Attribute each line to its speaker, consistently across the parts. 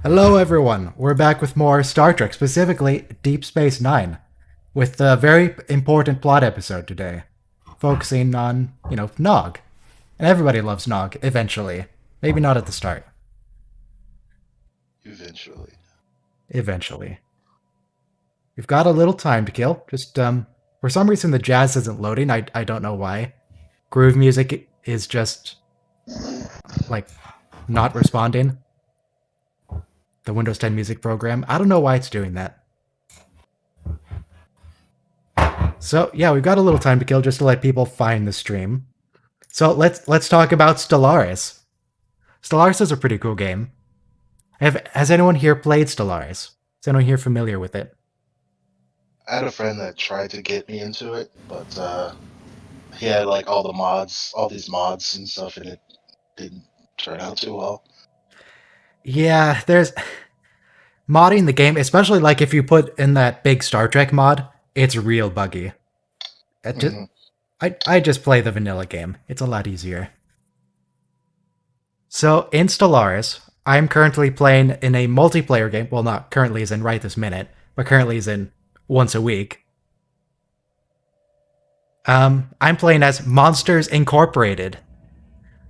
Speaker 1: Hello, everyone. We're back with more Star Trek, specifically Deep Space Nine, with a very important plot episode today, focusing on, Nog. And everybody loves Nog, eventually. Maybe not at the start.
Speaker 2: Eventually.
Speaker 1: Eventually. We've got a little time to kill. Just, for some reason the jazz isn't loading. I don't know why. Groove music is just, like, not responding. The Windows 10 music program. I don't know why it's doing that. So yeah, we've got a little time to kill just to let people find the stream. So let's talk about Stellaris. Stellaris is a pretty cool game. Has anyone here played Stellaris? Is anyone here familiar with it?
Speaker 2: I had a friend that tried to get me into it, but he had like all the mods, all these mods and stuff, and it didn't turn out too well.
Speaker 1: Yeah, there's modding the game, especially like if you put in that big Star Trek mod, it's real buggy.
Speaker 2: Mhm.
Speaker 1: I just play the vanilla game. It's a lot easier. So in Stellaris, I'm currently playing in a multiplayer game. Well, not currently as in right this minute, but currently as in once a week. I'm playing as Monsters Incorporated.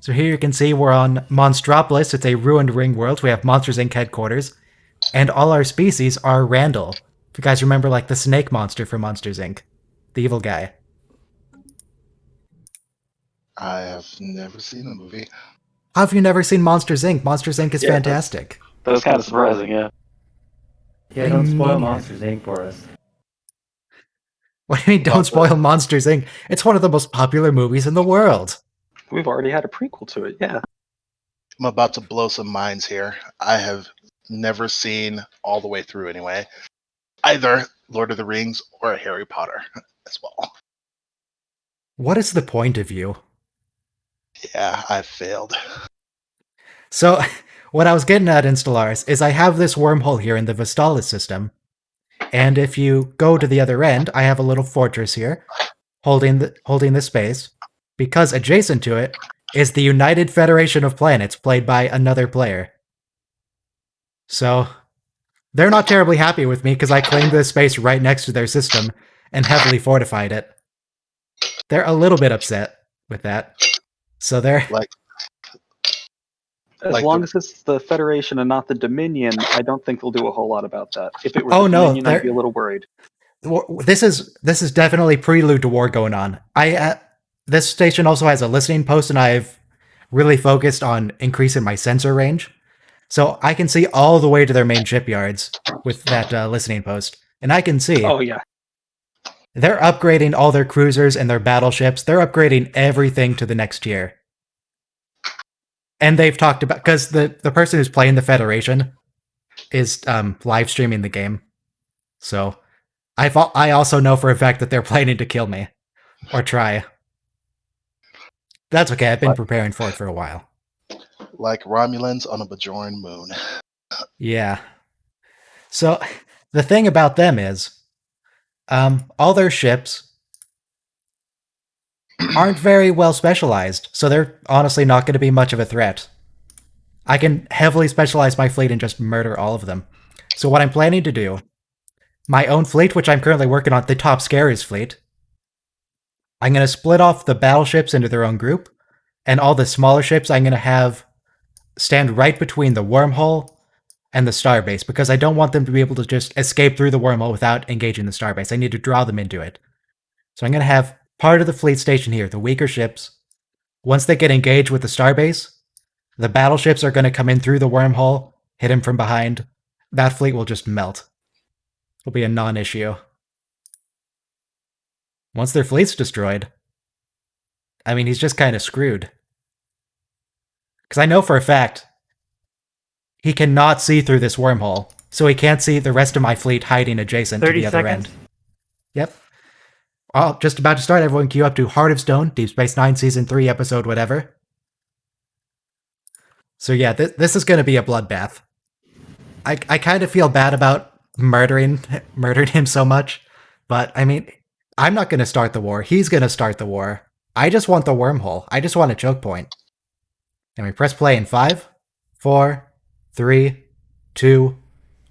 Speaker 1: So here you can see we're on Monstropolis. It's a ruined ring world. We have Monsters Inc. headquarters. And all our species are Randall. If you guys remember, like, the snake monster from Monsters Inc. The evil guy.
Speaker 2: I have never seen the movie.
Speaker 1: How have you never seen Monsters Inc.? Monsters Inc. is fantastic.
Speaker 3: That's kind of surprising, yeah.
Speaker 4: Yeah, don't spoil Monsters Inc. for us.
Speaker 1: What do you mean, don't spoil Monsters Inc.? It's one of the most popular movies in the world.
Speaker 3: We've already had a prequel to it, yeah.
Speaker 2: I'm about to blow some minds here. I have never seen all the way through anyway, either Lord of the Rings or Harry Potter as well.
Speaker 1: What is the point of you?
Speaker 2: Yeah, I failed.
Speaker 1: So, what I was getting at in Stellaris is I have this wormhole here in the Vestalis system, and if you go to the other end, I have a little fortress here, holding the space, because adjacent to it is the United Federation of Planets, played by another player. So, they're not terribly happy with me because I claimed this space right next to their system and heavily fortified it. They're a little bit upset with that. So they're
Speaker 3: as long as it's the Federation and not the Dominion, I don't think they'll do a whole lot about that. If it were the Dominion, I'd be a little worried.
Speaker 1: This is definitely prelude to war going on. This station also has a listening post, and I've really focused on increasing my sensor range, so I can see all the way to their main shipyards with that listening post, and I can see.
Speaker 3: Oh yeah.
Speaker 1: They're upgrading all their cruisers and their battleships. They're upgrading everything to the next tier. And they've talked about, because the person who's playing the Federation is live streaming the game. So I also know for a fact that they're planning to kill me. Or try. That's okay, I've been preparing for it for a while.
Speaker 2: Like Romulans on a Bajoran moon.
Speaker 1: Yeah. So the thing about them is, all their ships aren't very well specialized, so they're honestly not going to be much of a threat. I can heavily specialize my fleet and just murder all of them. So what I'm planning to do, my own fleet, which I'm currently working on, the Top Scarers fleet, I'm going to split off the battleships into their own group, and all the smaller ships I'm going to have stand right between the wormhole and the starbase, because I don't want them to be able to just escape through the wormhole without engaging the starbase. I need to draw them into it. So I'm going to have part of the fleet station here, the weaker ships. Once they get engaged with the starbase, the battleships are going to come in through the wormhole, hit him from behind. That fleet will just melt. It'll be a non-issue. Once their fleet's destroyed, I mean, he's just kind of screwed. Because I know for a fact, he cannot see through this wormhole, so he can't see the rest of my fleet hiding adjacent to the other end. Yep. Oh, just about to start. Everyone queue up to Heart of Stone, Deep Space Nine, Season 3, Episode whatever. So yeah, this is going to be a bloodbath. I kind of feel bad about murdering him so much, but I mean, I'm not going to start the war. He's going to start the war. I just want the wormhole. I just want a choke point. And we press play in 5, 4, 3, 2,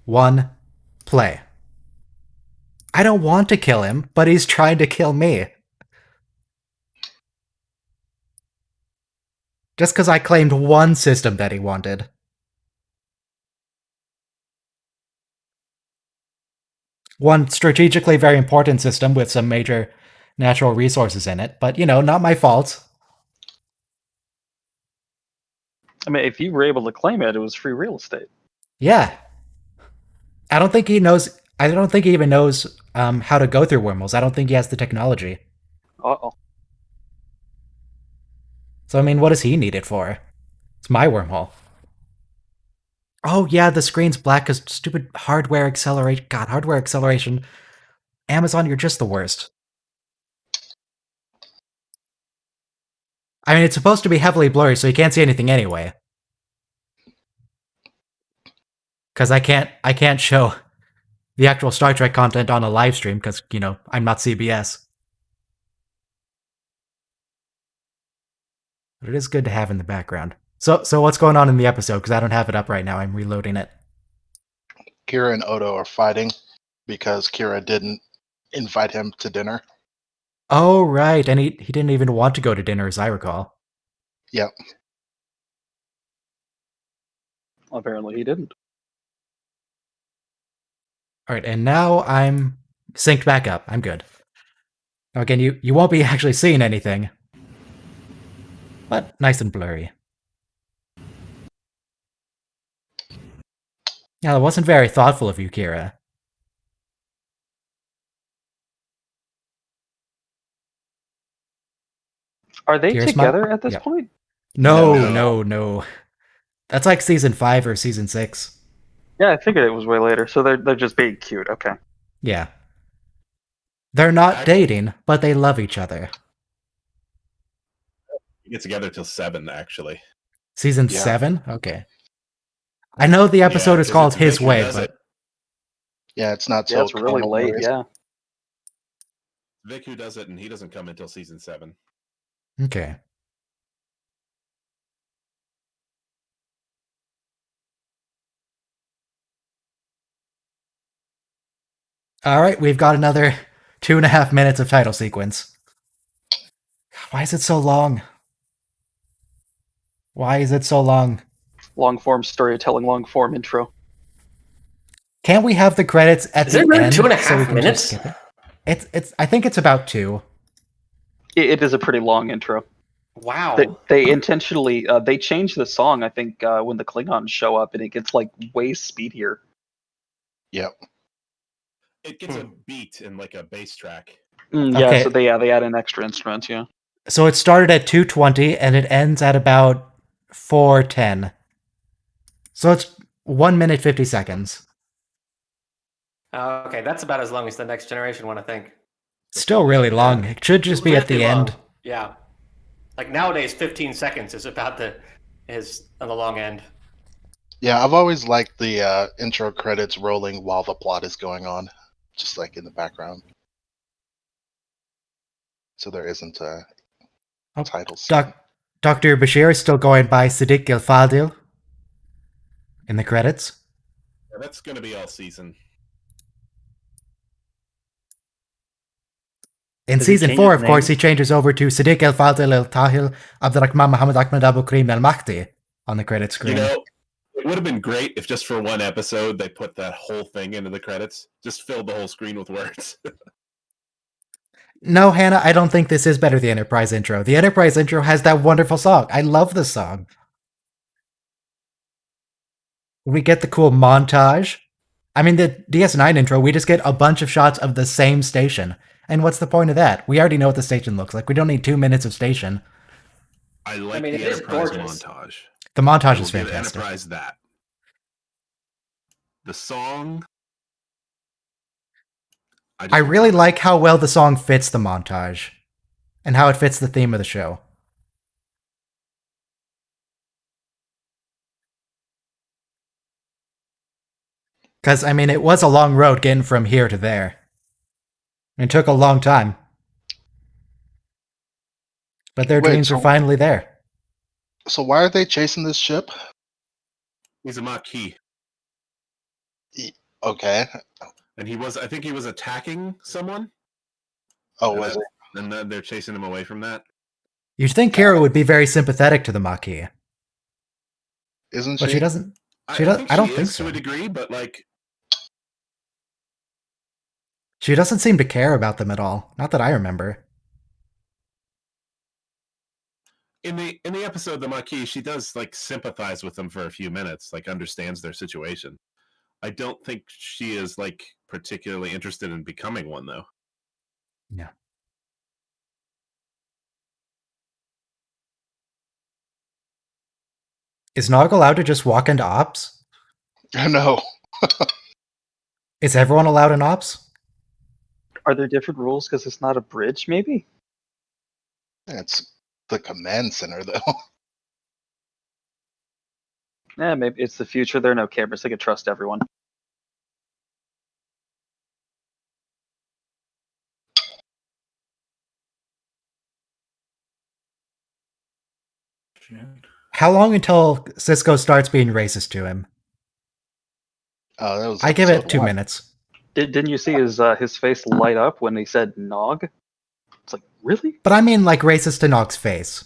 Speaker 1: 1, play. I don't want to kill him, but he's trying to kill me. Just because I claimed one system that he wanted. One strategically very important system with some major natural resources in it, but, not my fault.
Speaker 3: I mean, if you were able to claim it, it was free real estate.
Speaker 1: Yeah. I don't think he even knows how to go through wormholes. I don't think he has the technology.
Speaker 3: Uh-oh.
Speaker 1: So, I mean, what does he need it for? It's my wormhole. Oh, yeah, the screen's black because stupid hardware acceleration. God, hardware acceleration. Amazon, you're just the worst. I mean, it's supposed to be heavily blurry, so you can't see anything anyway. Because I can't show the actual Star Trek content on a live stream because, I'm not CBS. But it is good to have in the background. So what's going on in the episode? Because I don't have it up right now. I'm reloading it.
Speaker 2: Kira and Odo are fighting because Kira didn't invite him to dinner.
Speaker 1: Oh, right. And he didn't even want to go to dinner, as I recall.
Speaker 2: Yep.
Speaker 3: Apparently he didn't.
Speaker 1: All right, and now I'm synced back up. I'm good. Now, again, you won't be actually seeing anything. But nice and blurry. Yeah, that wasn't very thoughtful of you, Kira.
Speaker 3: Are they together at this point?
Speaker 1: No. That's like season 5 or season 6.
Speaker 3: Yeah, I figured it was way later. So they're just being cute. Okay.
Speaker 1: Yeah. They're not dating, but they love each other.
Speaker 5: We get together till 7, actually.
Speaker 1: Season 7? Okay. I know the episode is called His Way, but...
Speaker 2: Yeah, it's not
Speaker 3: so it's really late, yeah.
Speaker 5: Vic who does it, and he doesn't come until season 7.
Speaker 1: Okay. Alright, we've got another 2.5 minutes of title sequence. Why is it so long? Why is it so long?
Speaker 3: Long-form storytelling, long-form intro.
Speaker 1: Can't we have the credits at the end?
Speaker 4: Is it really 2.5 minutes?
Speaker 1: It's. I think it's about 2.
Speaker 3: It is a pretty long intro.
Speaker 4: Wow.
Speaker 3: They intentionally they changed the song. I think when the Klingons show up, and it gets like way speedier.
Speaker 2: Yep.
Speaker 5: It gets a beat and like a bass track.
Speaker 3: Yeah.
Speaker 1: Okay.
Speaker 3: So they add an extra instrument. Yeah.
Speaker 1: So it started at 2:20 and it ends at about 4:10. So it's 1 minute 50 seconds.
Speaker 4: Okay, that's about as long as the Next Generation one, I think.
Speaker 1: Still really long. It should just be at the end.
Speaker 4: Yeah. Like nowadays, 15 seconds is about is on the long end.
Speaker 2: Yeah, I've always liked the intro credits rolling while the plot is going on, just like in the background. So there isn't a title.
Speaker 1: Dr. Bashir is still going by Siddiq El-Fadil in the credits.
Speaker 5: Yeah, that's going to be all season.
Speaker 1: In season 4, of course, he changes over to Siddiq El-Fadil El-Tahil Abdurrahman Muhammad Ahmed Abu Karim El-Mahdi on the credit screen.
Speaker 5: It would have been great if just for one episode they put that whole thing into the credits. Just filled the whole screen with words.
Speaker 1: No, Hannah, I don't think this is better than the Enterprise intro. The Enterprise intro has that wonderful song. I love the song. We get the cool montage. I mean, the DS9 intro, we just get a bunch of shots of the same station. And what's the point of that? We already know what the station looks like. We don't need 2 minutes of station.
Speaker 5: I like the Enterprise montage.
Speaker 1: The montage is fantastic.
Speaker 5: Enterprise that. The song...
Speaker 1: I really like how well the song fits the montage. And how it fits the theme of the show. Because, I mean, it was a long road getting from here to there. It took a long time. But their dreams are finally there.
Speaker 2: So why are they chasing this ship?
Speaker 5: He's a Maquis.
Speaker 2: Okay.
Speaker 5: And I think he was attacking someone.
Speaker 2: Oh, was it?
Speaker 5: And then they're chasing him away from that.
Speaker 1: You'd think Kira would be very sympathetic to the Maquis.
Speaker 2: Isn't she?
Speaker 1: But she doesn't.
Speaker 5: I
Speaker 1: don't think
Speaker 5: so
Speaker 1: so.
Speaker 5: To a degree, but like,
Speaker 1: she doesn't seem to care about them at all. Not that I remember.
Speaker 5: in the episode, the Maquis, she does like sympathize with them for a few minutes, like understands their situation. I don't think she is like particularly interested in becoming one, though.
Speaker 1: Yeah. Is Nog allowed to just walk into Ops?
Speaker 2: No.
Speaker 1: Is everyone allowed in Ops?
Speaker 3: Are there different rules because it's not a bridge, maybe?
Speaker 2: It's the command center, though.
Speaker 3: Yeah, maybe it's the future. There are no cameras. They can trust everyone.
Speaker 1: How long until Cisco starts being racist to him?
Speaker 2: Oh, that was.
Speaker 1: I give it
Speaker 2: episode
Speaker 1: 2
Speaker 2: one.
Speaker 1: minutes.
Speaker 3: Didn't you see his face light up when he said Nog? It's like, really?
Speaker 1: But I mean like racist to Nog's face.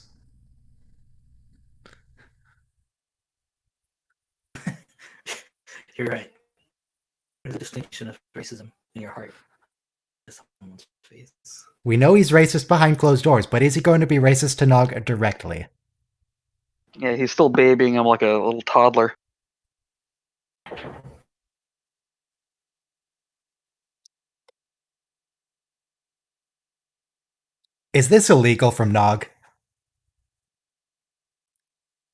Speaker 6: You're right. There's a distinction of racism in your heart. Someone's face.
Speaker 1: We know he's racist behind closed doors, but is he going to be racist to Nog directly?
Speaker 3: Yeah, he's still babying him like a little toddler.
Speaker 1: Is this illegal from Nog?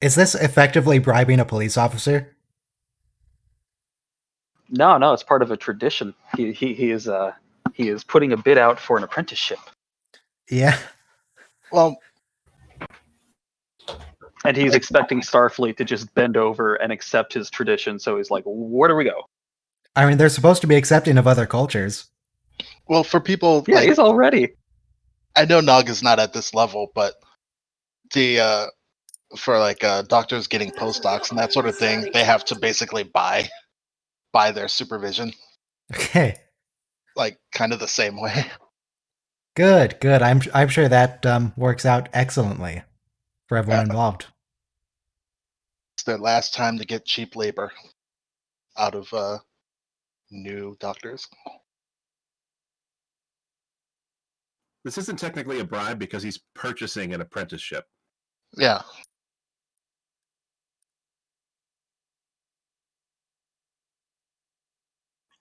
Speaker 1: Is this effectively bribing a police officer?
Speaker 3: No, it's part of a tradition. He is putting a bid out for an apprenticeship.
Speaker 1: Yeah.
Speaker 2: Well,
Speaker 3: and he's expecting Starfleet to just bend over and accept his tradition. So he's like, "Where do we go?"
Speaker 1: I mean, they're supposed to be accepting of other cultures.
Speaker 2: Well, for people,
Speaker 3: yeah, he's already.
Speaker 2: I know Nog is not at this level, but for doctors getting postdocs and that sort of thing, they have to basically buy their supervision.
Speaker 1: Okay.
Speaker 2: Like kind of the same way.
Speaker 1: Good. I'm sure that works out excellently for everyone involved.
Speaker 2: It's their last time to get cheap labor out of new doctors.
Speaker 5: This isn't technically a bribe because he's purchasing an apprenticeship.
Speaker 2: Yeah.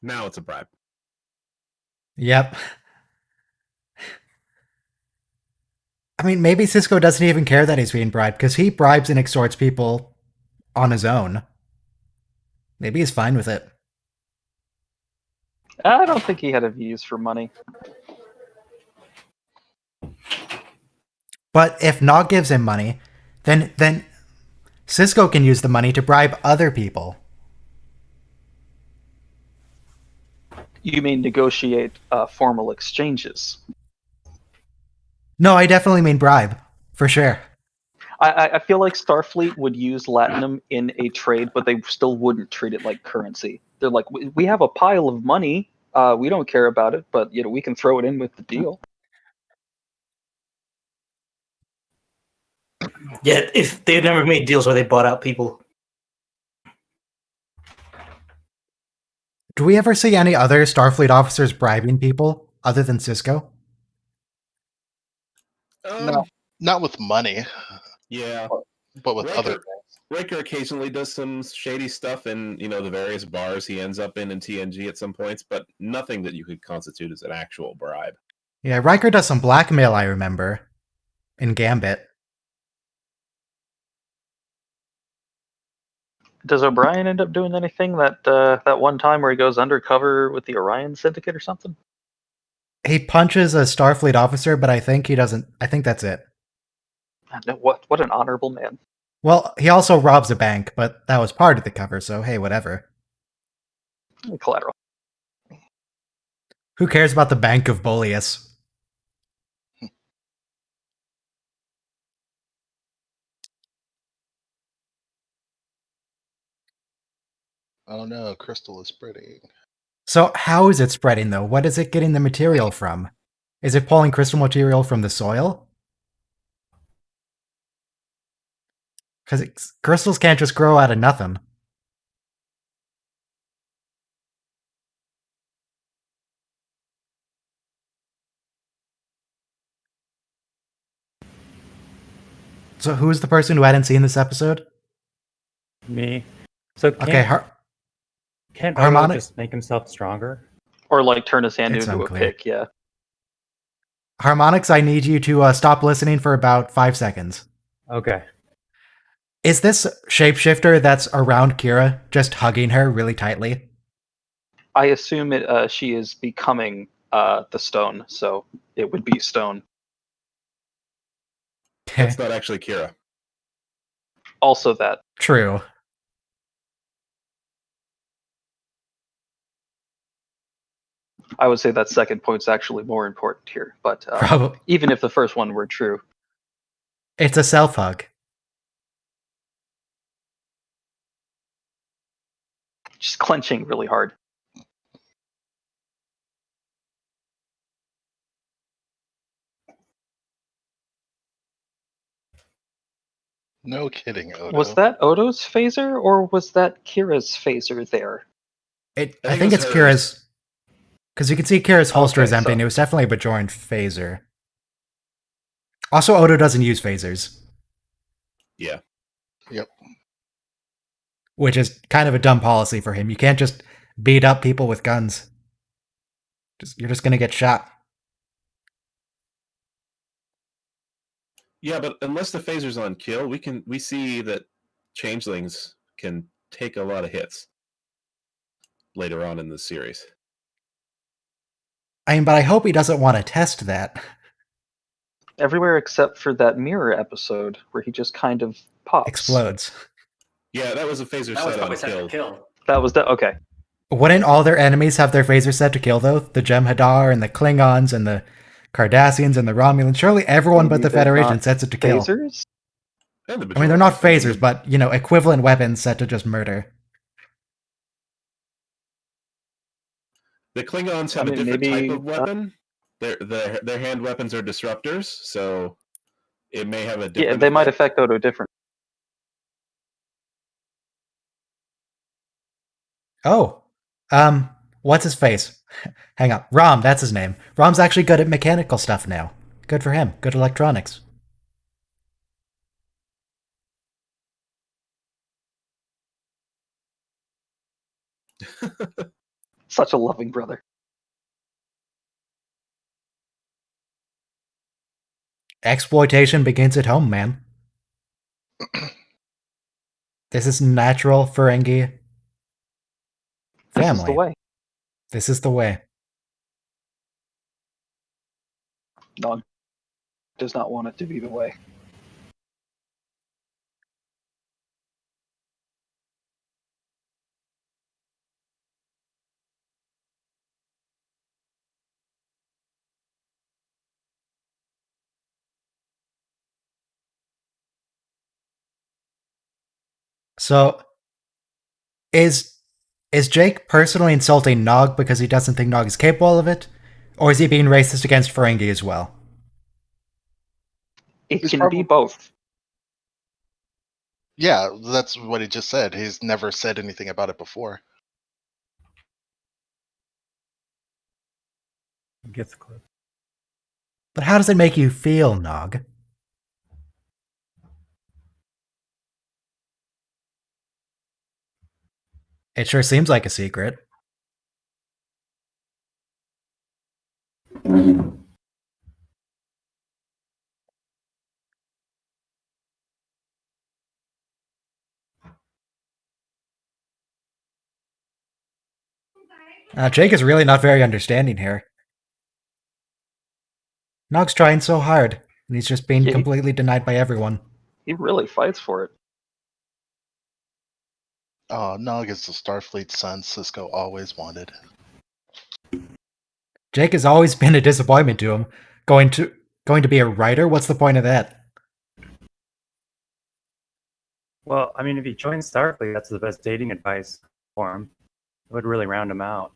Speaker 5: Now it's a bribe.
Speaker 1: Yep. I mean, maybe Cisco doesn't even care that he's being bribed, because he bribes and extorts people on his own. Maybe he's fine with it.
Speaker 3: I don't think he had a views for money.
Speaker 1: But if Nog gives him money, then Cisco can use the money to bribe other people.
Speaker 3: You mean negotiate formal exchanges?
Speaker 1: No, I definitely mean bribe. For sure.
Speaker 3: I feel like Starfleet would use Latinum in a trade, but they still wouldn't treat it like currency. They're like, we have a pile of money. We don't care about it, but we can throw it in with the deal.
Speaker 6: Yeah, if they've never made deals where they bought out people.
Speaker 1: Do we ever see any other Starfleet officers bribing people other than Cisco?
Speaker 2: No, not with money.
Speaker 5: Yeah,
Speaker 2: but with other things.
Speaker 5: Riker occasionally does some shady stuff in the various bars he ends up in TNG at some points, but nothing that you could constitute as an actual bribe.
Speaker 1: Yeah, Riker does some blackmail, I remember, in Gambit.
Speaker 3: Does O'Brien end up doing anything that one time where he goes undercover with the Orion Syndicate or something?
Speaker 1: He punches a Starfleet officer, but I think he doesn't. I think that's it.
Speaker 3: No, what an honorable man.
Speaker 1: Well, he also robs a bank, but that was part of the cover, so hey, whatever.
Speaker 3: Collateral.
Speaker 1: Who cares about the Bank of Boleus?
Speaker 2: Oh no, crystal is spreading.
Speaker 1: So how is it spreading though? What is it getting the material from? Is it pulling crystal material from the soil? Because crystals can't just grow out of nothing. So who's the person who hadn't seen this episode?
Speaker 7: Me. So can't,
Speaker 1: Okay,
Speaker 7: can't
Speaker 1: Harmonic-
Speaker 7: Odo just make himself stronger?
Speaker 3: Or like turn his hand
Speaker 1: It's
Speaker 3: into
Speaker 1: unclear.
Speaker 3: a pick, yeah.
Speaker 1: Harmonix, I need you to stop listening for about 5 seconds.
Speaker 7: Okay.
Speaker 1: Is this shapeshifter that's around Kira just hugging her really tightly?
Speaker 3: I assume she is becoming the stone, so it would be stone.
Speaker 5: That's not actually Kira.
Speaker 3: Also that.
Speaker 1: True.
Speaker 3: I would say that second point's actually more important here, but
Speaker 1: Probably.
Speaker 3: even if the first one were true.
Speaker 1: It's a self hug.
Speaker 3: Just clenching really hard.
Speaker 2: No kidding, Odo.
Speaker 3: Was that Odo's phaser, or was that Kira's phaser there?
Speaker 1: I
Speaker 5: I
Speaker 1: think
Speaker 5: think
Speaker 1: it's
Speaker 5: it's
Speaker 1: Kira's. Because you can see Kira's holster
Speaker 3: Okay,
Speaker 1: is empty,
Speaker 3: so-
Speaker 1: and it was definitely a Bajoran phaser. Also, Odo doesn't use phasers,
Speaker 5: Yeah.
Speaker 2: Yep.
Speaker 1: which is kind of a dumb policy for him. You can't just beat up people with guns. You're just gonna get shot.
Speaker 5: Yeah, but unless the phaser's on kill, we see that changelings can take a lot of hits later on in the series.
Speaker 1: I mean, but I hope he doesn't want to test that.
Speaker 3: Everywhere except for that mirror episode where he just kind of pops.
Speaker 1: Explodes.
Speaker 5: Yeah, that was a phaser
Speaker 4: That was
Speaker 5: set
Speaker 4: probably
Speaker 5: on
Speaker 4: set
Speaker 5: kill.
Speaker 4: to kill.
Speaker 3: That was okay.
Speaker 1: Wouldn't all their enemies have their phaser set to kill, though? The Jem'Hadar and the Klingons and the Cardassians and the Romulans. Surely everyone but
Speaker 3: Maybe
Speaker 1: the
Speaker 3: they're
Speaker 1: Federation
Speaker 3: not
Speaker 1: sets it to kill.
Speaker 3: Phasers?
Speaker 5: And the
Speaker 1: I mean, they're not
Speaker 5: Bajorans.
Speaker 1: phasers, but, equivalent weapons set to just murder.
Speaker 5: The Klingons have
Speaker 3: I
Speaker 5: a
Speaker 3: mean,
Speaker 5: different
Speaker 3: maybe,
Speaker 5: type of weapon. Their hand weapons are disruptors, so it may have a different.
Speaker 3: Yeah, they might
Speaker 5: effect.
Speaker 3: affect Odo different.
Speaker 1: Oh. What's his face? Hang on. Rom, that's his name. Rom's actually good at mechanical stuff now. Good for him. Good electronics.
Speaker 3: Such a loving brother.
Speaker 1: Exploitation begins at home, man. This is natural Ferengi
Speaker 3: This
Speaker 1: family.
Speaker 3: is the way.
Speaker 1: This is the way.
Speaker 3: Nog does not want it to be the way.
Speaker 1: So, is Jake personally insulting Nog because he doesn't think Nog is capable of it? Or is he being racist against Ferengi as well?
Speaker 3: It
Speaker 2: It's
Speaker 3: can
Speaker 2: probably-
Speaker 3: be both.
Speaker 2: Yeah, that's what he just said. He's never said anything about it before.
Speaker 7: Gets close.
Speaker 1: But how does it make you feel, Nog? It sure seems like a secret. Jake is really not very understanding here. Nog's trying so hard, and he's just being
Speaker 3: Yeah.
Speaker 1: completely denied by everyone.
Speaker 3: He really fights for it.
Speaker 2: Oh, Nog is the Starfleet son Cisco always wanted.
Speaker 1: Jake has always been a disappointment to him. Going to be a writer? What's the point of that?
Speaker 7: Well, I mean, if he joins Starfleet, that's the best dating advice. for him. It would really round him out.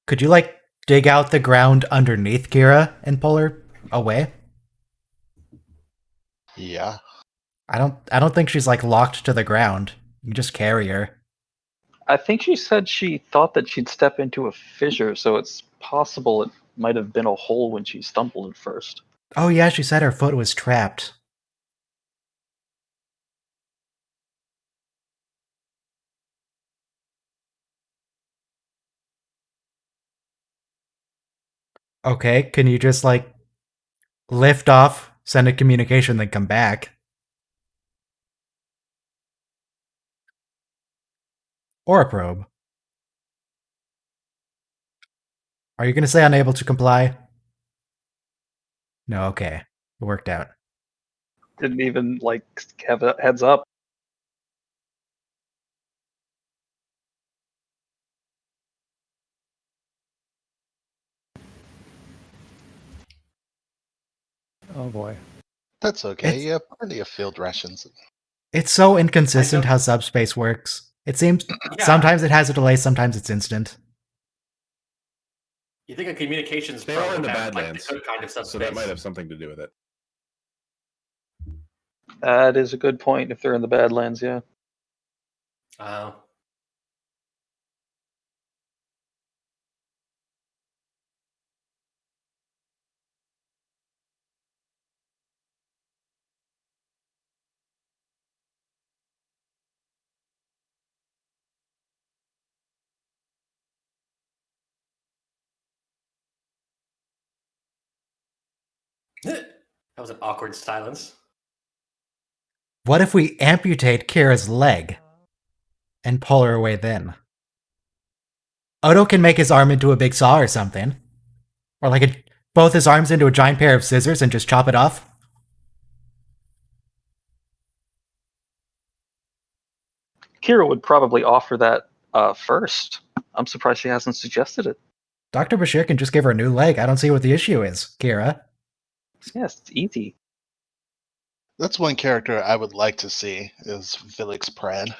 Speaker 1: Could you like dig out the ground underneath Kira and pull her away?
Speaker 2: Yeah.
Speaker 1: I don't think she's like locked to the ground. You can just carry her.
Speaker 3: I think she said she thought that she'd step into a fissure, so it's possible it might have been a hole when she stumbled at first.
Speaker 1: Oh yeah, she said her foot was trapped. Okay, can you just like lift off, send a communication, then come back? Or a probe. Are you going to say unable to comply? No, okay. It worked out.
Speaker 3: Didn't even like have a heads up.
Speaker 7: Oh boy.
Speaker 2: That's okay.
Speaker 1: It's-
Speaker 2: You have plenty of field rations.
Speaker 1: It's so inconsistent
Speaker 4: I
Speaker 1: how subspace works. It seems
Speaker 4: Yeah.
Speaker 1: sometimes it has a delay, sometimes it's instant.
Speaker 4: You think a communications
Speaker 5: They are in the
Speaker 4: probe would have,
Speaker 5: Badlands,
Speaker 4: like, the good kind of
Speaker 5: so
Speaker 4: subspace?
Speaker 5: that might have something to do with it.
Speaker 3: That is a good point if they're in the Badlands, yeah.
Speaker 4: Oh. That was an awkward silence.
Speaker 1: What if we amputate Kira's leg and pull her away then? Odo can make his arm into a big saw or something. Or like both his arms into a giant pair of scissors and just chop it off.
Speaker 3: Kira would probably offer that first. I'm surprised she hasn't suggested it.
Speaker 1: Dr. Bashir can just give her a new leg. I don't see what the issue is, Kira.
Speaker 3: Yes, it's easy.
Speaker 2: That's one character I would like to see is Felix Pran.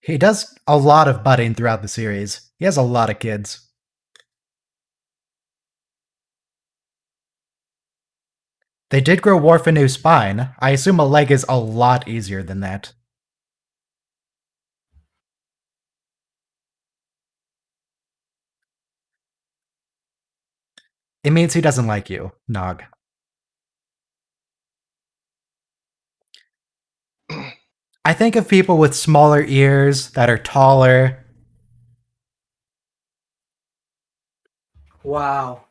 Speaker 1: He does a lot of budding throughout the series. He has a lot of kids. They did grow Worf a new spine. I assume a leg is a lot easier than that. It means he doesn't like you, Nog. I think of people with smaller ears that are taller.
Speaker 6: Wow.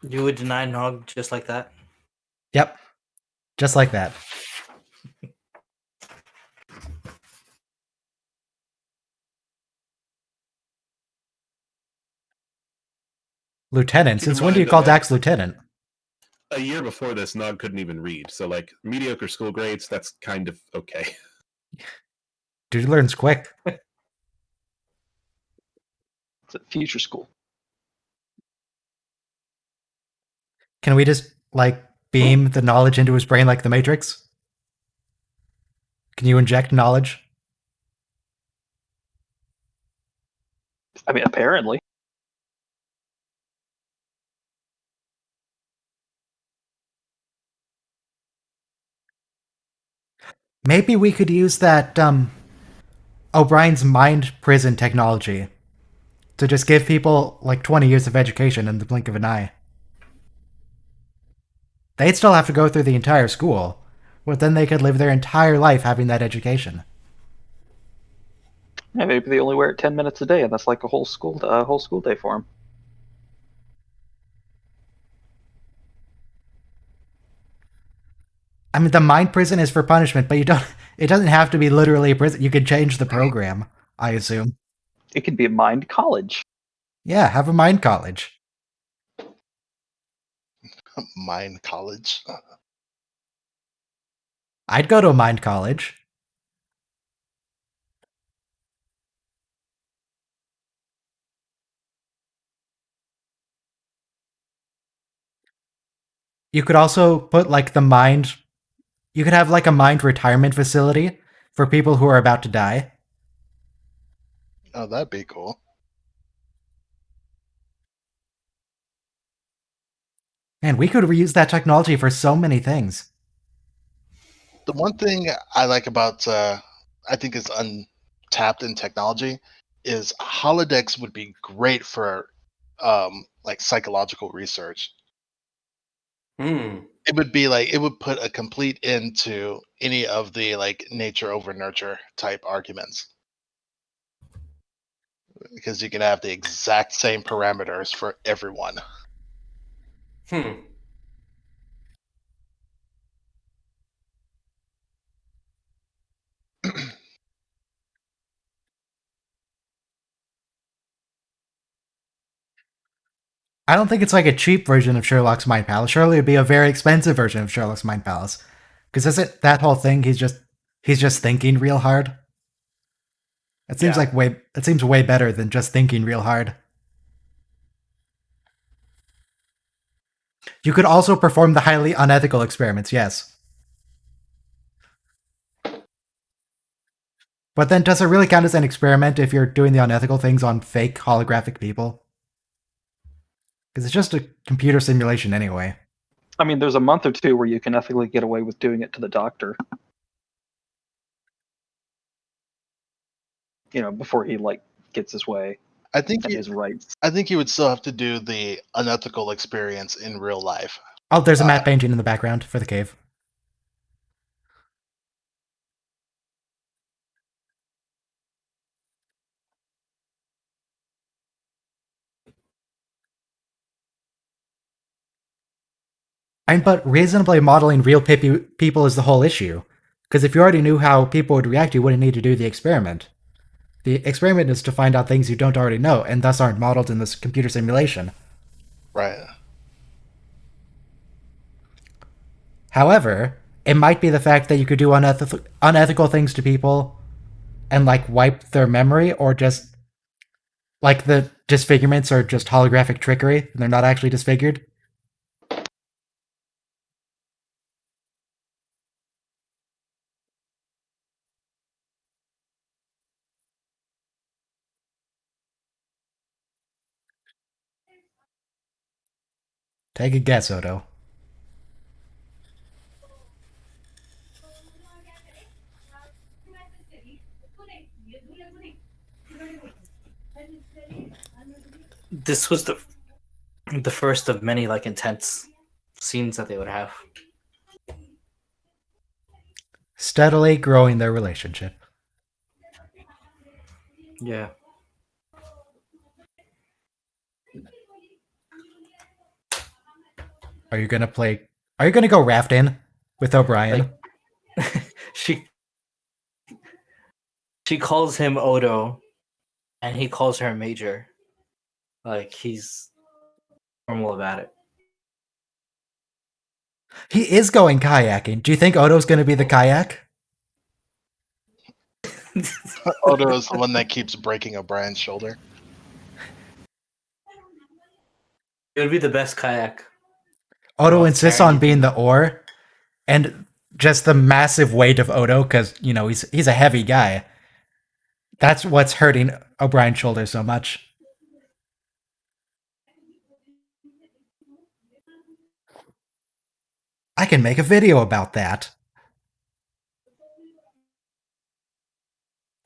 Speaker 6: You would deny Nog just like that?
Speaker 1: Yep. Just like that. Lieutenant?
Speaker 5: Keep in
Speaker 1: Since when do you
Speaker 5: mind
Speaker 1: call
Speaker 5: that-
Speaker 1: Dax Lieutenant?
Speaker 5: A year before this, Nog couldn't even read, so like mediocre school grades, that's kind of okay.
Speaker 1: Dude learns quick.
Speaker 3: It's at future school.
Speaker 1: Can we just, like, beam the knowledge into his brain like the Matrix? Can you inject knowledge?
Speaker 3: I mean, apparently.
Speaker 1: Maybe we could use that, O'Brien's mind prison technology to just give people, like, 20 years of education in the blink of an eye. They'd still have to go through the entire school, but then they could live their entire life having that education.
Speaker 3: Yeah, maybe they only wear it 10 minutes a day, and that's like a whole school day for them.
Speaker 1: I mean, the mind prison is for punishment, but it doesn't have to be literally a prison. You could change the program, I assume.
Speaker 3: It could be a mind college.
Speaker 1: Yeah, have a mind college.
Speaker 2: Mine college.
Speaker 1: I'd go to a mind college. You could also put like the mind. You could have like a mind retirement facility for people who are about to die.
Speaker 2: Oh, that'd be cool.
Speaker 1: Man, we could reuse that technology for so many things.
Speaker 2: The one thing I like about, I think is untapped in technology, is holodecks would be great for, like psychological research.
Speaker 4: Hmm.
Speaker 2: It would be like it would put a complete end to any of the like nature over nurture type arguments because you can have the exact same parameters for everyone.
Speaker 4: Hmm.
Speaker 1: I don't think it's like a cheap version of Sherlock's Mind Palace. Surely it'd be a very expensive version of Sherlock's Mind Palace. Because is it that whole thing? He's just thinking real hard. It seems
Speaker 4: Yeah.
Speaker 1: it seems way better than just thinking real hard. You could also perform the highly unethical experiments, yes. But then does it really count as an experiment if you're doing the unethical things on fake holographic people? Because it's just a computer simulation anyway.
Speaker 3: I mean, there's a month or two where you can ethically get away with doing it to the doctor. You know, before he like gets his way
Speaker 2: I think
Speaker 3: and
Speaker 2: you,
Speaker 3: his rights.
Speaker 2: I think you would still have to do the unethical experience in real life.
Speaker 1: Oh, there's a
Speaker 2: Uh,
Speaker 1: matte painting in the background for the cave. But reasonably modeling real people is the whole issue. Because if you already knew how people would react, you wouldn't need to do the experiment. The experiment is to find out things you don't already know, and thus aren't modeled in this computer simulation.
Speaker 2: Right.
Speaker 1: However, it might be the fact that you could do unethical things to people and like wipe their memory, or just like the disfigurements are just holographic trickery and they're not actually disfigured. Take a guess, Odo.
Speaker 6: This was the first of many like intense scenes that they would have.
Speaker 1: Steadily growing their relationship.
Speaker 6: Yeah.
Speaker 1: Are you gonna play? Are you gonna go rafting with O'Brien?
Speaker 6: Like she calls him Odo, and he calls her Major. Like he's normal about it.
Speaker 1: He is going kayaking. Do you think Odo's gonna be the kayak?
Speaker 2: Odo is the one that keeps breaking O'Brien's shoulder.
Speaker 6: It would be the best kayak.
Speaker 1: Odo
Speaker 6: Well,
Speaker 1: insists
Speaker 6: carrying
Speaker 1: on being the oar, and just the massive weight of Odo, because you know he's a heavy guy. That's what's hurting O'Brien's shoulder so much. I can make a video about that.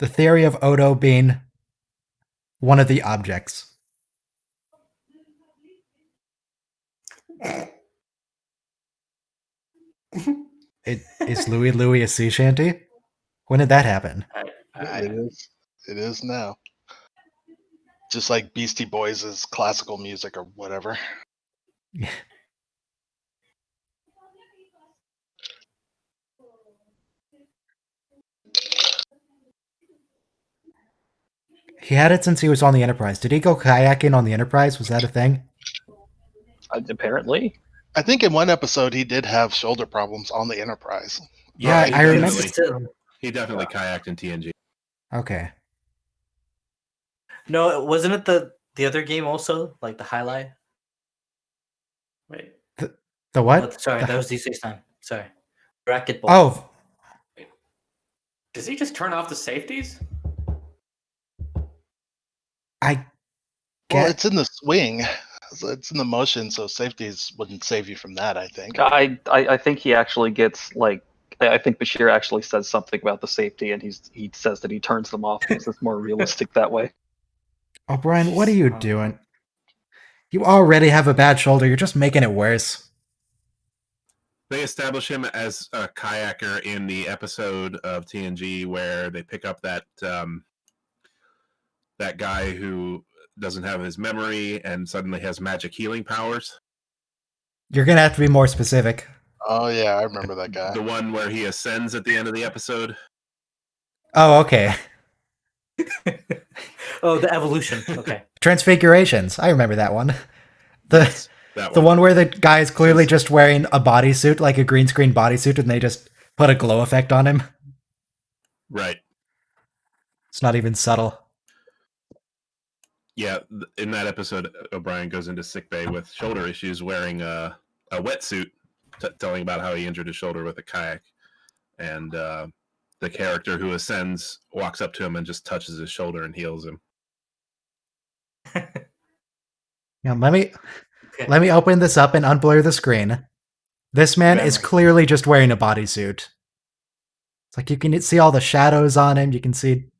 Speaker 1: The theory of Odo being one of the objects. Is Louie Louie a sea shanty? When did that happen?
Speaker 2: It is. It is now. Just like Beastie Boys is classical music or whatever.
Speaker 1: He had it since he was on the Enterprise. Did he go kayaking on the Enterprise? Was that a thing?
Speaker 3: Apparently.
Speaker 2: I think in one episode he did have shoulder problems on the Enterprise.
Speaker 1: Yeah,
Speaker 5: he
Speaker 1: I remember-
Speaker 5: definitely-
Speaker 6: Still,
Speaker 5: He definitely kayaked in TNG.
Speaker 1: Okay.
Speaker 6: no, wasn't it the other game also like the highlight?
Speaker 4: Wait,
Speaker 1: The what?
Speaker 6: Sorry,
Speaker 1: The-
Speaker 6: that was D6 9. Sorry, racquetball.
Speaker 1: Oh,
Speaker 4: does he just turn off the safeties?
Speaker 1: I
Speaker 2: Well,
Speaker 1: get.
Speaker 2: it's in the swing. So it's in the motion, so safeties wouldn't save you from that, I think.
Speaker 3: I think he actually gets like. I think Bashir actually says something about the safety, and he says that he turns them off because it's more realistic that way.
Speaker 1: Oh, Brian, what are you doing? You already have a bad shoulder. You're just making it worse.
Speaker 5: They establish him as a kayaker in the episode of TNG where they pick up that that guy who doesn't have his memory and suddenly has magic healing powers.
Speaker 1: You're gonna have to be more specific.
Speaker 2: Oh yeah, I remember that guy.
Speaker 5: The one where he ascends at the end of the episode.
Speaker 1: Oh, okay.
Speaker 6: Oh, the evolution. Okay.
Speaker 1: Transfigurations. I remember that one. The
Speaker 5: That
Speaker 1: the one where the guy is clearly just wearing a bodysuit, like a green screen bodysuit, and they just put a glow effect on him.
Speaker 5: Right.
Speaker 1: It's not even subtle.
Speaker 5: Yeah, in that episode, O'Brien goes into sickbay with shoulder issues, wearing a wetsuit, telling about how he injured his shoulder with a kayak. And the character who ascends walks up to him and just touches his shoulder and heals him.
Speaker 1: Now, let me
Speaker 6: Okay.
Speaker 1: let me open this up and unblur the screen. This man is
Speaker 6: Memory.
Speaker 1: clearly just wearing a bodysuit. It's like you can see all the shadows on him. You can see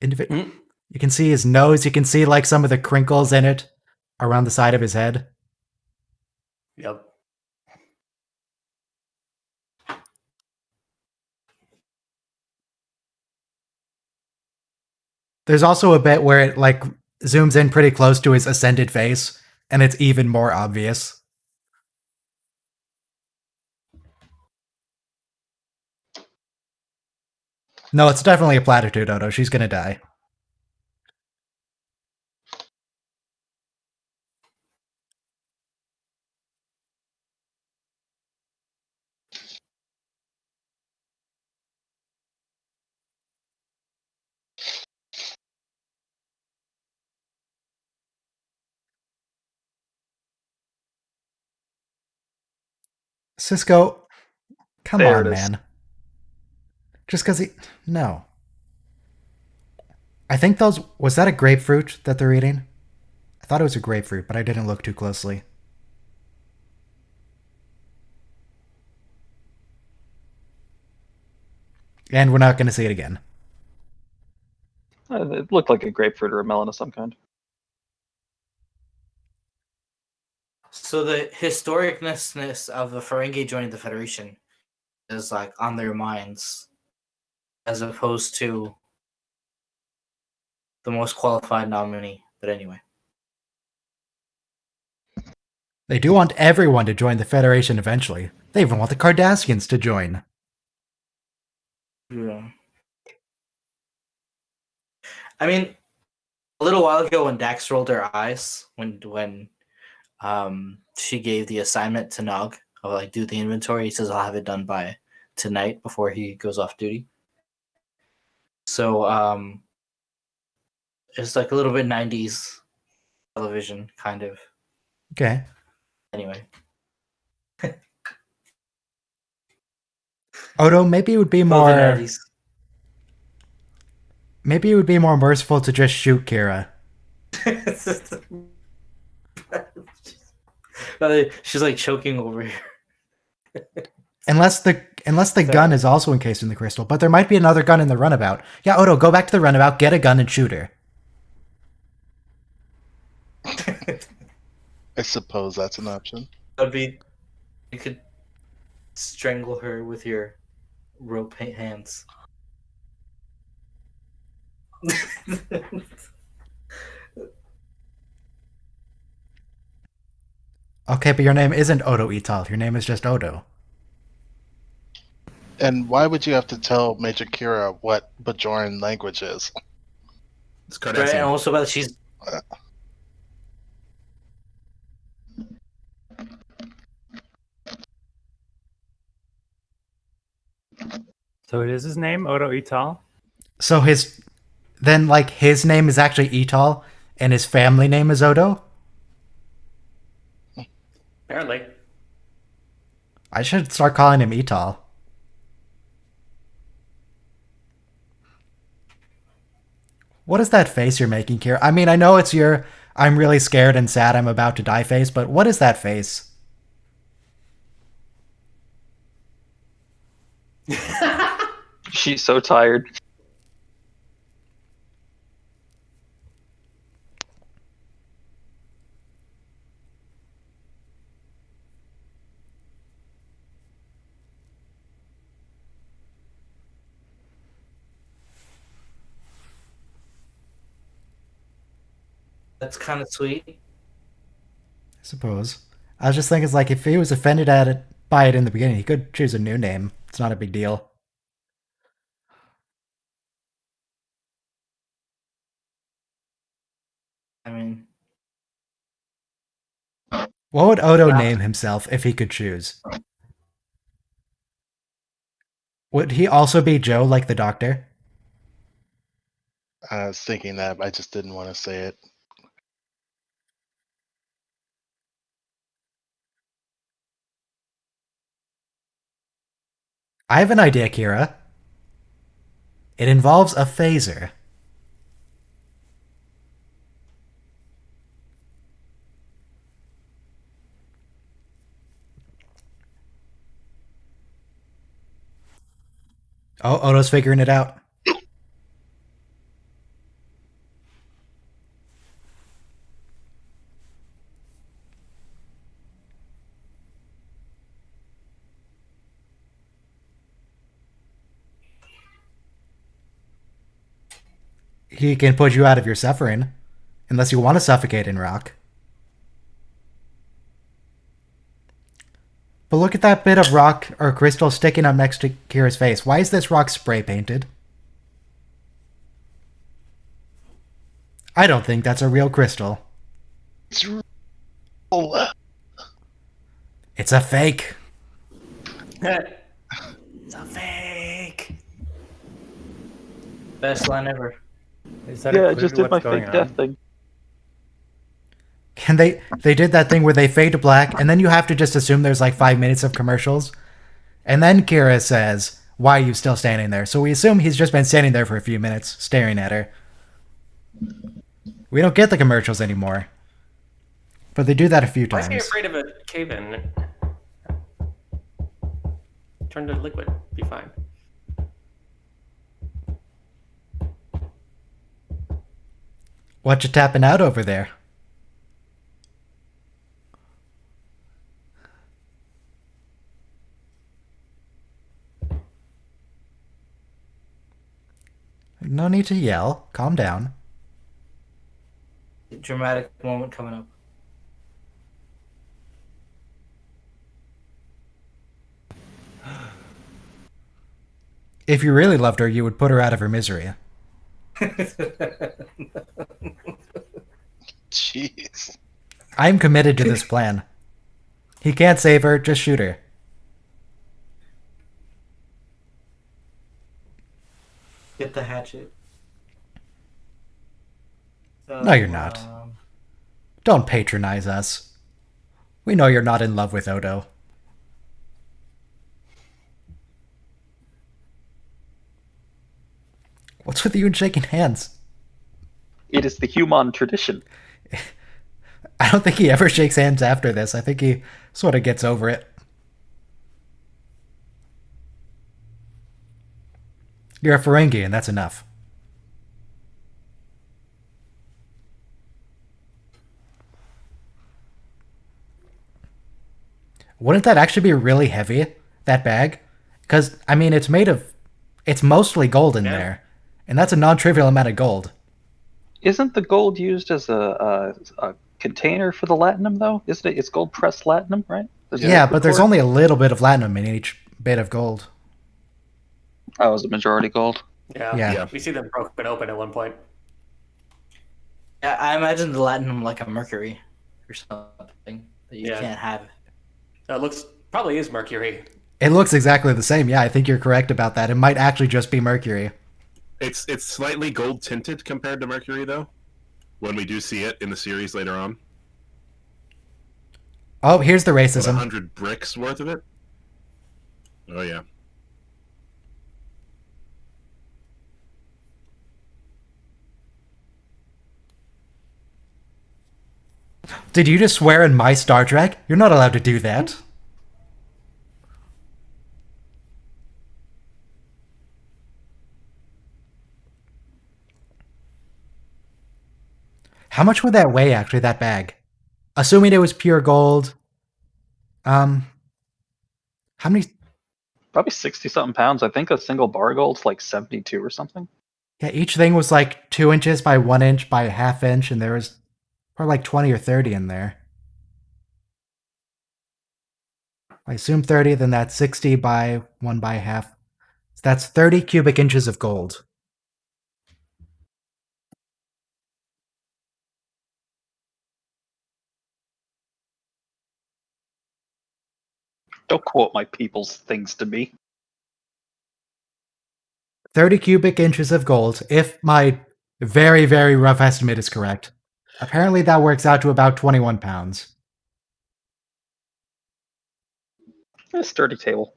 Speaker 4: Hmm.
Speaker 1: you can see his nose. You can see like some of the crinkles in it around the side of his head.
Speaker 4: Yep.
Speaker 1: There's also a bit where it like zooms in pretty close to his ascended face, and it's even more obvious. No, it's definitely a platitude, Odo. She's gonna die. Cisco, come
Speaker 3: There
Speaker 1: on,
Speaker 3: it is.
Speaker 1: man. Just because he. No. I think those. Was that a grapefruit that they're eating? I thought it was a grapefruit, but I didn't look too closely. And we're not going to see it again.
Speaker 3: It looked like a grapefruit or a melon of some kind.
Speaker 6: So the historicness of the Ferengi joining the Federation is like on their minds, as opposed to the most qualified nominee. But anyway,
Speaker 1: They do want everyone to join the Federation eventually. They even want the Cardassians to join.
Speaker 6: yeah. I mean, a little while ago when Dax rolled her eyes when she gave the assignment to Nog of like do the inventory, he says I'll have it done by tonight before he goes off duty. So it's like a little bit 90s television kind of.
Speaker 1: Okay.
Speaker 6: Anyway,
Speaker 1: Odo, maybe it would be
Speaker 6: Love the
Speaker 1: more.
Speaker 6: 90s.
Speaker 1: Maybe it would be more merciful to just shoot Kira.
Speaker 6: She's like choking over here.
Speaker 1: Unless the gun is also encased in the crystal, but there might be another gun in the runabout. Yeah, Odo, go back to the runabout, get a gun, and shoot her.
Speaker 2: I suppose that's an option.
Speaker 6: That'd be. You could strangle her with your rope hands.
Speaker 1: Okay, but your name isn't Odo Ital. Your name is just Odo.
Speaker 2: And why would you have to tell Major Kira what Bajoran language is?
Speaker 5: It's
Speaker 6: Right, and
Speaker 5: Cardassian.
Speaker 6: also about she's
Speaker 7: So it is his name, Odo Ital?
Speaker 1: So his name is actually Ital, and his family name is Odo.
Speaker 4: Apparently.
Speaker 1: I should start calling him Ital. What is that face you're making, Kira? I mean, I know it's your I'm really scared and sad I'm about to die face, but what is that face?
Speaker 3: She's so tired.
Speaker 6: that's kind of sweet.
Speaker 1: I suppose. I was just thinking, it's like, if he was offended at it by it in the beginning, he could choose a new name. It's not a big deal.
Speaker 6: I mean,
Speaker 1: What would Odo
Speaker 6: Yeah.
Speaker 1: name himself if he could choose? Would he also be Joe like the Doctor?
Speaker 2: I was thinking that, but I just didn't want to say it.
Speaker 1: I have an idea, Kira. It involves a phaser. Oh, Odo's figuring it out. He can put you out of your suffering. Unless you want to suffocate in rock. But look at that bit of rock or crystal sticking up next to Kira's face. Why is this rock spray painted? I don't think that's a real crystal.
Speaker 2: It's real.
Speaker 1: It's a fake.
Speaker 6: it's a fake. Best line ever.
Speaker 7: Is that
Speaker 3: Yeah,
Speaker 7: a
Speaker 3: I
Speaker 7: clue
Speaker 3: just
Speaker 7: to
Speaker 3: did my
Speaker 7: what's going
Speaker 3: fake
Speaker 7: on?
Speaker 3: death thing.
Speaker 1: And they did that thing where they fade to black, and then you have to just assume there's like 5 minutes of commercials. And then Kira says, "Why are you still standing there?" So we assume he's just been standing there for a few minutes, staring at her. We don't get the commercials anymore. But they do that a few
Speaker 4: Why is he
Speaker 1: times.
Speaker 4: afraid of a cave-in? Turn to liquid. Be fine.
Speaker 1: What you tapping out over there? No need to yell. Calm down.
Speaker 6: Dramatic moment coming up.
Speaker 1: If you really loved her, you would put her out of her misery.
Speaker 2: Jeez.
Speaker 1: I'm committed to this plan. He can't save her, just shoot her.
Speaker 6: Get the hatchet.
Speaker 1: No, you're not. Don't patronize us. We know you're not in love with Odo. What's with you and shaking hands?
Speaker 3: It is the human tradition.
Speaker 1: I don't think he ever shakes hands after this. I think he sort of gets over it. You're a Ferengi, and that's enough. Wouldn't that actually be really heavy, that bag? Because, I mean, it's mostly gold in
Speaker 4: Yeah.
Speaker 1: there. And that's a non-trivial amount of gold.
Speaker 3: Isn't the gold used as a container for the latinum, though? Isn't it? It's gold pressed latinum, right?
Speaker 1: Yeah, but there's only a little bit of platinum in each bit of gold.
Speaker 3: Oh, is it majority gold?
Speaker 4: Yeah.
Speaker 1: Yeah.
Speaker 4: We see them broken open at one point.
Speaker 6: Yeah, I imagine the Latinum like a Mercury or something that you
Speaker 4: Yeah.
Speaker 6: can't have.
Speaker 4: It looks probably is Mercury.
Speaker 1: It looks exactly the same. Yeah, I think you're correct about that. It might actually just be Mercury.
Speaker 5: It's slightly gold tinted compared to Mercury, though. When we do see it in the series later on,
Speaker 1: Oh, here's the
Speaker 5: about
Speaker 1: racism.
Speaker 5: 100 bricks worth of it. Oh yeah.
Speaker 1: Did you just swear in my Star Trek? You're not allowed to do that. How much would that weigh, actually, that bag? Assuming it was pure gold. How many?
Speaker 3: Probably 60 something pounds. I think a single bar gold's like 72 or something.
Speaker 1: Yeah, each thing was like 2 inches by 1 inch by a half inch, and there was probably like 20 or 30 in there. I assume 30, then that's 60 by 1 by half. So that's 30 cubic inches of gold.
Speaker 3: Don't quote my people's things to me.
Speaker 1: 30 cubic inches of gold, if my very, very rough estimate is correct. Apparently that works out to about 21 pounds.
Speaker 3: A sturdy table.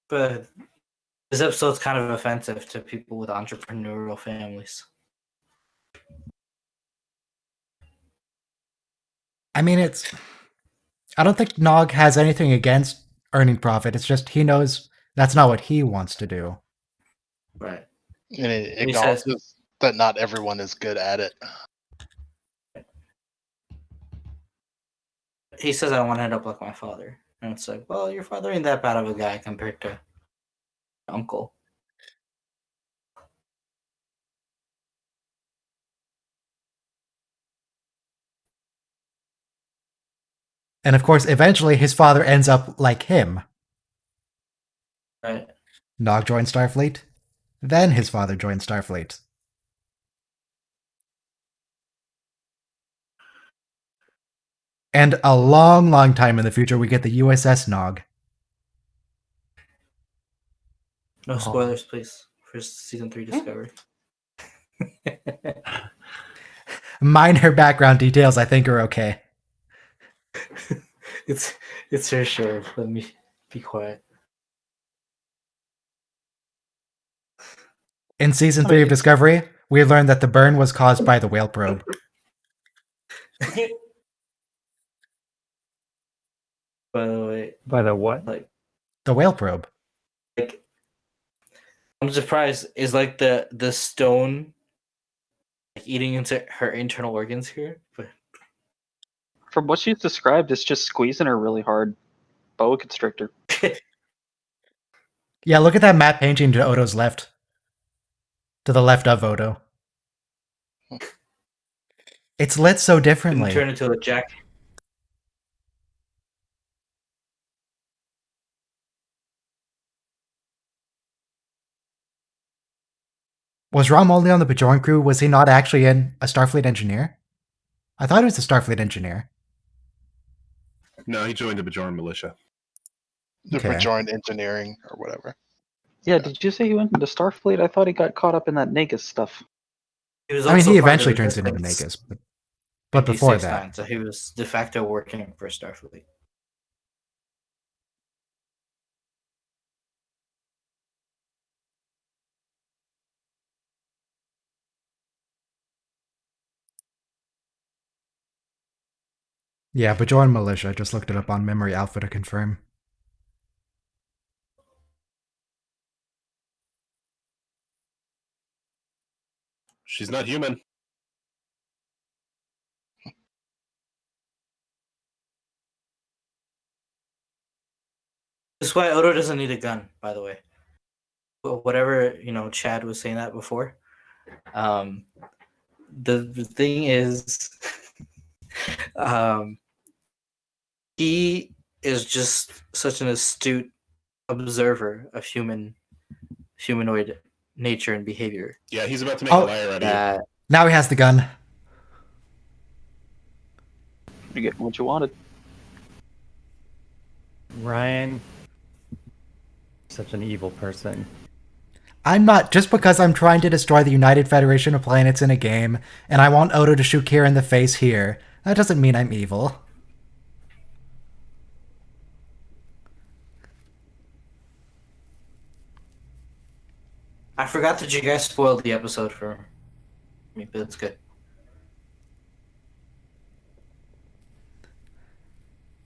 Speaker 6: But this episode's kind of offensive to people with entrepreneurial families.
Speaker 1: I mean, I don't think Nog has anything against earning profit. It's just he knows that's not what he wants to do.
Speaker 6: Right.
Speaker 2: And it
Speaker 6: He says-
Speaker 2: acknowledges that not everyone is good at it.
Speaker 6: He says, I want to end up like my father. And it's like, well, your father ain't that bad of a guy compared to uncle.
Speaker 1: And of course, eventually his father ends up like him.
Speaker 6: Right.
Speaker 1: Nog joined Starfleet. Then his father joined Starfleet. And a long, long time in the future, we get the USS Nog.
Speaker 6: No
Speaker 7: Oh.
Speaker 6: spoilers, please, for season 3 Discovery.
Speaker 1: Minor background details, I think, are okay.
Speaker 6: It's her sure. Let me be quiet.
Speaker 1: In season 3 of Discovery, we learned that the burn was caused by the whale probe.
Speaker 6: By the way,
Speaker 7: By the what?
Speaker 6: like
Speaker 1: The whale probe.
Speaker 6: I'm surprised. Is like the stone like eating into her internal organs here? But
Speaker 3: From what she's described, it's just squeezing her really hard. Boa constrictor.
Speaker 1: Yeah, look at that matte painting to Odo's left. To the left of Odo. It's lit so
Speaker 6: didn't
Speaker 1: differently.
Speaker 6: turn into a jack.
Speaker 1: Was Rom only on the Bajoran crew? Was he not actually a Starfleet engineer? I thought he was a Starfleet engineer.
Speaker 5: No, he joined the Bajoran militia.
Speaker 2: The
Speaker 1: Okay.
Speaker 2: Bajoran engineering or whatever.
Speaker 3: Yeah, did you say he went into Starfleet? I thought he got caught up in that Nagus stuff.
Speaker 6: He was
Speaker 1: I mean,
Speaker 6: also
Speaker 1: he
Speaker 6: part of
Speaker 1: eventually
Speaker 6: the
Speaker 1: turns into
Speaker 6: resistance
Speaker 1: Nagus, but
Speaker 6: in
Speaker 1: before
Speaker 6: DS9,
Speaker 1: that.
Speaker 6: so he was de facto working for Starfleet.
Speaker 1: Yeah, Bajoran militia. Just looked it up on Memory Alpha to confirm.
Speaker 5: She's not human.
Speaker 6: This is why Odo doesn't need a gun, by the way. Whatever, Chad was saying that before. The thing is, he is just such an astute observer of humanoid nature and behavior.
Speaker 5: Yeah, he's about to make
Speaker 1: Oh,
Speaker 5: a liar out of you.
Speaker 6: That
Speaker 1: Now he has the gun.
Speaker 3: You get what you wanted.
Speaker 7: Ryan, such an evil person.
Speaker 1: I'm not, just because I'm trying to destroy the United Federation of Planets in a game, and I want Odo to shoot Kira in the face here, that doesn't mean I'm evil.
Speaker 6: I forgot that you guys spoiled the episode for me, but it's good.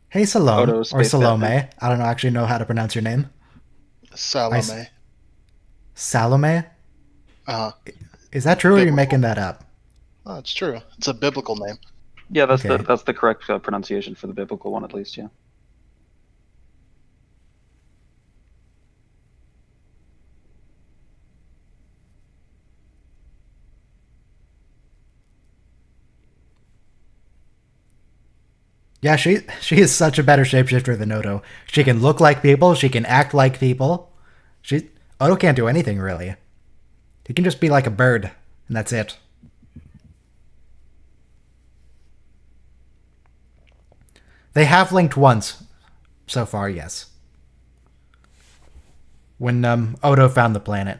Speaker 1: Hey, Salome,
Speaker 3: Odo,
Speaker 1: or
Speaker 3: Space
Speaker 1: Salome.
Speaker 3: Batman.
Speaker 1: I don't actually know how to pronounce your name.
Speaker 2: Salome.
Speaker 1: Salome?
Speaker 2: Uh,
Speaker 1: Is that true, or are you
Speaker 2: Biblical.
Speaker 1: making that up?
Speaker 2: oh, it's true. It's a biblical name.
Speaker 3: Yeah, that's
Speaker 1: Okay.
Speaker 3: the correct pronunciation for the biblical one, at least. Yeah.
Speaker 1: Yeah, she is such a better shapeshifter than Odo. She can look like people, she can act like people. Odo can't do anything, really. He can just be like a bird, and that's it. They have linked once, so far, yes. When Odo found the planet.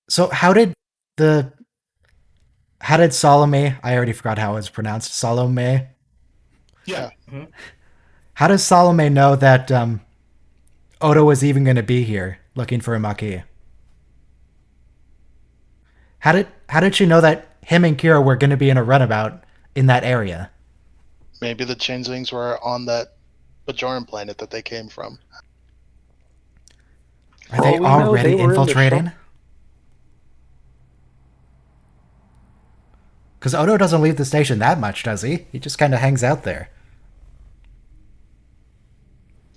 Speaker 1: So how did Salome, I already forgot how it was pronounced, Salome?
Speaker 5: Yeah.
Speaker 1: How does Salome know that Odo was even going to be here looking for a Maquis? How did she know that him and Kira were going to be in a runabout in that area?
Speaker 2: Maybe the changelings were on that Bajoran planet that they came from.
Speaker 1: Are
Speaker 3: For
Speaker 1: they
Speaker 3: all we know,
Speaker 1: already
Speaker 3: they were in the
Speaker 1: infiltrating? Because Odo doesn't leave the station that much, does he? He just kind of hangs out there.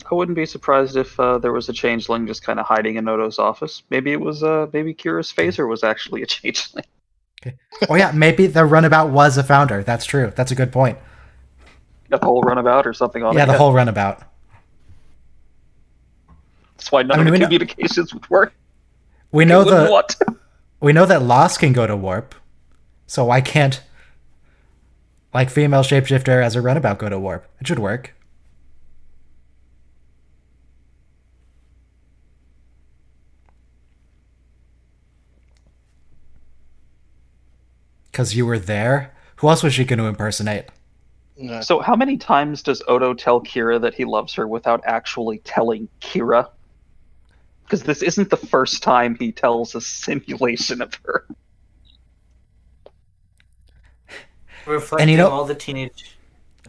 Speaker 3: I wouldn't be surprised if there was a changeling just kind of hiding in Odo's office. Maybe it was maybe Kira's phaser was actually a changeling.
Speaker 1: Oh yeah, maybe the runabout was a founder. That's true. That's a good point.
Speaker 3: Got the whole runabout or something on
Speaker 1: Yeah,
Speaker 3: it.
Speaker 1: the whole runabout.
Speaker 3: That's why none
Speaker 1: I mean,
Speaker 3: of
Speaker 1: we
Speaker 3: the
Speaker 1: know-
Speaker 3: communications would work.
Speaker 1: We
Speaker 3: They
Speaker 1: know
Speaker 3: wouldn't
Speaker 1: the
Speaker 3: want.
Speaker 1: we know that Lost can go to warp, so why can't like female shapeshifter as a runabout go to warp? It should work. Because you were there? Who else was she going to impersonate?
Speaker 2: Yeah.
Speaker 3: So how many times does Odo tell Kira that he loves her without actually telling Kira? Because this isn't the first time he tells a simulation of her.
Speaker 6: Reflecting all the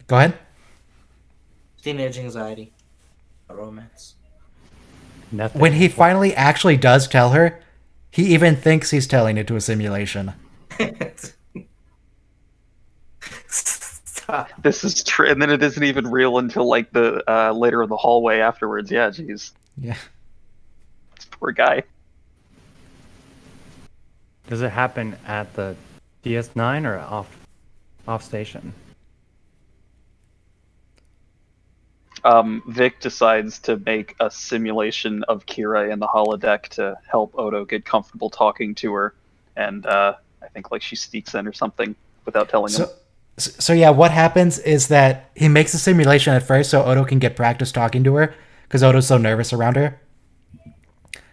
Speaker 1: Go ahead.
Speaker 6: teenage anxiety, romance.
Speaker 7: Nothing.
Speaker 1: When he finally actually does tell her, he even thinks he's telling it to a simulation.
Speaker 6: Stop.
Speaker 3: This is true, and then it isn't even real until like the later in the hallway afterwards. Yeah, jeez,
Speaker 1: Yeah.
Speaker 3: this poor guy.
Speaker 7: Does it happen at the DS9 or off station?
Speaker 3: Vic decides to make a simulation of Kira in the holodeck to help Odo get comfortable talking to her, and I think like she sneaks in or something without telling him.
Speaker 1: So yeah, what happens is that he makes a simulation at first so Odo can get practice talking to her, because Odo's so nervous around her.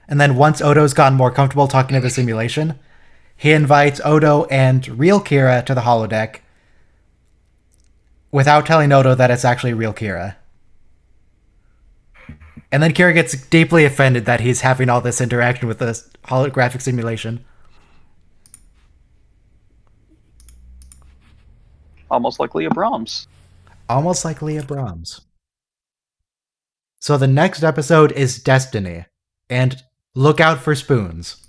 Speaker 1: And then once Odo's gotten more comfortable talking to the simulation, he invites Odo and real Kira to the holodeck without telling Odo that it's actually real Kira. And then Kira gets deeply offended that he's having all this interaction with this holographic simulation.
Speaker 3: Almost like Leah Brahms.
Speaker 1: Almost like Leah Brahms. So the next episode is Destiny. And Look out for spoons.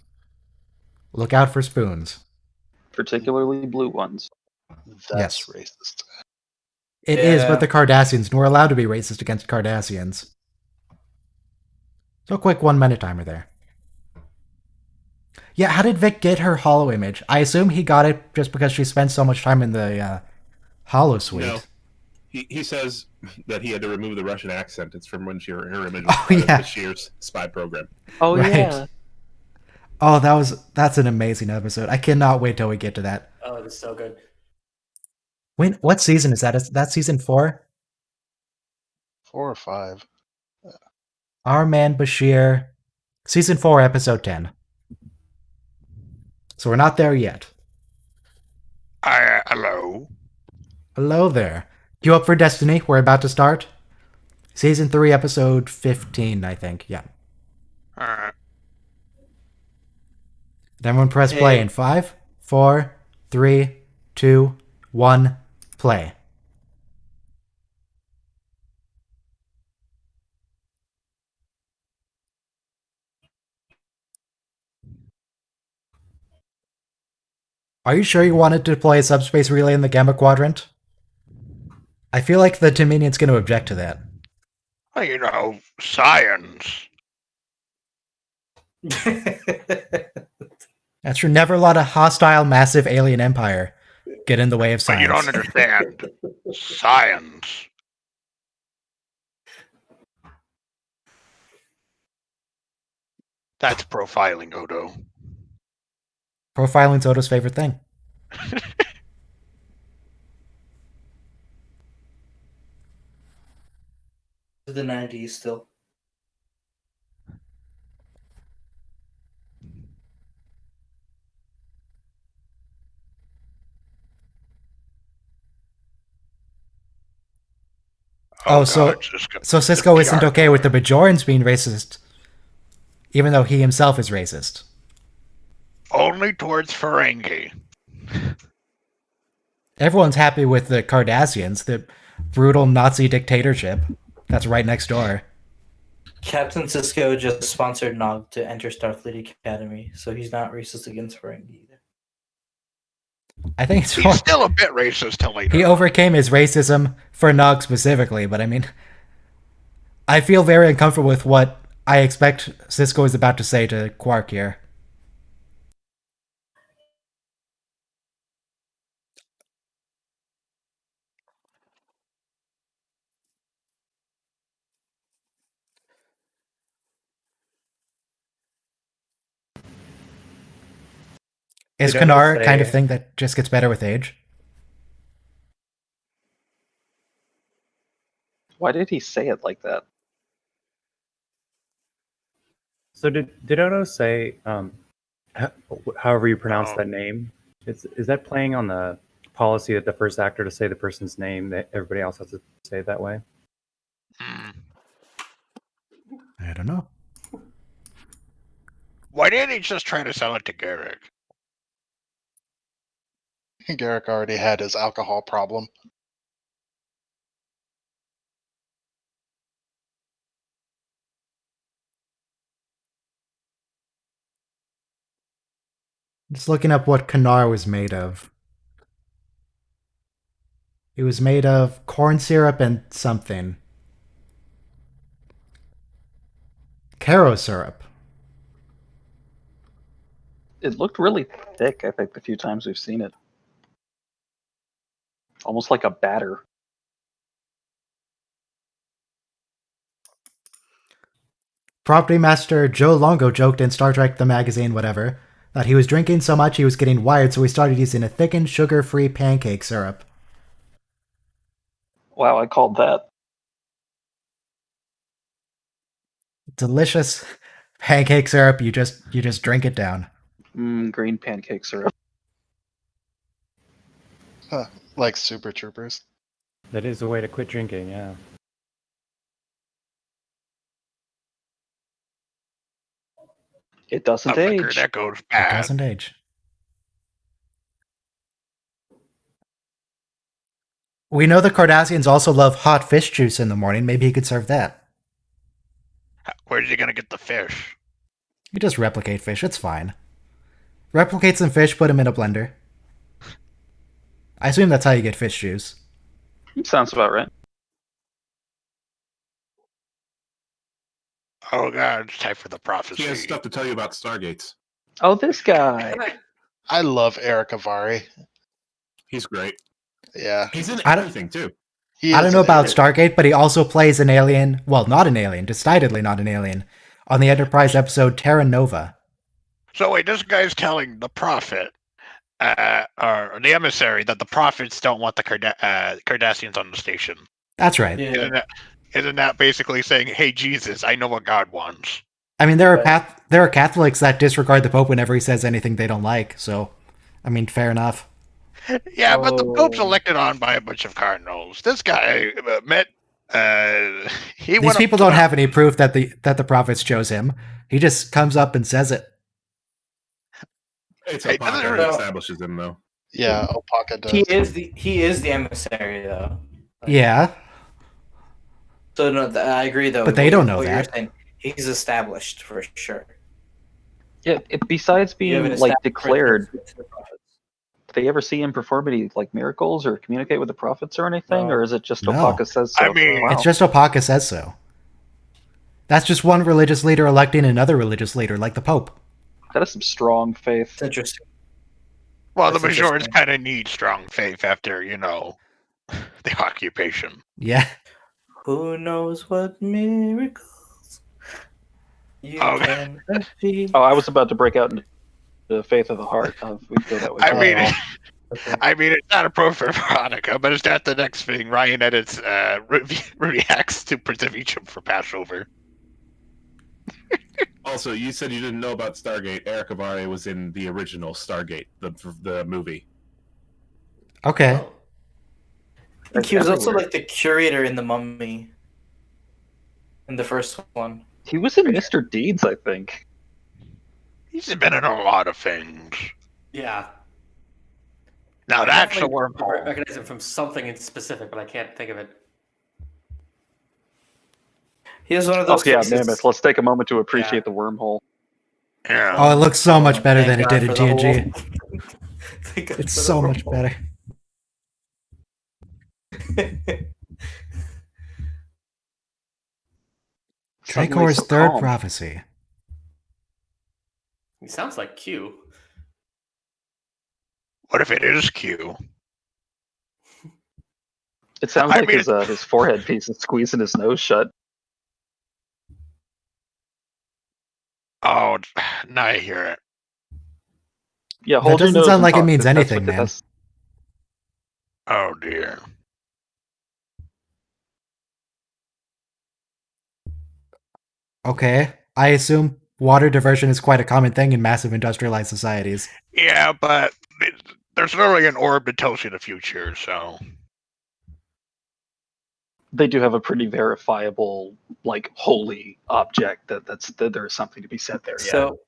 Speaker 1: Look out for spoons.
Speaker 3: Particularly blue ones.
Speaker 2: That's
Speaker 1: Yes.
Speaker 2: racist.
Speaker 1: It is, but
Speaker 6: Yeah.
Speaker 1: the Cardassians, and we're allowed to be racist against Cardassians. So quick 1 minute timer there. Yeah, how did Vic get her hollow image? I assume he got it just because she spent so much time in the hollow suite.
Speaker 5: No. He says that he had to remove the Russian accent. It's from when her image was
Speaker 1: Oh,
Speaker 5: part
Speaker 1: yeah.
Speaker 5: of Bashir's spy program.
Speaker 3: Oh
Speaker 1: Right.
Speaker 3: yeah.
Speaker 1: Oh, that's an amazing episode. I cannot wait till we get to that.
Speaker 4: Oh, it is so good.
Speaker 1: When what season is that? Is that season 4?
Speaker 2: 4 or 5.
Speaker 1: Our man Bashir, season 4, episode 10. So we're not there yet.
Speaker 8: Hello.
Speaker 1: Hello there. You up for Destiny? We're about to start. Season 3, episode 15, I think. Yeah. Everyone press play in 5, 4, 3, 2, 1, play. Are you sure you wanted to play a subspace relay in the Gamma Quadrant? I feel like the Dominion's going to object to that.
Speaker 8: Well, you know, science.
Speaker 1: That's true. Never let a hostile, massive alien empire get in the way of
Speaker 8: But
Speaker 1: science.
Speaker 8: you don't understand. Science. That's profiling, Odo.
Speaker 1: Profiling's Odo's favorite thing.
Speaker 6: The 90s still.
Speaker 1: Oh, so Cisco isn't okay with the Bajorans being racist, even though he himself is racist.
Speaker 8: Only towards Ferengi.
Speaker 1: Everyone's happy with the Cardassians, the brutal Nazi dictatorship that's right next door.
Speaker 6: Captain Cisco just sponsored Nog to enter Starfleet Academy, so he's not racist against Ferengi either.
Speaker 1: I think it's
Speaker 8: He's still a bit racist till later.
Speaker 1: He overcame his racism for Nog specifically, but I mean, I feel very uncomfortable with what I expect Cisco is about to say to Quark here. Is
Speaker 7: They don't
Speaker 1: Kanar
Speaker 7: say-
Speaker 1: kind of thing that just gets better with age?
Speaker 3: Why did he say it like that?
Speaker 7: So did Odo say, however you pronounce that name? Is that playing on the policy that the first actor to say the person's name, that everybody else has to say it that way?
Speaker 1: I don't know.
Speaker 8: Why didn't he just try to sell it to Garrick?
Speaker 2: Garrick already had his alcohol problem.
Speaker 1: Just looking up what Kanar was made of. It was made of corn syrup and something. Caro syrup.
Speaker 3: It looked really thick, I think, the few times we've seen it. Almost like a batter.
Speaker 1: Property master Joe Longo joked in Star Trek the magazine, whatever, that he was drinking so much he was getting wired, so he started using a thickened, sugar-free pancake syrup.
Speaker 3: Wow, I called that.
Speaker 1: Delicious pancake syrup. You just drink it down.
Speaker 3: Green pancake syrup.
Speaker 2: Like Super Troopers.
Speaker 7: That is a way to quit drinking, yeah.
Speaker 3: It doesn't
Speaker 8: A liquor
Speaker 3: age.
Speaker 8: that goes
Speaker 1: It
Speaker 8: bad.
Speaker 1: doesn't age. We know the Cardassians also love hot fish juice in the morning. Maybe he could serve that.
Speaker 8: Where's he gonna get the fish?
Speaker 1: You just replicate fish. It's fine. Replicate some fish, put them in a blender. I assume that's how you get fish juice.
Speaker 3: Sounds about right.
Speaker 8: Oh god, it's time for the
Speaker 5: He
Speaker 8: prophecy.
Speaker 5: has stuff to tell you about Stargates.
Speaker 3: Oh, this guy.
Speaker 2: I love Eric Avari.
Speaker 5: He's great.
Speaker 2: Yeah.
Speaker 5: He's in
Speaker 1: I don't-
Speaker 5: everything too.
Speaker 2: He
Speaker 1: I
Speaker 2: is
Speaker 1: don't know
Speaker 2: an
Speaker 1: about
Speaker 2: idiot.
Speaker 1: Stargate, but he also plays an alien. Well, not an alien. Decidedly not an alien. On the Enterprise episode Terra Nova.
Speaker 8: So wait, this guy's telling the prophet, or the emissary, that the prophets don't want the Cardassians on the station.
Speaker 1: That's right.
Speaker 6: Yeah.
Speaker 8: Isn't that basically saying, "Hey Jesus, I know what God wants"?
Speaker 1: I mean, there are Catholics that disregard the Pope whenever he says anything they don't like. So, I mean, fair enough.
Speaker 8: Yeah, but the Pope's
Speaker 3: Oh.
Speaker 8: elected on by a bunch of cardinals. This guy met. He
Speaker 1: These
Speaker 8: went
Speaker 1: people
Speaker 8: up to
Speaker 1: don't
Speaker 8: the-
Speaker 1: have any proof that the prophets chose him. He just comes up and says it.
Speaker 5: It's
Speaker 8: Hey,
Speaker 5: Apaka
Speaker 8: doesn't-
Speaker 5: that establishes him, though.
Speaker 2: Yeah, Opaka does.
Speaker 6: He is the emissary though.
Speaker 1: Yeah,
Speaker 6: So no, I agree though.
Speaker 1: But they
Speaker 6: what-
Speaker 1: don't know
Speaker 6: what you're
Speaker 1: that.
Speaker 6: saying. He's established for sure.
Speaker 3: Yeah, besides
Speaker 6: You have
Speaker 3: being
Speaker 6: an
Speaker 3: like
Speaker 6: established
Speaker 3: declared,
Speaker 6: reference to the prophets.
Speaker 3: do they ever see him perform any like miracles or communicate with the prophets or anything,
Speaker 6: No.
Speaker 3: or is it just
Speaker 1: No.
Speaker 3: Opaka says so?
Speaker 8: I mean-
Speaker 3: Wow.
Speaker 1: it's just Opaka says so. That's just one religious leader electing another religious leader, like the Pope.
Speaker 3: That is some strong faith.
Speaker 6: It's interesting.
Speaker 8: Well, the
Speaker 6: That's
Speaker 8: Bajorans
Speaker 6: interesting.
Speaker 8: kind of need strong faith after the occupation.
Speaker 1: Yeah.
Speaker 6: Who knows what miracles you
Speaker 8: Oh.
Speaker 6: can achieve?
Speaker 3: Oh, I was about to break out into the faith of the heart. If we go that way.
Speaker 8: I mean,
Speaker 6: Okay.
Speaker 8: I mean, it's not appropriate for Hanukkah, but is that the next thing Ryan edits reacts to Prince of Egypt for Passover?
Speaker 5: Also, you said you didn't know about Stargate. Eric Avari was in the original Stargate, the movie.
Speaker 1: Okay.
Speaker 6: I think he was also
Speaker 3: Everywhere.
Speaker 6: like the curator in The Mummy. In the first one.
Speaker 3: He was in Mr. Deeds, I think.
Speaker 8: He's been in a lot of things.
Speaker 4: Yeah.
Speaker 8: Now
Speaker 4: I
Speaker 8: that's a
Speaker 4: definitely
Speaker 8: wormhole.
Speaker 4: recognize him from something in specific, but I can't think of it.
Speaker 6: He has one of
Speaker 3: Oh
Speaker 6: those
Speaker 3: yeah,
Speaker 6: cases.
Speaker 3: Mammoth. Let's take a moment to appreciate
Speaker 4: Yeah.
Speaker 3: the wormhole.
Speaker 8: Yeah.
Speaker 1: Oh, it looks so much better than
Speaker 6: Thank
Speaker 1: it
Speaker 6: God
Speaker 1: did in
Speaker 6: for the
Speaker 1: TNG.
Speaker 6: whole- Thank God
Speaker 1: It's
Speaker 6: for the
Speaker 1: so much
Speaker 6: whole-
Speaker 1: better.
Speaker 3: Suddenly
Speaker 1: Tracor's
Speaker 3: so
Speaker 1: third
Speaker 3: calm.
Speaker 1: prophecy.
Speaker 4: He sounds like Q.
Speaker 8: What if it is Q?
Speaker 3: It sounds
Speaker 8: I
Speaker 3: like
Speaker 8: mean-
Speaker 3: his forehead piece is squeezing his nose shut.
Speaker 8: Oh, now I hear it.
Speaker 3: Yeah, hold your
Speaker 1: doesn't
Speaker 3: nose
Speaker 1: sound
Speaker 3: and
Speaker 1: like it
Speaker 3: talk,
Speaker 1: means
Speaker 3: 'cause that's
Speaker 1: anything,
Speaker 3: what
Speaker 1: man.
Speaker 3: that's-
Speaker 8: Oh dear.
Speaker 1: Okay. I assume water diversion is quite a common thing in massive industrialized societies.
Speaker 8: Yeah, but there's literally an orb that tells you the future, so
Speaker 3: They do have a pretty verifiable, like, holy object that there is something to be said there. Yeah.
Speaker 6: So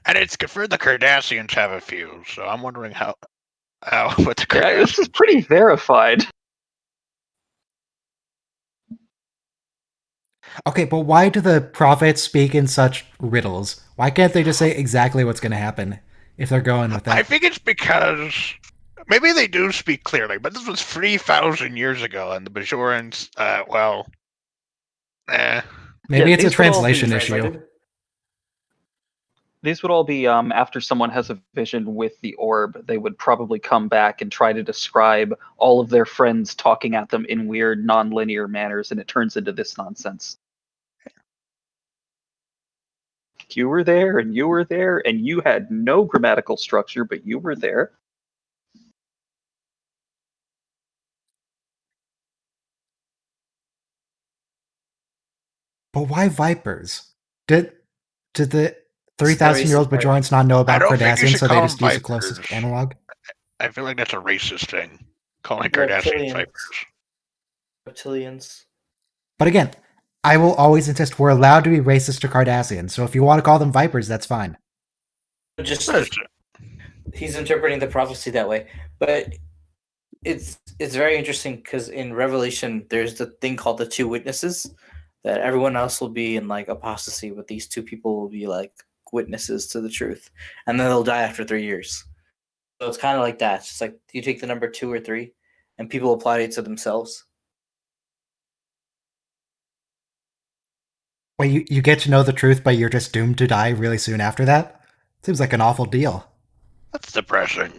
Speaker 8: and it's confirmed the Cardassians have a few. So I'm wondering how what the
Speaker 3: Yeah, this is
Speaker 8: Cardassians.
Speaker 3: pretty verified.
Speaker 1: Okay, but why do the prophets speak in such riddles? Why can't they just say exactly what's going to happen if they're going with
Speaker 8: I
Speaker 1: that?
Speaker 8: think it's because maybe they do speak clearly, but this was 3,000 years ago, and the Bajorans,
Speaker 1: Maybe
Speaker 3: Yeah,
Speaker 1: it's a
Speaker 3: these would all be
Speaker 1: translation issue.
Speaker 4: Translated?
Speaker 3: These would all be after someone has a vision with the orb, they would probably come back and try to describe all of their friends talking at them in weird, non-linear manners, and it turns into this nonsense. You were there, and you were there, and you had no grammatical structure, but you were there.
Speaker 1: But why vipers? Did the 3,000-year-old
Speaker 6: very
Speaker 1: Bajorans not know about
Speaker 8: don't think you
Speaker 1: Cardassians,
Speaker 8: should
Speaker 1: so they
Speaker 8: call
Speaker 1: just
Speaker 8: them
Speaker 1: use the closest
Speaker 8: vipers.
Speaker 1: analog?
Speaker 8: I feel like that's a racist thing, calling Cardassians
Speaker 6: Reptilians.
Speaker 8: vipers.
Speaker 6: Reptilians.
Speaker 1: But again, I will always insist we're allowed to be racist to Cardassians, so if you want to call them vipers, that's fine.
Speaker 6: Just he's interpreting the prophecy that way. But it's very interesting because in Revelation there's the thing called the two witnesses. that everyone else will be in like apostasy, but these two people will be like witnesses to the truth, and then they'll die after 3 years. So it's kind of like that. It's like you take the number 2 or 3, and people apply it to themselves.
Speaker 1: Well, you get to know the truth, but you're just doomed to die really soon after that? Seems like an awful deal.
Speaker 8: That's depressing.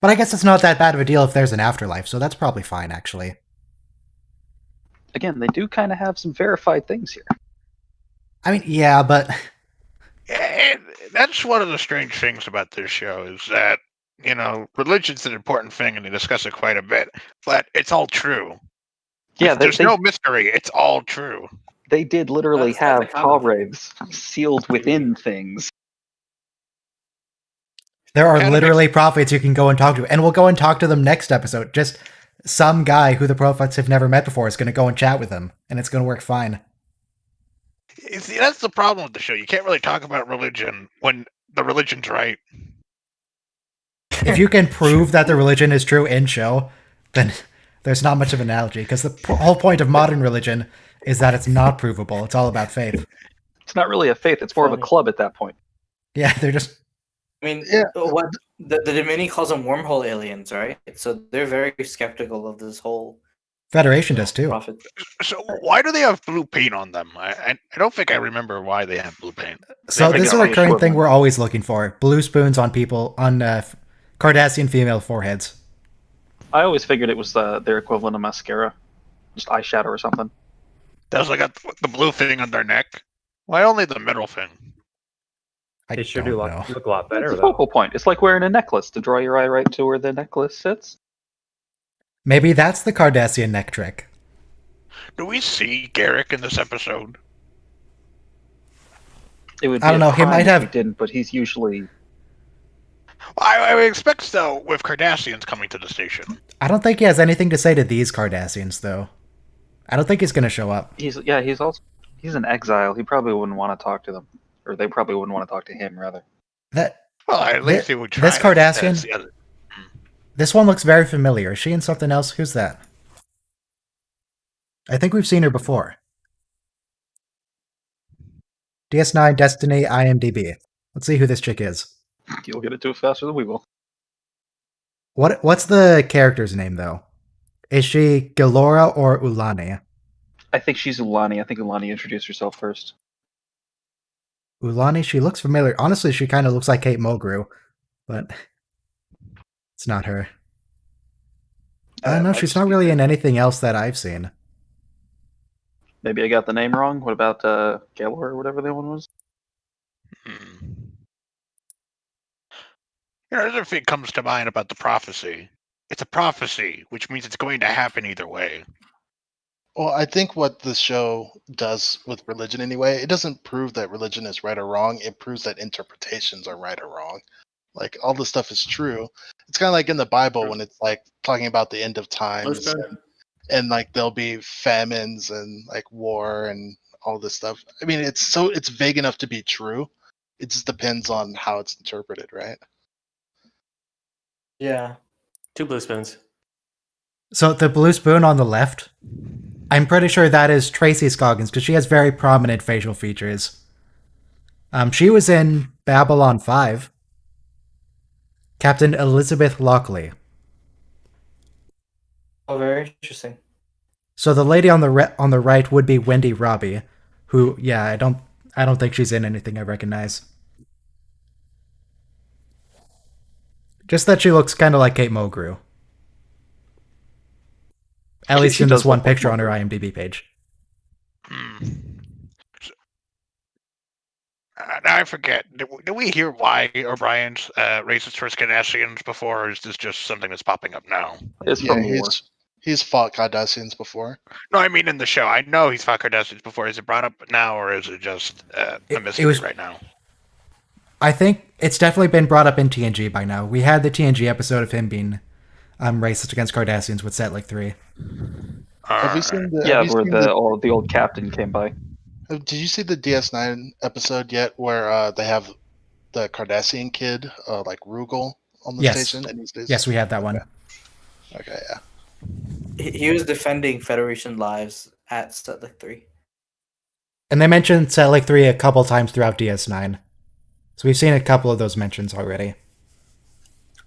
Speaker 1: But I guess it's not that bad of a deal if there's an afterlife, so that's probably fine, actually.
Speaker 3: Again, they do kind of have some verified things here.
Speaker 1: I mean, yeah, but
Speaker 8: And that's one of the strange things about this show is that, you know, religion's an important thing and they discuss it quite a bit, but it's all true.
Speaker 3: Yeah,
Speaker 8: There's no mystery. It's all true.
Speaker 3: They did literally
Speaker 4: That's the
Speaker 3: have
Speaker 4: common thing.
Speaker 3: Tawraves sealed within things.
Speaker 1: there are
Speaker 8: Kinda
Speaker 1: literally prophets you can go and talk to, and we'll go and talk to them next episode. Just some guy who the prophets have never met before is going to go and chat with them, and it's going to work fine.
Speaker 8: You see, that's the problem with the show. You can't really talk about religion when the religion's right.
Speaker 1: If you can prove that the religion is true in show, then there's not much of an analogy, because the whole point of modern religion is that it's not provable. It's all about faith.
Speaker 3: It's not really a faith, it's more of a club at that point.
Speaker 1: Yeah, they're just...
Speaker 6: I mean,
Speaker 2: Yeah.
Speaker 6: what the Dominion calls them wormhole aliens, right? So they're very skeptical of this whole
Speaker 1: Federation does too.
Speaker 6: prophet.
Speaker 8: So why do they have blue paint on them? I don't think I remember why they have blue paint.
Speaker 1: So
Speaker 3: They
Speaker 1: this is a
Speaker 3: think it's
Speaker 1: recurring thing
Speaker 3: equivalent.
Speaker 1: we're always looking for. Blue spoons on people, on Cardassian female foreheads.
Speaker 3: I always figured it was their equivalent of mascara. Just eyeshadow or something.
Speaker 8: Does they got the blue thing on their neck? Why only the middle thing?
Speaker 1: I
Speaker 7: They sure
Speaker 1: don't
Speaker 7: do
Speaker 1: know.
Speaker 7: look a lot
Speaker 3: It's
Speaker 7: better,
Speaker 3: a
Speaker 7: though.
Speaker 3: focal point. It's like wearing a necklace to draw your eye right to where the necklace sits.
Speaker 1: Maybe that's the Cardassian neck trick.
Speaker 8: Do we see Garrick in this episode?
Speaker 3: It would be
Speaker 1: I don't
Speaker 3: a
Speaker 1: know, he
Speaker 3: crime
Speaker 1: might
Speaker 3: if
Speaker 1: have-
Speaker 3: he didn't, but he's usually
Speaker 8: I would expect so with Cardassians coming to the station.
Speaker 1: I don't think he has anything to say to these Cardassians, though. I don't think he's going to show up.
Speaker 3: he's an exile. He probably wouldn't want to talk to them. Or they probably wouldn't want to talk to him rather.
Speaker 1: That
Speaker 8: Well, at least
Speaker 1: Thi-
Speaker 8: he would try.
Speaker 1: this Cardassian-
Speaker 8: That's the other-
Speaker 1: This one looks very familiar. Is she in something else? Who's that? I think we've seen her before. DS9, Destiny, IMDb. Let's see who this chick is.
Speaker 3: You'll get it to it faster than we will.
Speaker 1: What's the character's name, though? Is she Galora or Ulani?
Speaker 3: I think she's Ulani. I think Ulani introduced herself first.
Speaker 1: Ulani, she looks familiar. Honestly, she kind of looks like Kate Mulgrew, but it's not her. No,
Speaker 3: might
Speaker 1: she's
Speaker 3: just
Speaker 1: not
Speaker 3: be
Speaker 1: really
Speaker 3: her.
Speaker 1: in anything else that I've seen.
Speaker 3: Maybe I got the name wrong. What about Galor or whatever the one was?
Speaker 8: Hmm. You know, another thing comes to mind about the prophecy. It's a prophecy, which means it's going to happen either way.
Speaker 2: Well, I think what the show does with religion anyway, it doesn't prove that religion is right or wrong. It proves that interpretations are right or wrong. Like all this stuff is true. It's kind of like in the Bible when it's like talking about the end of times and like there'll be famines and like war and all this stuff. I mean, it's vague enough to be true. It just depends on how it's interpreted, right?
Speaker 6: Yeah.
Speaker 4: 2 blue spoons.
Speaker 1: So the blue spoon on the left, I'm pretty sure that is Tracy Scoggins because she has very prominent facial features. She was in Babylon 5. Captain Elizabeth Lockley.
Speaker 6: Oh, very interesting.
Speaker 1: So the lady on the right would be Wendy Robbie, who I don't think she's in anything I recognize. Just that she looks kind of like Kate Mulgrew. At least
Speaker 3: She
Speaker 1: in this
Speaker 3: does
Speaker 1: one
Speaker 3: look like
Speaker 1: picture on her
Speaker 3: Mulgrew.
Speaker 1: IMDb page.
Speaker 8: Now I forget. Did we hear why O'Brien's racist towards Cardassians before, or is this just something that's popping up now?
Speaker 3: It's
Speaker 2: Yeah,
Speaker 3: from war.
Speaker 2: he's fought Cardassians before.
Speaker 8: No, I mean in the show. I know he's fought Cardassians before. Is it brought up now, or is it just a mystery
Speaker 1: was-
Speaker 8: right now?
Speaker 1: I think it's definitely been brought up in TNG by now. We had the TNG episode of him being racist against Cardassians with Setlik 3.
Speaker 2: Have you seen the?
Speaker 3: Yeah,
Speaker 2: have you
Speaker 3: where
Speaker 2: seen
Speaker 3: the old captain came by.
Speaker 2: Did you see the DS9 episode yet, where they have the Cardassian kid, like Rugal, on the
Speaker 1: Yes.
Speaker 2: station? And he's
Speaker 1: Yes, we had that one.
Speaker 2: Okay, yeah.
Speaker 6: He was defending Federation lives at Setlick 3.
Speaker 1: And they mentioned Setlick 3 a couple times throughout DS9. So we've seen a couple of those mentions already.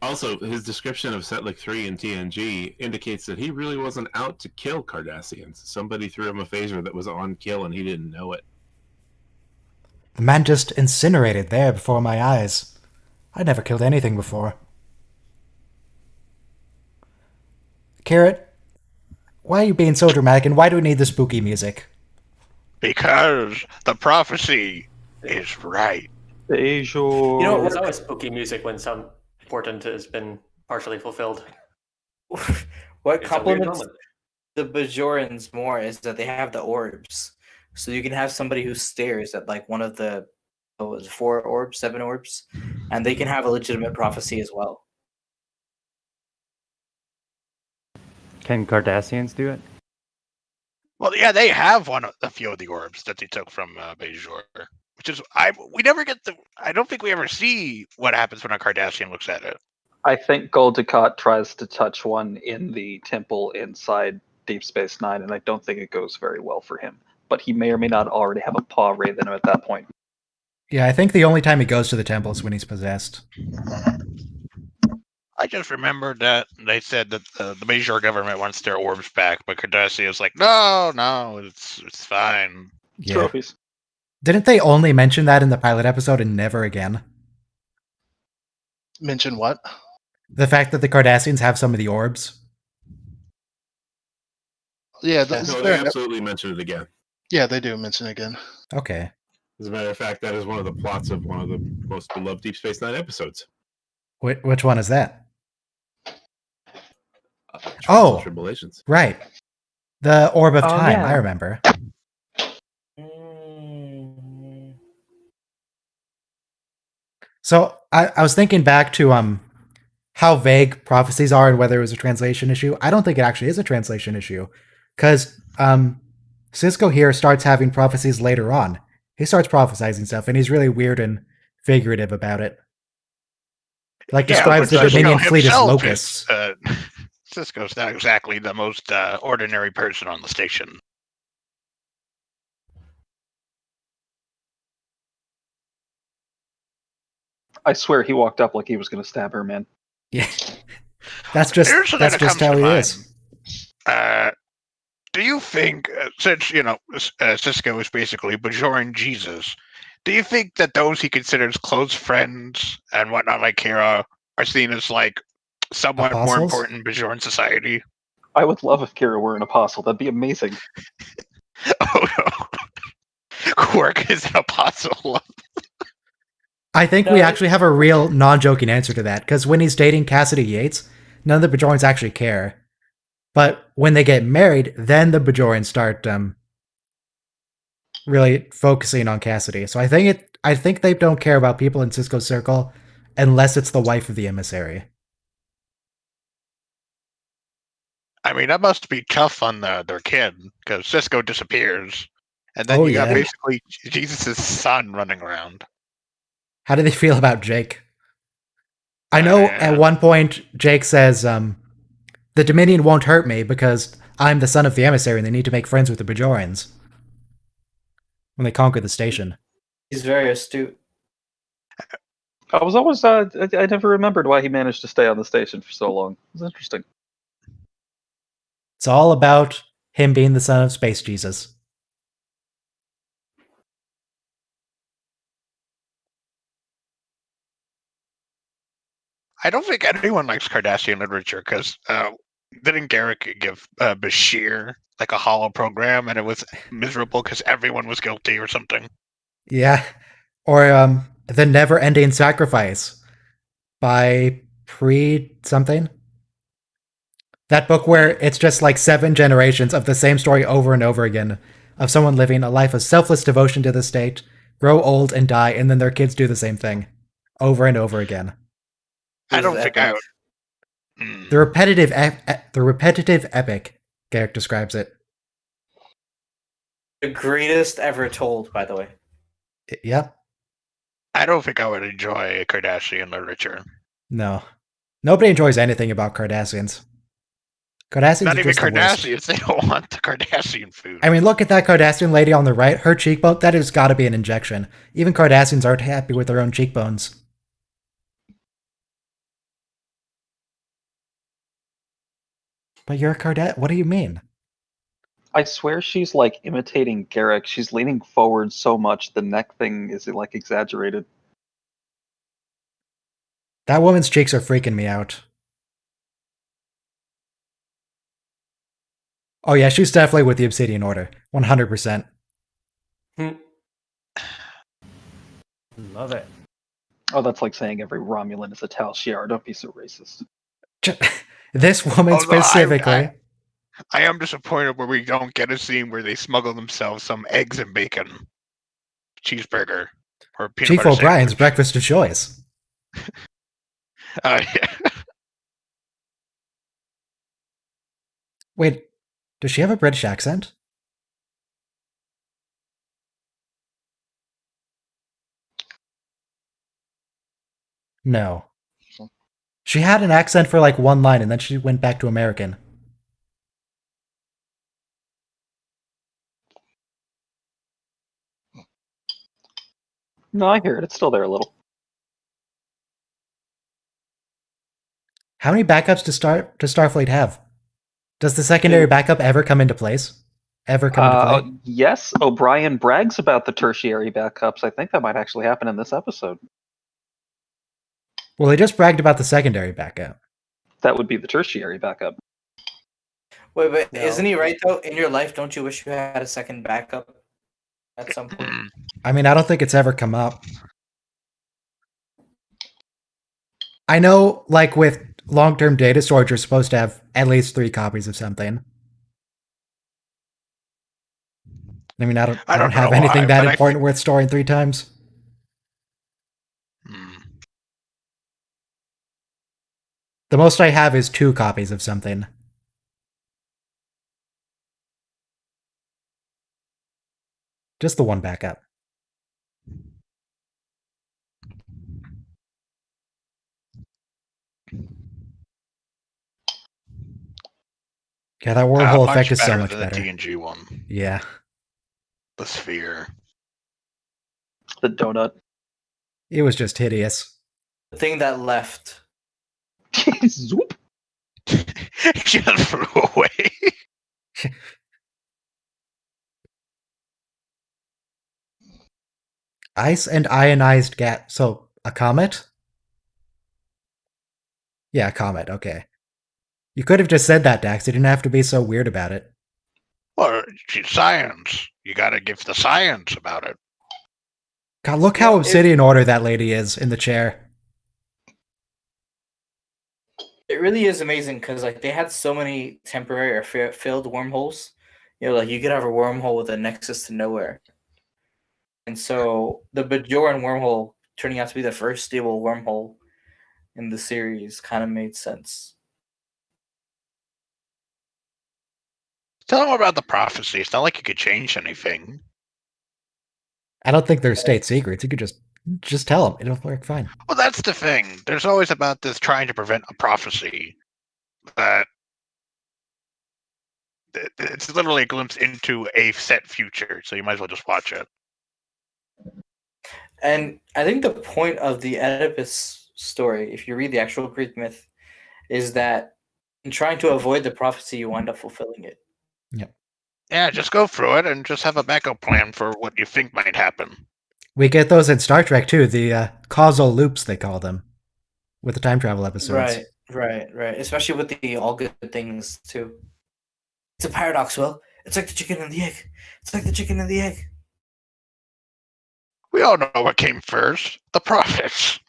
Speaker 5: Also, his description of Setlick 3 in TNG indicates that he really wasn't out to kill Cardassians. Somebody threw him a phaser that was on kill and he didn't know it.
Speaker 1: The man just incinerated there before my eyes. I'd never killed anything before. Carrot, why are you being so dramatic and why do we need the spooky music?
Speaker 8: Because the prophecy is right.
Speaker 3: Bejor.
Speaker 6: You know,
Speaker 4: There's always spooky music when some portent has been partially fulfilled.
Speaker 6: what
Speaker 4: It's a weird
Speaker 6: compliments
Speaker 4: moment.
Speaker 6: the Bajorans more is that they have the orbs. So you can have somebody who stares at like one of the 4 orbs, 7 orbs, and they can have a legitimate prophecy as well.
Speaker 7: Can Cardassians do it?
Speaker 8: Well, yeah, they have a few of the orbs that they took from Bajor, which is we never get the. I don't think we ever see what happens when a Cardassian looks at it.
Speaker 3: I think Gul Dukat tries to touch one in the temple inside Deep Space Nine, and I don't think it goes very well for him. But he may or may not already have a paw wraith in him at that point.
Speaker 1: Yeah, I think the only time he goes to the temple is when he's possessed.
Speaker 8: I just remembered that they said that the Bajor government wants their orbs back, but Cardassia is like, no, it's fine.
Speaker 1: Yeah.
Speaker 3: Trophies.
Speaker 1: Didn't they only mention that in the pilot episode and never again?
Speaker 2: Mention what?
Speaker 1: The fact that the Cardassians have some of the orbs?
Speaker 2: Yeah,
Speaker 5: No, they absolutely mention it again.
Speaker 2: yeah, they do mention it again.
Speaker 1: Okay.
Speaker 5: As a matter of fact, that is one of the plots of one of the most beloved Deep Space Nine episodes.
Speaker 1: Which one is that? Oh.
Speaker 5: Tribulations.
Speaker 1: Right. The Orb of
Speaker 3: Oh,
Speaker 1: Time,
Speaker 3: yeah.
Speaker 1: I remember. So I was thinking back to how vague prophecies are and whether it was a translation issue. I don't think it actually is a translation issue. Because Cisco here starts having prophecies later on. He starts prophesizing stuff, and he's really weird and figurative about it. Like, describes the
Speaker 8: but Cisco
Speaker 1: Dominion fleet as
Speaker 8: himself
Speaker 1: locusts.
Speaker 8: Cisco's not exactly the most ordinary person on the station.
Speaker 3: I swear he walked up like he was going to stab her, man.
Speaker 1: Yeah. That's just how he is.
Speaker 8: Do you think, since Cisco is basically Bajoran Jesus, do you think that those he considers close friends and whatnot, like Kira, are seen as like somewhat more
Speaker 1: Apostles?
Speaker 8: important in Bajoran society?
Speaker 3: I would love if Kira were an apostle. That'd be amazing.
Speaker 8: Oh no, Quark is an apostle.
Speaker 1: I think we actually have a real non-joking answer to that, because when he's dating Cassidy Yates, none of the Bajorans actually care. But when they get married, then the Bajorans start really focusing on Cassidy. So I think they don't care about people in Cisco's circle unless it's the wife of the emissary.
Speaker 8: I mean, that must be tough on their kid, because Cisco disappears, and then
Speaker 1: Oh,
Speaker 8: you got
Speaker 1: yeah.
Speaker 8: basically Jesus' son running around.
Speaker 1: How do they feel about Jake? I know at one point Jake says, the Dominion won't hurt me because I'm the son of the emissary and they need to make friends with the Bajorans when they conquer the station.
Speaker 6: He's very astute.
Speaker 3: I was always I never remembered why he managed to stay on the station for so long. It was interesting.
Speaker 1: It's all about him being the son of Space Jesus.
Speaker 8: I don't think anyone likes Cardassian literature, because didn't Garrick give Bashir like a hollow program, and it was miserable because everyone was guilty or something?
Speaker 1: Yeah. Or The Never-Ending Sacrifice by something. That book where it's just like 7 generations of the same story over and over again of someone living a life of selfless devotion to the state, grow old and die, and then their kids do the same thing over and over again.
Speaker 8: I don't think I would.
Speaker 1: The repetitive epic, Garrick describes it.
Speaker 6: The greatest ever told, by the way.
Speaker 1: Yep.
Speaker 8: I don't think I would enjoy Cardassian literature.
Speaker 1: No. Nobody enjoys anything about Cardassians. Cardassians
Speaker 8: Not
Speaker 1: are
Speaker 8: even
Speaker 1: just the worst.
Speaker 8: Cardassians. They don't want the Cardassian food.
Speaker 1: I mean, look at that Cardassian lady on the right. Her cheekbone, that has got to be an injection. Even Cardassians aren't happy with their own cheekbones. But you're a Cardassian. What do you mean?
Speaker 3: I swear she's like imitating Garrick. She's leaning forward so much the neck thing is like exaggerated.
Speaker 1: That woman's cheeks are freaking me out. Oh yeah, she's definitely with the Obsidian Order. 100%.
Speaker 7: Love it.
Speaker 3: Oh, that's like saying every Romulan is a Tal Shiar. Don't be so racist.
Speaker 1: This woman
Speaker 8: Although
Speaker 1: specifically.
Speaker 8: I am disappointed where we don't get a scene where they smuggle themselves some eggs and bacon cheeseburger or peanut
Speaker 1: Chief
Speaker 8: butter
Speaker 1: O'Brien's
Speaker 8: sandwich.
Speaker 1: breakfast of choice.
Speaker 8: Yeah.
Speaker 1: Wait, does she have a British accent? No. She had an accent for like one line and then she went back to American.
Speaker 3: No, I hear it. It's still there a little.
Speaker 1: How many backups does Starfleet have? Does the secondary backup ever come into place? Ever come into play?
Speaker 3: Yes, O'Brien brags about the tertiary backups. I think that might actually happen in this episode.
Speaker 1: Well, they just bragged about the secondary backup.
Speaker 3: That would be the tertiary backup.
Speaker 6: Wait, but
Speaker 4: No.
Speaker 6: isn't he right though? In your life, don't you wish you had a second backup at some point?
Speaker 1: I mean, I don't think it's ever come up. I know, like with long-term data storage, you're supposed to have at least 3 copies of something. I mean, I don't have
Speaker 8: know
Speaker 1: anything
Speaker 8: why,
Speaker 1: that
Speaker 8: but I
Speaker 1: important worth storing 3 times. The most I have is 2 copies of something. Just the one backup. Yeah, that wormhole effect is so much
Speaker 8: than
Speaker 1: better.
Speaker 8: the TNG one.
Speaker 1: Yeah.
Speaker 8: The sphere.
Speaker 3: The donut.
Speaker 1: It was just hideous.
Speaker 6: The thing that left.
Speaker 3: Zoop.
Speaker 8: Just flew away.
Speaker 1: Ice and ionized gas. So, a comet? Yeah, a comet, okay. You could have just said that, Dax. You didn't have to be so weird about it.
Speaker 8: Well, it's science. You gotta give the science about it.
Speaker 1: God, look how Obsidian Order that lady is in the chair.
Speaker 6: It really is amazing because like they had so many temporary or filled wormholes. You know, like you could have a wormhole with a nexus to nowhere. And so the Bajoran wormhole turning out to be the first stable wormhole in the series kind of made sense.
Speaker 8: Tell them about the prophecy. It's not like you could change anything.
Speaker 1: I don't think they're state secrets. You could just tell them. It'll work fine.
Speaker 8: Well, that's the thing. There's always about this trying to prevent a prophecy that it's literally a glimpse into a set future. So you might as well just watch it.
Speaker 6: And I think the point of the Oedipus story, if you read the actual Greek myth, is that in trying to avoid the prophecy, you wind up fulfilling it.
Speaker 1: Yep.
Speaker 8: Yeah, just go through it and just have a backup plan for what you think might happen.
Speaker 1: We get those in Star Trek too, the causal loops, they call them, with the time travel episodes.
Speaker 6: Right. Especially with the all good things too. It's a paradox, Will. It's like the chicken and the egg. It's like the chicken and the egg.
Speaker 8: We all know what came first. The prophets.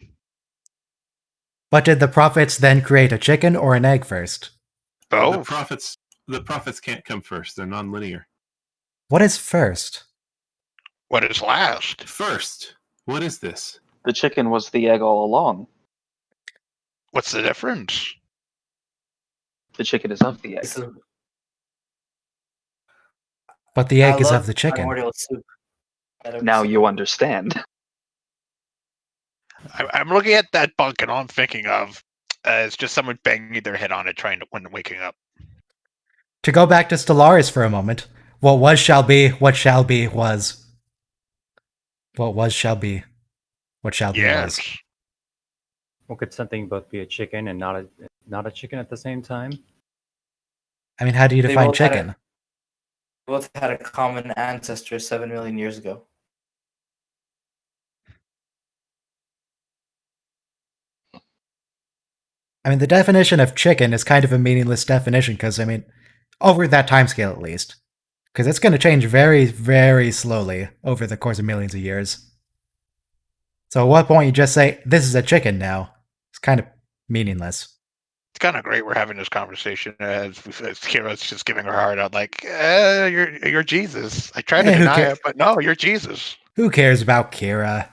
Speaker 1: But did the prophets then create a chicken or an egg first?
Speaker 8: Both.
Speaker 5: The prophets can't come first. They're non-linear.
Speaker 1: What is first?
Speaker 8: What is last?
Speaker 5: First. What is this?
Speaker 3: The chicken was the egg all along.
Speaker 8: What's the difference?
Speaker 3: The chicken is of the egg.
Speaker 1: But the egg is of the chicken.
Speaker 6: Primordial soup.
Speaker 3: Now you understand.
Speaker 8: I'm looking at that bunk and all I'm thinking of is just someone banging their head on it trying to when waking up.
Speaker 1: to go back to Stellaris for a moment, what was shall be, what shall be was. What was shall be, what shall be
Speaker 8: Yes.
Speaker 1: was.
Speaker 7: Well, could something both be a chicken and not a chicken at the same time?
Speaker 1: I mean, how do you
Speaker 6: They
Speaker 1: define
Speaker 6: both had
Speaker 1: chicken?
Speaker 6: both had a common ancestor 7 million years ago.
Speaker 1: I mean, the definition of chicken is kind of a meaningless definition because, I mean, over that time scale at least. Because it's going to change very, very slowly over the course of millions of years. So at what point you just say, this is a chicken now? It's kind of meaningless.
Speaker 8: It's kind of great we're having this conversation as Kira's just giving her heart out, like, you're Jesus. I tried to
Speaker 1: who
Speaker 8: deny
Speaker 1: ca-
Speaker 8: it, but no, you're Jesus.
Speaker 1: Who cares about Kira?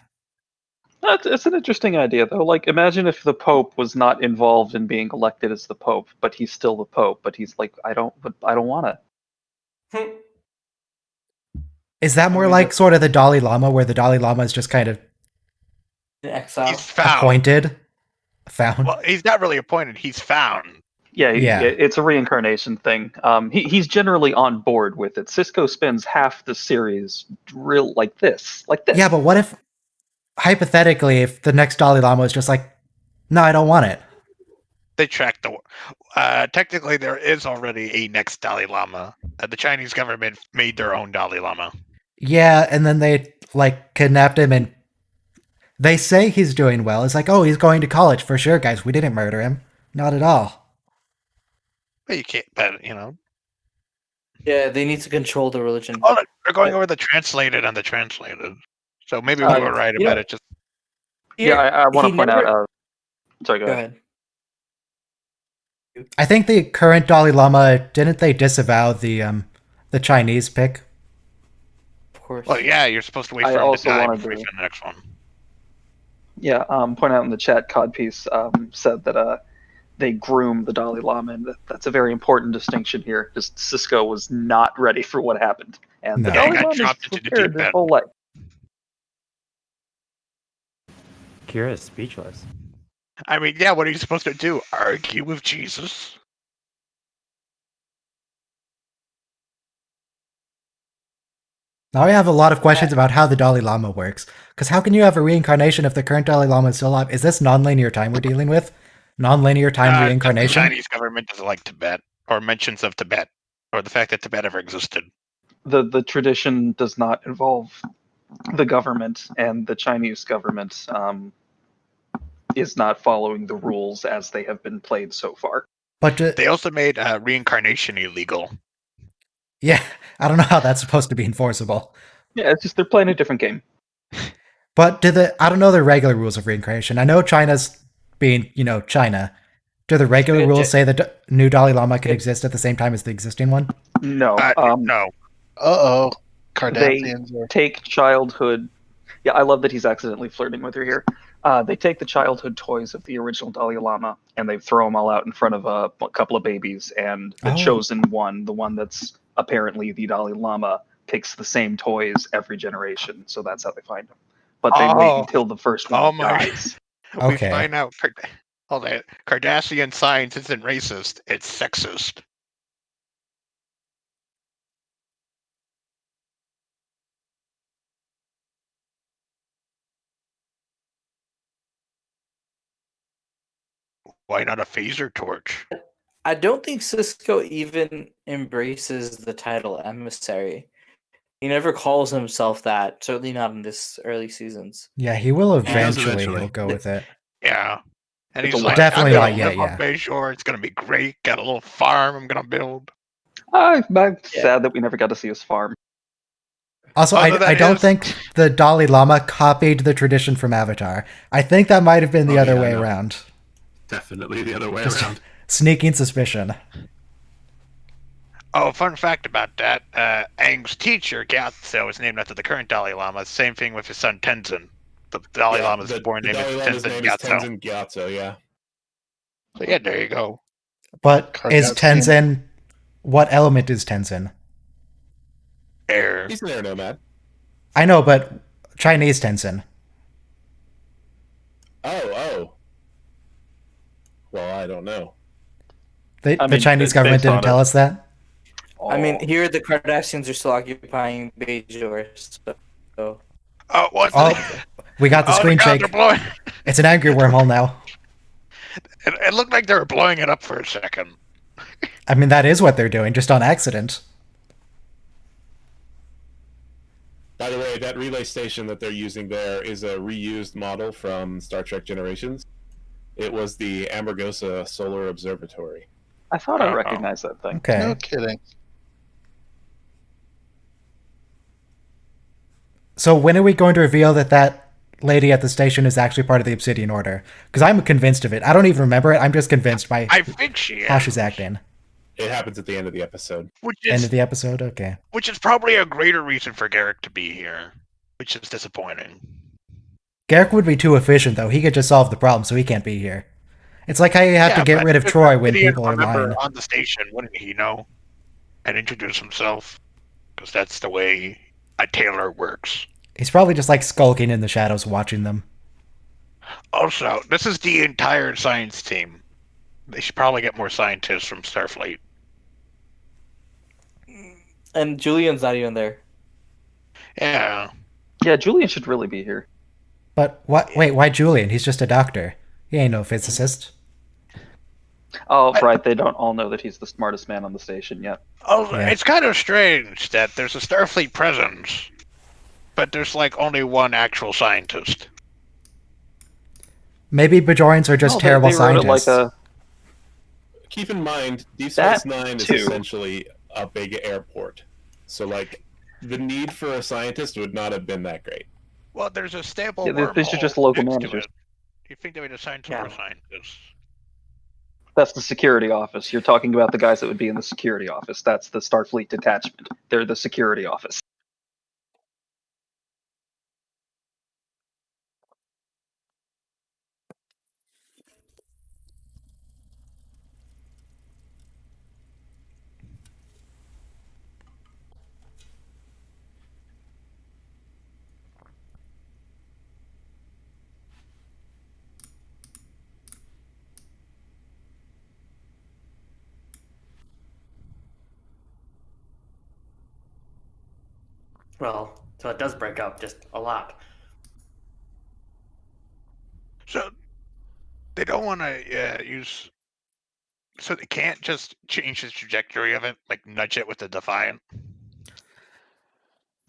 Speaker 3: It's an interesting idea, though. Like, imagine if the Pope was not involved in being elected as the Pope, but he's still the Pope. But he's like, I don't want to.
Speaker 1: Is that more
Speaker 6: mean,
Speaker 1: like sort of the Dalai Lama, where the Dalai Lama is just kind of
Speaker 6: In exile.
Speaker 8: He's found.
Speaker 1: appointed? Found?
Speaker 8: Well, he's not really appointed. He's found.
Speaker 3: Yeah,
Speaker 1: Yeah.
Speaker 3: it's a reincarnation thing. He's generally on board with it. Cisco spends half the series real like this.
Speaker 1: Yeah, but what if, hypothetically, if the next Dalai Lama is just like, no, I don't want it.
Speaker 8: They tracked the. Technically, there is already a next Dalai Lama. The Chinese government made their own Dalai Lama.
Speaker 1: Yeah, and then they, like, kidnapped him and they say he's doing well. It's like, oh, he's going to college for sure, guys. We didn't murder him. Not at all.
Speaker 8: But you can't. But you know.
Speaker 6: Yeah, they need to control the religion.
Speaker 8: Oh, look, they're going over the translated and the translated. So maybe we were right about it. Just
Speaker 3: Yeah, I want to
Speaker 6: he
Speaker 3: point
Speaker 6: never-
Speaker 3: out. Sorry, go
Speaker 6: Go
Speaker 3: ahead.
Speaker 6: ahead.
Speaker 1: I think the current Dalai Lama, didn't they disavow the Chinese pick?
Speaker 6: Of course.
Speaker 8: well, yeah, you're supposed to wait
Speaker 3: I
Speaker 8: for him to
Speaker 3: also
Speaker 8: die
Speaker 3: wanted
Speaker 8: before you
Speaker 3: to-
Speaker 8: send the next one.
Speaker 3: Yeah, point out in the chat, Codpiece said that they groomed the Dalai Lama, and that's a very important distinction here. Just Cisco was not ready for what happened, and
Speaker 1: No.
Speaker 3: the
Speaker 1: Yeah, he
Speaker 3: Dalai
Speaker 8: got
Speaker 3: Lama
Speaker 8: dropped
Speaker 3: is
Speaker 8: into the
Speaker 3: prepared
Speaker 8: deep
Speaker 3: his
Speaker 8: end.
Speaker 3: whole life.
Speaker 7: Kira is speechless.
Speaker 8: I mean, yeah, what are you supposed to do? Argue with Jesus?
Speaker 1: Now I have a lot of questions about how the Dalai Lama works. Because how can you have a reincarnation if the current Dalai Lama is still alive? Is this non-linear time we're dealing with? Non-linear time
Speaker 8: The
Speaker 1: reincarnation?
Speaker 8: Chinese government doesn't like Tibet or mentions of Tibet or the fact that Tibet ever existed.
Speaker 3: The tradition does not involve the government, and the Chinese government is not following the rules as they have been played so far.
Speaker 1: But
Speaker 8: They also made reincarnation illegal.
Speaker 1: yeah, I don't know how that's supposed to be enforceable.
Speaker 3: Yeah, it's just they're playing a different game.
Speaker 1: But I don't know the regular rules of reincarnation. I know China's being, China. Do the regular
Speaker 6: Yeah,
Speaker 1: rules say that new Dalai Lama can
Speaker 6: Yeah.
Speaker 1: exist at the same time as the existing one?
Speaker 3: No,
Speaker 8: No.
Speaker 2: Uh-oh.
Speaker 3: they
Speaker 2: Cardassians are...
Speaker 3: take childhood. Yeah, I love that he's accidentally flirting with her here. They take the childhood toys of the original Dalai Lama and they throw them all out in front of a couple of babies, and the
Speaker 1: Oh.
Speaker 3: chosen one, the one that's apparently the Dalai Lama, picks the same toys every generation. So that's how they find him. But they wait
Speaker 8: Oh.
Speaker 3: until the first one
Speaker 8: Oh my-
Speaker 3: dies.
Speaker 8: We
Speaker 1: Okay.
Speaker 8: find out Cardassian science isn't racist, it's sexist. Why not a phaser torch?
Speaker 6: I don't think Cisco even embraces the title emissary. He never calls himself that. Certainly not in this early seasons.
Speaker 1: Yeah, he will
Speaker 5: does
Speaker 1: eventually.
Speaker 5: eventually.
Speaker 1: He'll go with it.
Speaker 8: Yeah. And
Speaker 3: It's
Speaker 8: he's
Speaker 3: a
Speaker 8: like,
Speaker 1: Definitely
Speaker 8: I'm
Speaker 1: not
Speaker 8: gonna
Speaker 1: yet,
Speaker 8: live on
Speaker 1: yeah.
Speaker 8: Bayshore. It's gonna be great. Got a little farm I'm gonna build.
Speaker 3: I'm
Speaker 6: Yeah.
Speaker 3: sad that we never got to see his farm.
Speaker 1: Also,
Speaker 8: Although that
Speaker 1: I don't
Speaker 8: is-
Speaker 1: think the Dalai Lama copied the tradition from Avatar. I think that might have been the
Speaker 5: Oh,
Speaker 1: other
Speaker 5: yeah,
Speaker 1: way
Speaker 5: no.
Speaker 1: around.
Speaker 5: Definitely the other way
Speaker 1: Just-
Speaker 5: around.
Speaker 1: Sneaking suspicion.
Speaker 8: Oh, fun fact about that. Aang's teacher, Gyatso, is named after the current Dalai Lama. Same thing with his son Tenzin. The Dalai
Speaker 5: Yeah,
Speaker 8: Lama's born
Speaker 5: the
Speaker 8: name
Speaker 5: Dalai
Speaker 8: is
Speaker 5: Lama's
Speaker 8: Tenzin
Speaker 5: name is
Speaker 8: Gyatso.
Speaker 5: Tenzin Gyatso, yeah.
Speaker 8: So yeah, there you go.
Speaker 1: But is
Speaker 2: Cardassian.
Speaker 1: Tenzin... What element is Tenzin?
Speaker 8: Air.
Speaker 5: He's an air nomad.
Speaker 1: I know, but Chinese Tenzin.
Speaker 5: Oh. Well, I don't know.
Speaker 3: I
Speaker 1: The
Speaker 3: mean,
Speaker 1: Chinese
Speaker 3: it's
Speaker 1: government
Speaker 3: based
Speaker 1: didn't
Speaker 3: on
Speaker 1: tell
Speaker 3: it.
Speaker 1: us that?
Speaker 6: I mean, here the Kardashians are still occupying Bajor, so
Speaker 8: Oh, what?
Speaker 1: Oh, we got the
Speaker 8: Oh,
Speaker 1: screen
Speaker 8: God,
Speaker 1: shake.
Speaker 8: they're blowing.
Speaker 1: It's an angry wormhole now.
Speaker 8: It looked like they were blowing it up for a second.
Speaker 1: I mean, that is what they're doing, just on accident.
Speaker 5: By the way, that relay station that they're using there is a reused model from Star Trek Generations. It was the Amargosa Solar Observatory.
Speaker 3: I thought I recognized that thing.
Speaker 1: Okay.
Speaker 2: No kidding.
Speaker 1: So when are we going to reveal that that lady at the station is actually part of the Obsidian Order? Because I'm convinced of it. I don't even remember it. I'm just convinced by
Speaker 8: I think she is.
Speaker 1: how she's acting.
Speaker 5: It happens at the end of the episode.
Speaker 8: Which
Speaker 1: End
Speaker 8: is
Speaker 1: of the episode? Okay.
Speaker 8: which is probably a greater reason for Garrick to be here, which is disappointing.
Speaker 1: Garrick would be too efficient, though. He could just solve the problem, so he can't be here. It's like how you have to
Speaker 8: Yeah,
Speaker 1: get
Speaker 8: but
Speaker 1: rid of
Speaker 8: if
Speaker 1: Troy when
Speaker 8: Gideon
Speaker 1: people are
Speaker 8: remember
Speaker 1: lying.
Speaker 8: on the station, wouldn't he know and introduce himself? Because that's the way a tailor works.
Speaker 1: He's probably just like skulking in the shadows watching them.
Speaker 8: Also, this is the entire science team. They should probably get more scientists from Starfleet.
Speaker 6: and Julian's not even there.
Speaker 8: Yeah.
Speaker 3: Yeah, Julian should really be here.
Speaker 1: But what? Wait, why Julian? He's just a doctor. He ain't no physicist.
Speaker 3: Oh, right. They don't all know that he's the smartest man on the station yet.
Speaker 8: Oh,
Speaker 1: Yeah.
Speaker 8: it's kind of strange that there's a Starfleet presence, but there's like only one actual scientist.
Speaker 1: Maybe Bajorians are just
Speaker 3: Oh,
Speaker 1: terrible
Speaker 3: they wrote it
Speaker 1: scientists.
Speaker 3: like a
Speaker 5: Keep in mind,
Speaker 3: That
Speaker 5: DS9 is
Speaker 3: too.
Speaker 5: essentially a big airport. So, like, the need for a scientist would not have been that great.
Speaker 8: Well, there's a stable.
Speaker 3: Yeah, they should
Speaker 8: wormhole
Speaker 3: just local
Speaker 8: next to
Speaker 3: managers.
Speaker 8: it. You think they would assign some
Speaker 6: Yeah.
Speaker 8: more scientists?
Speaker 3: That's the security office. You're talking about the guys that would be in the security office. That's the Starfleet detachment. They're the security office.
Speaker 4: Well, so it does break up just a lot.
Speaker 8: So they don't want to use. So they can't just change the trajectory of it, like nudge it with the Defiant.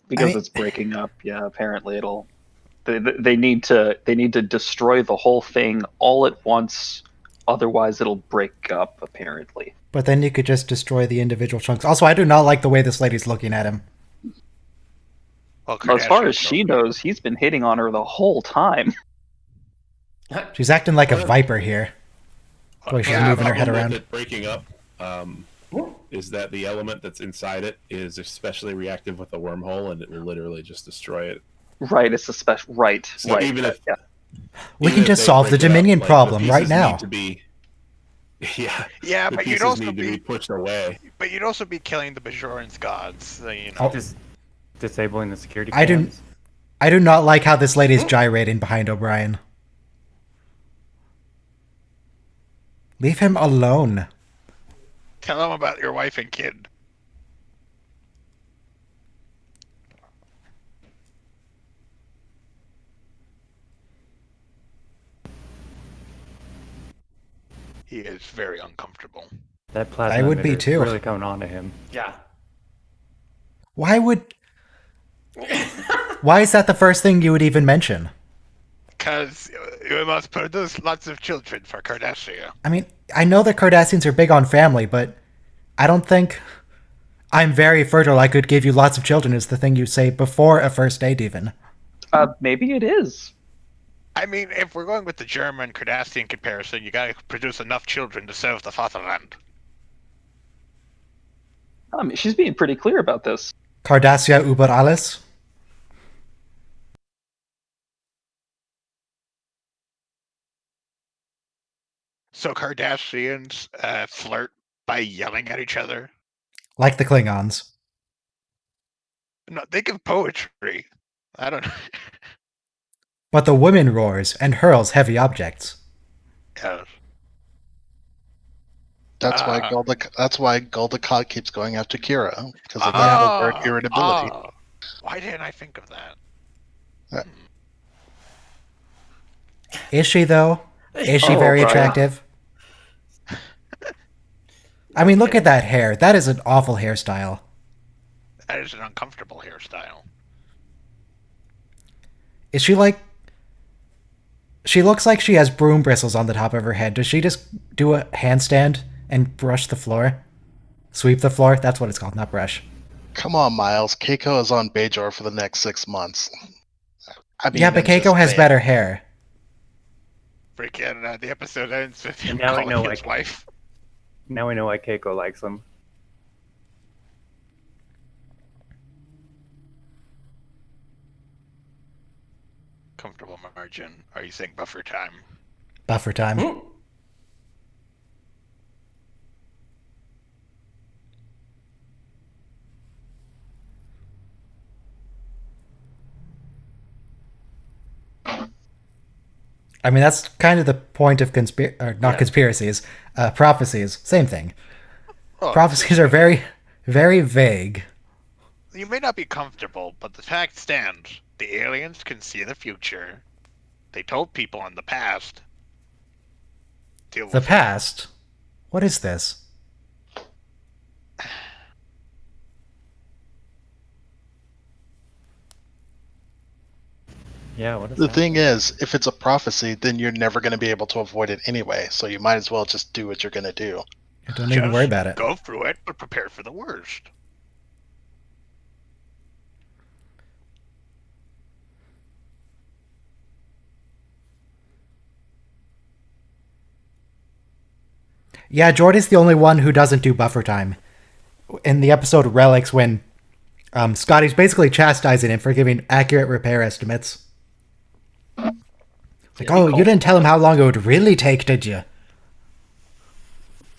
Speaker 3: Because
Speaker 1: mean-
Speaker 3: it's breaking up. Yeah, apparently it'll. They need to destroy the whole thing all at once. Otherwise, it'll break up. Apparently.
Speaker 1: But then you could just destroy the individual chunks. Also, I do not like the way this lady's looking at him.
Speaker 8: Well,
Speaker 3: As far
Speaker 8: Kardashian
Speaker 3: as she
Speaker 8: knows.
Speaker 3: knows, he's been hitting on her the whole time.
Speaker 1: She's acting like a viper here. Boy, she's
Speaker 8: Yeah,
Speaker 1: moving her
Speaker 8: but
Speaker 1: head
Speaker 5: Problem with
Speaker 1: around.
Speaker 5: it breaking up is that the element that's inside it is especially reactive with a wormhole, and it will literally just destroy it.
Speaker 3: Right, it's a special. Right,
Speaker 5: So
Speaker 3: right.
Speaker 5: even if
Speaker 3: yeah.
Speaker 1: We
Speaker 5: even
Speaker 1: can
Speaker 5: if
Speaker 1: just
Speaker 5: they
Speaker 1: solve the
Speaker 5: break it up,
Speaker 1: Dominion
Speaker 5: like, the
Speaker 1: problem right
Speaker 5: pieces
Speaker 1: now.
Speaker 5: need to be, yeah,
Speaker 8: Yeah,
Speaker 5: the
Speaker 8: but you'd
Speaker 5: pieces
Speaker 8: also
Speaker 5: need to be
Speaker 8: be,
Speaker 5: pushed away.
Speaker 8: but you'd also be killing the Bajorans gods. So, you know.
Speaker 1: Oh.
Speaker 7: Just disabling the security
Speaker 1: I
Speaker 7: cams.
Speaker 1: didn't- I do not like how this lady's gyrating behind O'Brien. Leave him alone.
Speaker 8: Tell them about your wife and kid. He is very uncomfortable.
Speaker 7: That plasma
Speaker 1: I would be
Speaker 7: emitter is
Speaker 1: too.
Speaker 7: really coming on to him.
Speaker 4: Yeah.
Speaker 1: Why would... Why is that the first thing you would even mention?
Speaker 8: Because you must produce lots of children for Cardassia.
Speaker 1: I mean, I know that Cardassians are big on family, but I don't think I'm very fertile, I could give you lots of children is the thing you say before a first date even.
Speaker 3: Maybe it is.
Speaker 8: I mean, if we're going with the German Cardassian comparison, you gotta produce enough children to serve the fatherland.
Speaker 3: I mean, she's being pretty clear about this.
Speaker 1: Cardassia über alles?
Speaker 8: So Cardassians flirt by yelling at each other.
Speaker 1: Like the Klingons.
Speaker 8: No, they give poetry. I don't know.
Speaker 1: But the woman roars and hurls heavy objects.
Speaker 8: Yes.
Speaker 2: That's why Goldacott keeps going after Kira because of that overt irritability.
Speaker 8: Why didn't I think of that?
Speaker 1: Is she though? Is she
Speaker 3: Oh,
Speaker 1: very
Speaker 3: Brian.
Speaker 1: attractive? I mean, look at that hair. That is an awful hairstyle.
Speaker 8: That is an uncomfortable hairstyle.
Speaker 1: Is she like... She looks like she has broom bristles on the top of her head. Does she just do a handstand and brush the floor? Sweep the floor? That's what it's called, not brush.
Speaker 2: Come on, Miles. Keiko is on Bajor for the next 6 months. I mean,
Speaker 1: Yeah, but
Speaker 2: that's
Speaker 1: Keiko
Speaker 2: just
Speaker 1: has
Speaker 2: me.
Speaker 1: better hair.
Speaker 8: Freaking the episode ends with him
Speaker 7: Now I
Speaker 8: calling
Speaker 7: know
Speaker 8: his wife.
Speaker 7: Now we know why Keiko likes him.
Speaker 8: Comfortable margin. Are you saying buffer time?
Speaker 1: Buffer time. I mean, that's kind of the point of conspiracies. Prophecies. Same thing.
Speaker 8: Oh,
Speaker 1: Prophecies are very, very vague.
Speaker 8: You may not be comfortable, but the fact stands. The aliens can see the future. They told people in the past. Deal
Speaker 1: The
Speaker 8: with it.
Speaker 1: past? What is this?
Speaker 7: Yeah, what is
Speaker 2: The
Speaker 7: that?
Speaker 2: thing is, if it's a prophecy, then you're never going to be able to avoid it anyway. So you might as well just do what you're going to do.
Speaker 1: Don't even worry about it.
Speaker 8: Go through it, but prepare for the worst.
Speaker 1: Yeah, Jordy's the only one who doesn't do buffer time. In the episode Relics, when Scotty's basically chastising him for giving accurate repair estimates. Like, oh, you didn't tell him how long it would really take, did you?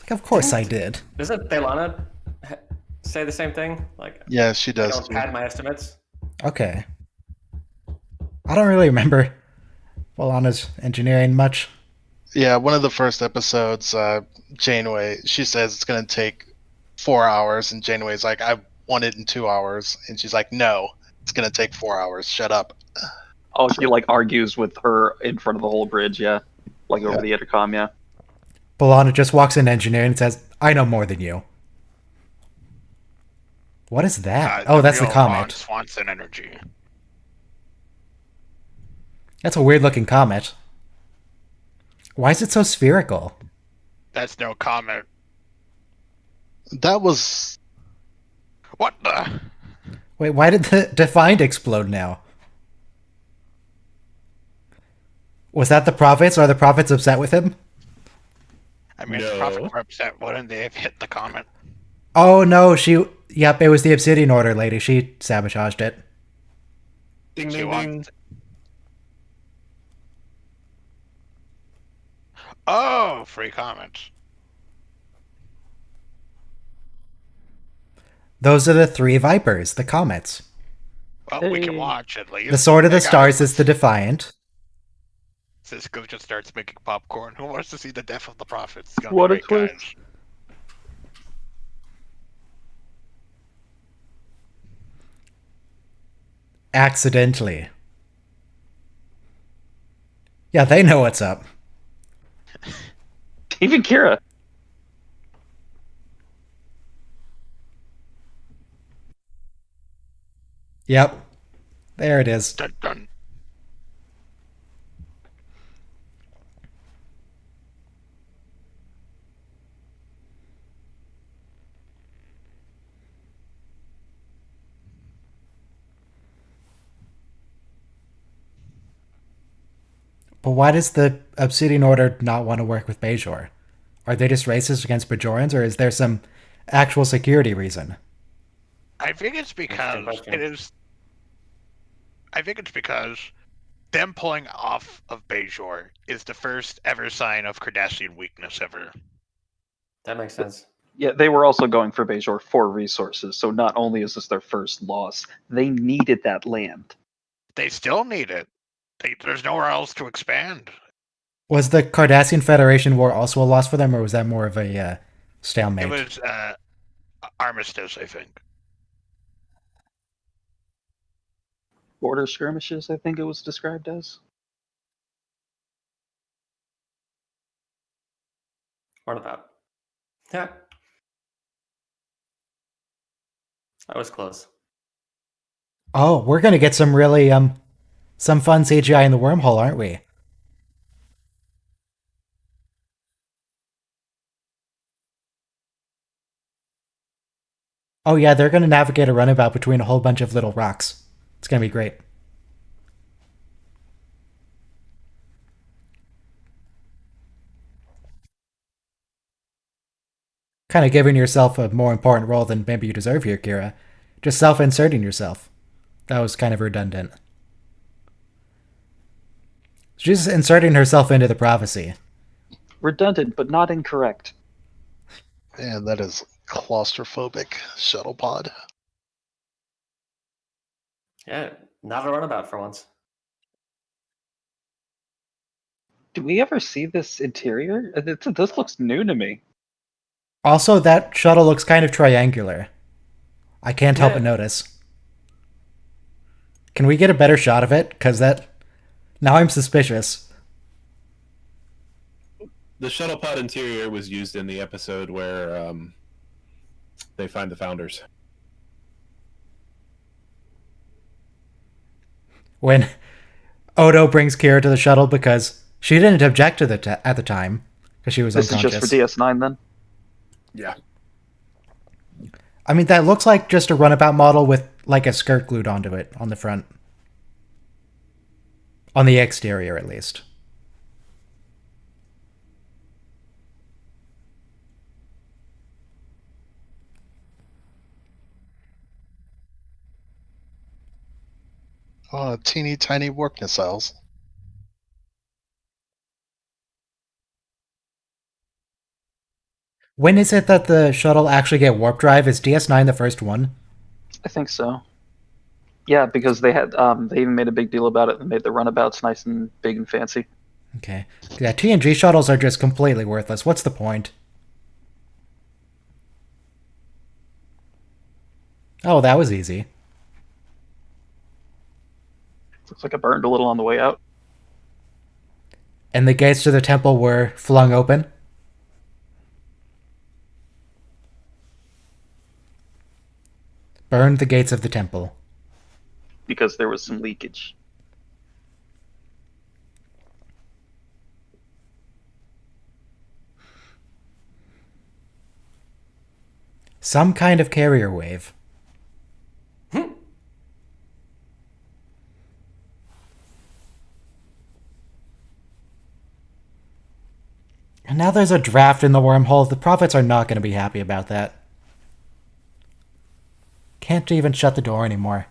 Speaker 1: Like, of course I did.
Speaker 4: Doesn't Thelana say the same thing? Like,
Speaker 2: Yeah, she
Speaker 4: I
Speaker 2: does.
Speaker 4: don't pad my estimates.
Speaker 1: Okay. I don't really remember Walana's engineering much.
Speaker 2: Yeah, one of the first episodes, Janeway, she says it's going to take 4 hours, and Janeway's like, I want it in 2 hours. And she's like, no, it's going to take 4 hours. Shut up.
Speaker 3: Oh, she like argues with her in front of the whole bridge, yeah. Like over
Speaker 2: Yeah.
Speaker 3: the intercom, yeah.
Speaker 1: Balana just walks in engineering and says, I know more than you. What is that? Oh, that's the
Speaker 8: real Ron
Speaker 1: comet.
Speaker 8: Swanson energy.
Speaker 1: That's a weird looking comet. Why is it so spherical?
Speaker 8: That's no comet.
Speaker 2: That was...
Speaker 8: What the?
Speaker 1: Wait, why did the Defiant explode now? Was that the Prophets? Are the Prophets upset with him?
Speaker 8: I mean,
Speaker 5: No.
Speaker 8: if the Prophets were upset, wouldn't they have hit the comet?
Speaker 1: Oh no, Yep, it was the Obsidian Order lady. She sabotaged it.
Speaker 5: Ding,
Speaker 8: She
Speaker 5: ding,
Speaker 8: wants
Speaker 5: ding.
Speaker 8: to- Oh, free comments.
Speaker 1: Those are the three Vipers, the Comets.
Speaker 8: Well, we can
Speaker 3: Hey.
Speaker 8: watch at least.
Speaker 1: The Sword of the
Speaker 8: Hey, guys,
Speaker 1: Stars is the Defiant.
Speaker 8: Cisco just starts making popcorn. Who wants to see the death of the prophets? It's gonna
Speaker 3: What
Speaker 8: be
Speaker 3: a
Speaker 8: great,
Speaker 3: twist.
Speaker 8: guys.
Speaker 1: Accidentally. Yeah, they know what's up.
Speaker 3: Even Kira.
Speaker 1: Yep. There it is.
Speaker 8: Dun, dun.
Speaker 1: But why does the Obsidian Order not want to work with Bajor? Are they just racist against Bajorans, or is there some actual security reason?
Speaker 8: I think it's because
Speaker 4: question.
Speaker 8: it is. I think it's because them pulling off of Bajor is the first ever sign of Cardassian weakness ever.
Speaker 4: That makes sense.
Speaker 3: Yeah, they were also going for Bajor for resources, so not only is this their first loss, they needed that land.
Speaker 8: They still need it. There's nowhere else to expand.
Speaker 1: Was the Cardassian Federation War also a loss for them, or was that more of a Stalemate.
Speaker 8: It was armistice, I think.
Speaker 3: Border skirmishes, I think it was described as.
Speaker 4: What about? Yeah. I was close.
Speaker 1: Oh, we're gonna get some really some fun CGI in the wormhole, aren't we? Oh yeah, they're gonna navigate a runabout between a whole bunch of little rocks. It's gonna be great. Kind of giving yourself a more important role than maybe you deserve here, Kira. Just self-inserting yourself. That was kind of redundant. She's inserting herself into the prophecy.
Speaker 3: Redundant, but not incorrect.
Speaker 2: Man, that is claustrophobic shuttle pod.
Speaker 4: Yeah, not a runabout for once.
Speaker 3: Do we ever see this interior? This looks new to me.
Speaker 1: Also, that shuttle looks kind of triangular. I can't help but notice. Can we get a better shot of it? Because that... Now I'm suspicious.
Speaker 5: The shuttle pod interior was used in the episode where they find the founders.
Speaker 1: When Odo brings Kira to the shuttle because she didn't object to it at the time because she was
Speaker 3: This
Speaker 1: unconscious.
Speaker 3: is just for DS9 then?
Speaker 5: Yeah.
Speaker 1: I mean, that looks like just a runabout model with like a skirt glued onto it on the front. On the exterior, at least.
Speaker 2: Oh, teeny tiny warp missiles.
Speaker 1: When is it that the shuttle actually get warp drive? Is DS9 the first one?
Speaker 3: I think so. Yeah, because they had they even made a big deal about it and made the runabouts nice and big and fancy.
Speaker 1: Okay. Yeah, TNG shuttles are just completely worthless. What's the point? Oh, that was easy.
Speaker 3: Looks like it burned a little on the way out.
Speaker 1: And the gates to the temple were flung open. Burned the gates of the temple.
Speaker 3: Because there was some leakage.
Speaker 1: Some kind of carrier wave. And now there's a draft in the wormhole. The prophets are not going to be happy about that. Can't even shut the door anymore.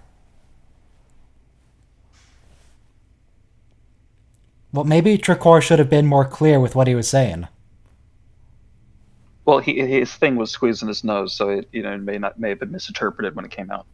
Speaker 1: Well, maybe Tricor should have been more clear with what he was saying.
Speaker 3: Well, his thing was squeezing his nose, so it may have been misinterpreted when it came out.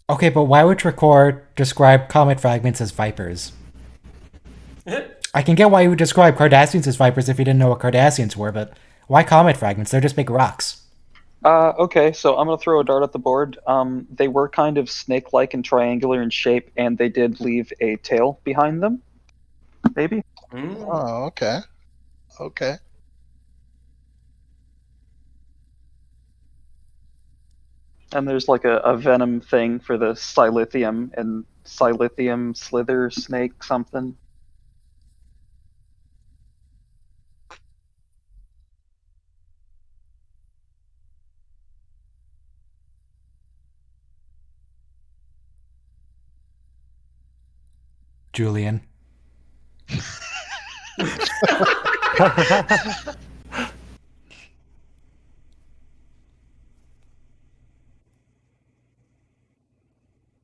Speaker 1: Okay, but why would Tricor describe comet fragments as vipers? I can get why you would describe Cardassians as vipers if you didn't know what Cardassians were, but why comet fragments? They're just big rocks.
Speaker 3: Okay, so I'm going to throw a dart at the board. They were kind of snake-like and triangular in shape, and they did leave a tail behind them. Maybe?
Speaker 2: Oh, okay. Okay.
Speaker 3: And there's like a venom thing for the silithium and silithium slither snake something.
Speaker 1: Julian.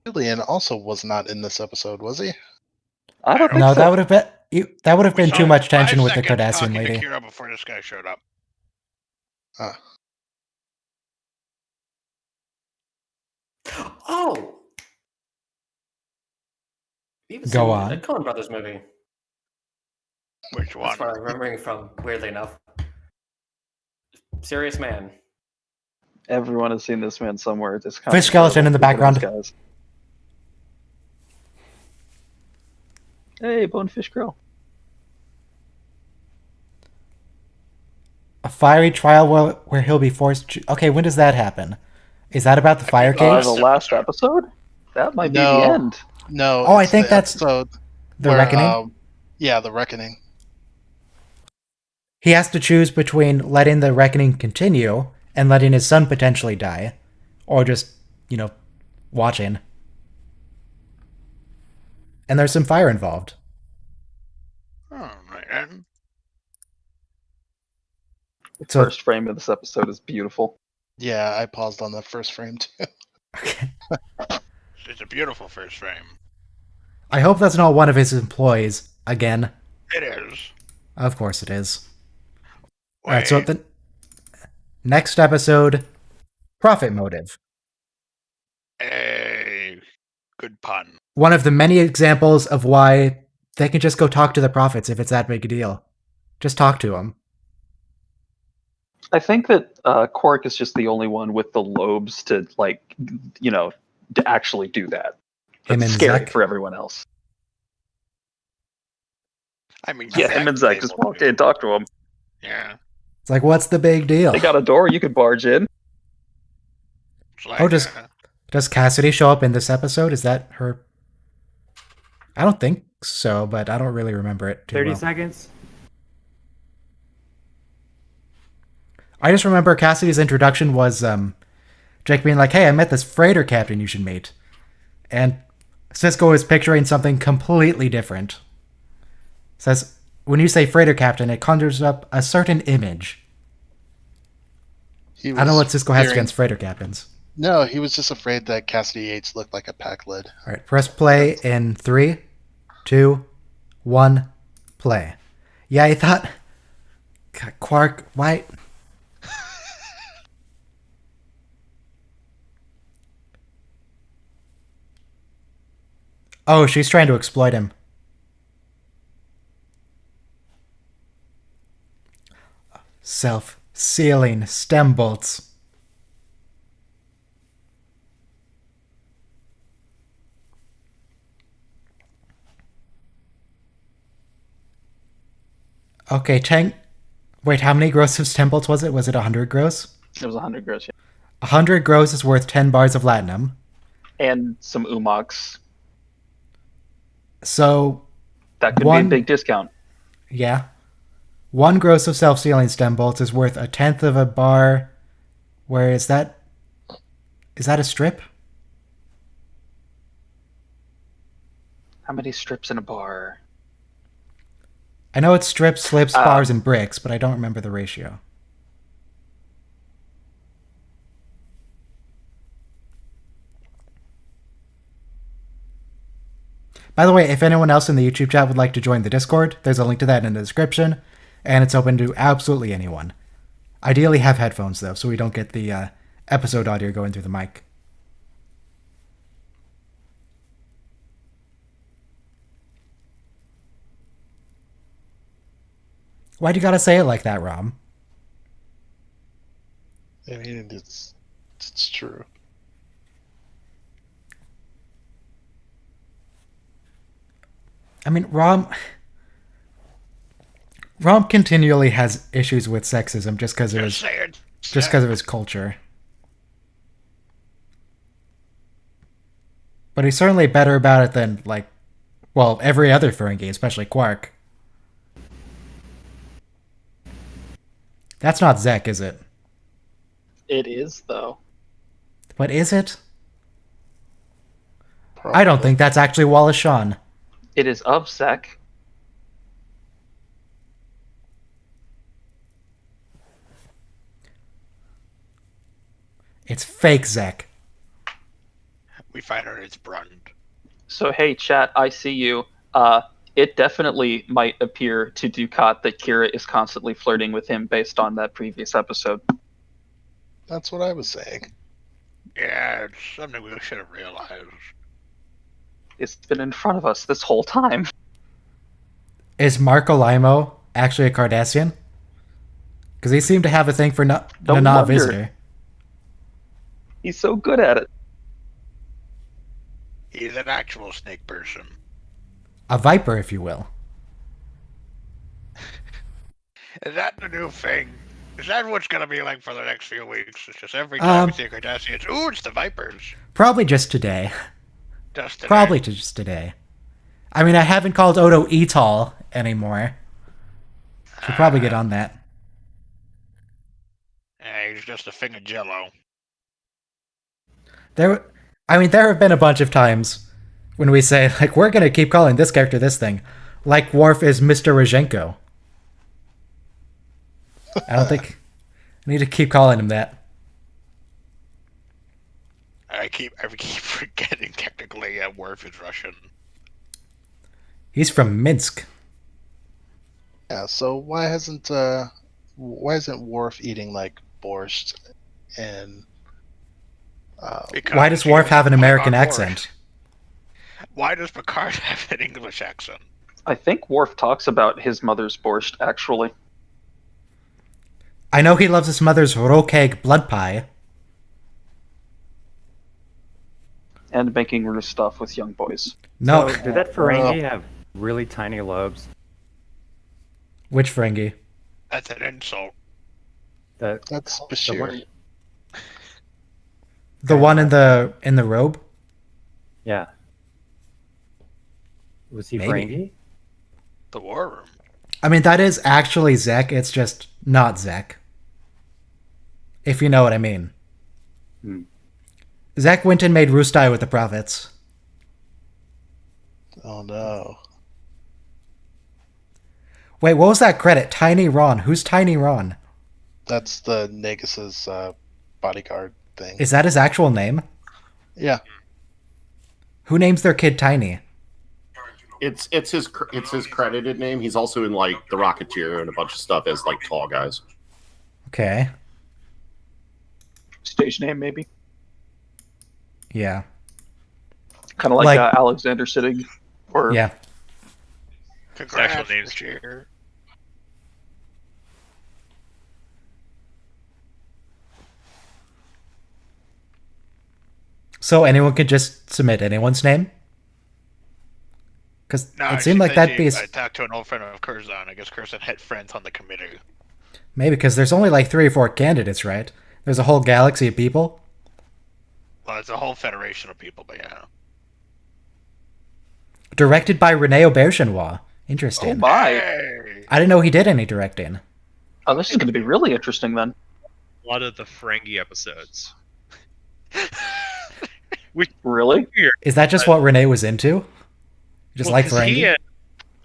Speaker 2: Julian also was not in this episode, was he?
Speaker 3: I don't think
Speaker 1: No,
Speaker 3: so.
Speaker 1: that would have
Speaker 8: We
Speaker 1: been
Speaker 8: saw
Speaker 1: too
Speaker 8: him
Speaker 1: much
Speaker 8: for 5
Speaker 1: tension with the
Speaker 8: seconds
Speaker 1: Cardassian
Speaker 8: talking to
Speaker 1: lady.
Speaker 8: Kira before this guy showed up.
Speaker 4: Oh! He was
Speaker 1: Go
Speaker 4: in
Speaker 1: on.
Speaker 4: a Coen Brothers movie.
Speaker 8: Which one?
Speaker 4: That's what I'm remembering from, weirdly enough. Serious Man.
Speaker 3: Everyone has seen this man somewhere. It's kind
Speaker 1: Fish
Speaker 3: of
Speaker 1: skeleton in the
Speaker 3: incredible. Look at
Speaker 1: background.
Speaker 3: these guys. Hey, Bonefish Grill.
Speaker 1: A fiery trial where he'll be forced. Okay, when does that happen? Is that about the fire
Speaker 8: the
Speaker 1: caves?
Speaker 3: The last episode? That might be
Speaker 2: No.
Speaker 3: the end.
Speaker 2: No.
Speaker 1: Oh, I
Speaker 2: it's
Speaker 1: think
Speaker 2: the
Speaker 1: that's
Speaker 2: episode
Speaker 1: The
Speaker 2: where,
Speaker 1: Reckoning.
Speaker 2: yeah, the Reckoning.
Speaker 1: He has to choose between letting the reckoning continue and letting his son potentially die, or just, watching. And there's some fire involved.
Speaker 8: Oh, right then.
Speaker 3: The
Speaker 1: So-
Speaker 3: first frame of this episode is beautiful.
Speaker 2: Yeah, I paused on the first frame too.
Speaker 1: Okay.
Speaker 8: It's a beautiful first frame.
Speaker 1: I hope that's not one of his employees again.
Speaker 8: It is.
Speaker 1: Of course it is.
Speaker 8: Wait,
Speaker 1: Alright, so the next episode, profit motive.
Speaker 8: a good pun.
Speaker 1: One of the many examples of why they can just go talk to the prophets if it's that big a deal. Just talk to them.
Speaker 3: I think that Quark is just the only one with the lobes to, to actually do that.
Speaker 1: Him
Speaker 3: That's
Speaker 1: and
Speaker 3: scary
Speaker 1: Zek.
Speaker 3: for everyone else.
Speaker 8: I mean,
Speaker 3: Yeah, him and Zach just walked in, talked to him.
Speaker 8: Yeah.
Speaker 1: It's like, what's the big deal?
Speaker 3: They got a door you could barge in.
Speaker 8: It's like,
Speaker 1: Oh, does Cassidy show up in this episode? Is that her? I don't think so, but I don't really remember it too
Speaker 7: 30
Speaker 1: well.
Speaker 7: seconds.
Speaker 1: I just remember Cassidy's introduction was Jake being like, hey, I met this freighter captain you should meet. And Cisco is picturing something completely different. Says, when you say freighter captain, it conjures up a certain image.
Speaker 2: He
Speaker 1: I don't know what Cisco has
Speaker 2: fearing-
Speaker 1: against freighter captains.
Speaker 2: No, he was just afraid that Cassidy Yates looked like a pack lid.
Speaker 1: All right, press play in 3, 2, 1, play. Yeah, I thought... God, Quark, why... Oh, she's trying to exploit him. Self-sealing stem bolts. Okay, Tank. Wait, how many gross of stem bolts was it? Was it 100 gross?
Speaker 3: It was 100 gross, yeah.
Speaker 1: 100 gross is worth 10 bars of latinum.
Speaker 3: And some umox.
Speaker 1: So,
Speaker 3: That could be a big discount.
Speaker 1: yeah. 1 gross of self-sealing stem bolts is worth 1/10 of a bar. Where is that? Is that a strip?
Speaker 3: How many strips in a bar?
Speaker 1: I know it's strips, slips, bars, and bricks, but I don't remember the ratio. By the way, if anyone else in the YouTube chat would like to join the Discord, there's a link to that in the description, and it's open to absolutely anyone. Ideally have headphones, though, so we don't get the episode audio going through the mic. Why'd you gotta say it like that, Rom?
Speaker 2: I mean, it's true.
Speaker 1: I mean, Rom continually has issues with sexism just because of
Speaker 8: Just
Speaker 1: his
Speaker 8: say it.
Speaker 1: just because of his culture. But he's certainly better about it than every other Ferengi, especially Quark. That's not Zek, is it?
Speaker 3: It is, though.
Speaker 1: But is it?
Speaker 2: Probably.
Speaker 1: I don't think that's actually Wallace Shawn.
Speaker 3: It is of Zek.
Speaker 1: It's fake Zek.
Speaker 8: We find out it's Brund.
Speaker 3: So hey, chat, I see you. It definitely might appear to Ducat that Kira is constantly flirting with him based on that previous episode.
Speaker 2: That's what I was saying.
Speaker 8: Yeah, it's something we should have realized.
Speaker 3: It's been in front of us this whole time.
Speaker 1: Is Marco Limo actually a Cardassian? Because he seemed to have a thing for
Speaker 3: No
Speaker 1: Nana
Speaker 3: wonder.
Speaker 1: Visitor.
Speaker 3: He's so good at it.
Speaker 8: He's an actual snake person.
Speaker 1: A Viper, if you will.
Speaker 8: Is that the new thing? Is that what's gonna be like for the next few weeks? It's just every time we see a Cardassian, it's, ooh, it's the Vipers.
Speaker 1: Probably just today.
Speaker 8: Just today.
Speaker 1: Probably just today. I mean, I haven't called Odo Etol anymore. Should probably get on that.
Speaker 8: Yeah, he's just a thing of jello.
Speaker 1: There have been a bunch of times when we say, like, we're going to keep calling this character this thing. Like Worf is Mr. Rajenko. I don't think... I need to keep calling him that.
Speaker 8: I keep forgetting technically Worf is Russian.
Speaker 1: He's from Minsk.
Speaker 2: Yeah. So why isn't Worf eating like borscht and?
Speaker 8: Because
Speaker 1: Why does
Speaker 8: he
Speaker 1: Worf
Speaker 8: was
Speaker 1: have an
Speaker 8: born
Speaker 1: American
Speaker 8: on
Speaker 1: accent?
Speaker 8: Why does Picard have an English accent?
Speaker 3: I think Worf talks about his mother's borscht, actually.
Speaker 1: I know he loves his mother's rokeg blood pie.
Speaker 3: And making rude stuff with young boys.
Speaker 1: No.
Speaker 7: So, did that Ferengi have really tiny lobes?
Speaker 1: Which Ferengi?
Speaker 8: That's an insult.
Speaker 2: That's Bashir.
Speaker 7: one-
Speaker 1: The one in the robe?
Speaker 7: Yeah. Was he
Speaker 1: Maybe.
Speaker 7: Ferengi?
Speaker 8: The War Room.
Speaker 1: I mean, that is actually Zek. It's just not Zek. If you know what I mean.
Speaker 7: Hmm.
Speaker 1: Zek went and made Rustai with the prophets.
Speaker 2: Oh no.
Speaker 1: Wait, what was that credit? Tiny Ron. Who's Tiny Ron?
Speaker 2: That's the Negus's bodyguard thing.
Speaker 1: Is that his actual name?
Speaker 2: Yeah.
Speaker 1: Who names their kid Tiny?
Speaker 9: It's his credited name. He's also in like The Rocketeer and a bunch of stuff as like tall guys.
Speaker 1: Okay.
Speaker 3: Stage name, maybe.
Speaker 1: Yeah.
Speaker 3: Kind of like,
Speaker 1: Like-
Speaker 3: Alexander Siddig. Or
Speaker 1: Yeah.
Speaker 8: Congrats,
Speaker 10: actual name's
Speaker 8: Bashir.
Speaker 1: So anyone could just submit anyone's name? Because
Speaker 8: No,
Speaker 1: it seemed like that'd be...
Speaker 8: I talked to an old friend of Curzon. I guess Curzon had friends on the committee.
Speaker 1: Maybe because there's only like 3 or 4 candidates, right? There's a whole galaxy of people.
Speaker 8: Well, it's a whole federation of people, but yeah.
Speaker 1: Directed by Rene Aubergenois. Interesting.
Speaker 3: Oh my!
Speaker 8: Hey!
Speaker 1: I didn't know he did any directing.
Speaker 3: Oh, this is going to be really interesting then.
Speaker 10: A lot of the Ferengi episodes.
Speaker 3: Really?
Speaker 1: Is that just what Rene was into? Just like
Speaker 10: 'cause he
Speaker 1: Ferengi?
Speaker 10: and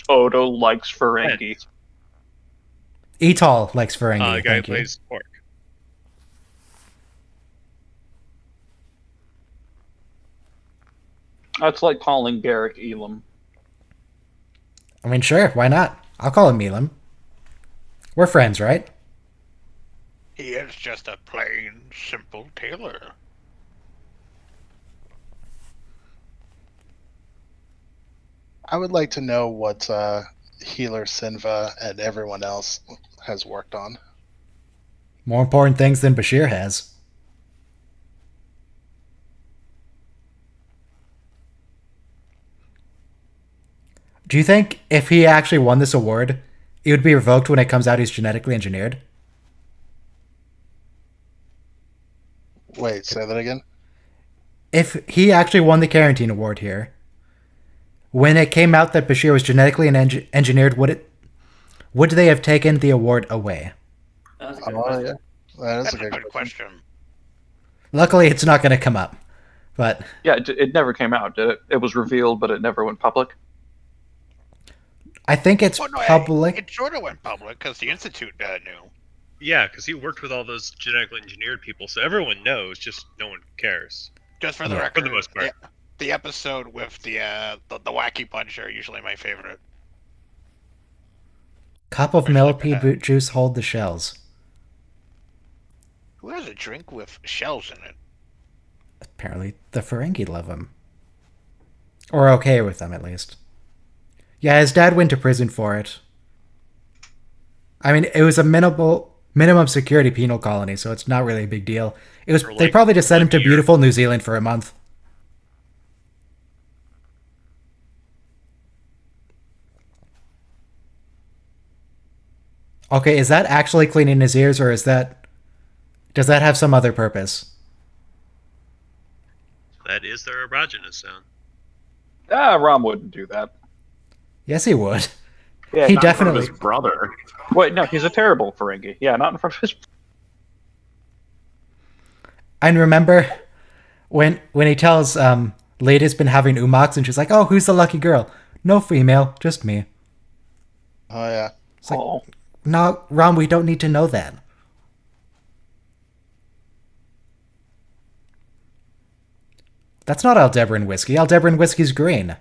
Speaker 3: Odo likes Ferengi.
Speaker 1: Etol likes Ferengi.
Speaker 10: the guy who
Speaker 1: thank you.
Speaker 10: plays Quark.
Speaker 3: That's like calling Garrick Elam.
Speaker 1: I mean, sure, why not? I'll call him Elam. We're friends, right?
Speaker 8: He is just a plain, simple tailor.
Speaker 2: I would like to know what Healer Sinva and everyone else has worked on.
Speaker 1: More important things than Bashir has. Do you think if he actually won this award, it would be revoked when it comes out he's genetically engineered?
Speaker 2: Wait, say that again?
Speaker 1: If he actually won the Carantine Award here, when it came out that Bashir was genetically engineered, would they have taken the award away?
Speaker 6: That's a good
Speaker 2: Oh,
Speaker 6: question.
Speaker 2: yeah. That is
Speaker 8: That's
Speaker 2: a good question.
Speaker 8: question.
Speaker 1: Luckily, it's not going to come up. But
Speaker 3: Yeah, it never came out, did it? It was revealed, but it never went public.
Speaker 1: I think it's
Speaker 8: Well, no,
Speaker 1: public.
Speaker 8: It sort of went public because the Institute knew.
Speaker 10: Yeah, because he worked with all those genetically engineered people, so everyone knows, just no one cares.
Speaker 8: Just for the
Speaker 1: Yeah.
Speaker 8: record,
Speaker 10: For the most part.
Speaker 8: the episode with the wacky bunch are usually my favorite.
Speaker 1: Cup of millipede juice hold the shells.
Speaker 8: Who has a drink with shells in it?
Speaker 1: Apparently, the Ferengi love him. Or okay with them, at least. Yeah, his dad went to prison for it. I mean, it was a minimum security penal colony, so it's not really a big deal. It was
Speaker 10: For,
Speaker 1: they
Speaker 10: like,
Speaker 1: probably just sent him
Speaker 10: 1
Speaker 1: to
Speaker 10: year.
Speaker 1: beautiful New Zealand for a month. Okay, is that actually cleaning his ears, or does that have some other purpose?
Speaker 10: That is their erogenous sound.
Speaker 3: Rom wouldn't do that.
Speaker 1: Yes, he would.
Speaker 3: Yeah,
Speaker 1: He
Speaker 9: Not in front of
Speaker 1: definitely.
Speaker 9: his brother.
Speaker 3: Wait, no, he's a terrible Ferengi. Yeah, not in front of his.
Speaker 1: And remember when he tells Lady's been having umox, and she's like, "Oh, who's the lucky girl? No female, just me."
Speaker 2: Oh yeah.
Speaker 1: It's like,
Speaker 3: Oh,
Speaker 1: no, Ron, we don't need to know that. That's not Aldebaran whiskey. Aldebaran whiskey's green.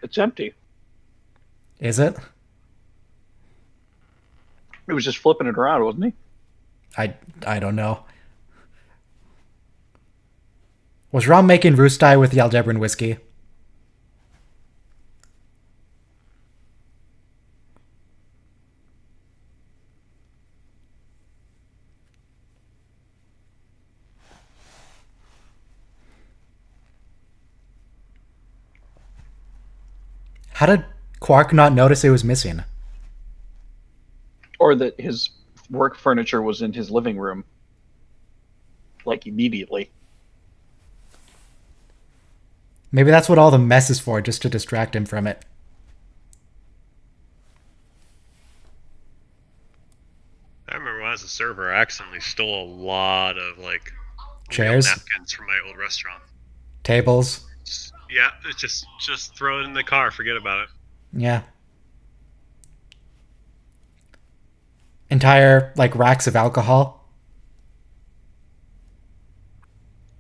Speaker 3: it's empty.
Speaker 1: Is it?
Speaker 3: He was just flipping it around, wasn't he?
Speaker 1: I don't know. Was Ron making Roostai with the Aldebaran whiskey? How did Quark not notice it was missing?
Speaker 3: Or that his work furniture was in his living room, like immediately.
Speaker 1: Maybe that's what all the mess is for, just to distract him from it.
Speaker 10: I remember when I was a server, I accidentally stole a lot of like
Speaker 1: Chairs?
Speaker 10: napkins from my old restaurant.
Speaker 1: Tables?
Speaker 10: Yeah, it's just throw it in the car, forget about it.
Speaker 1: Yeah. Entire, like, racks of alcohol?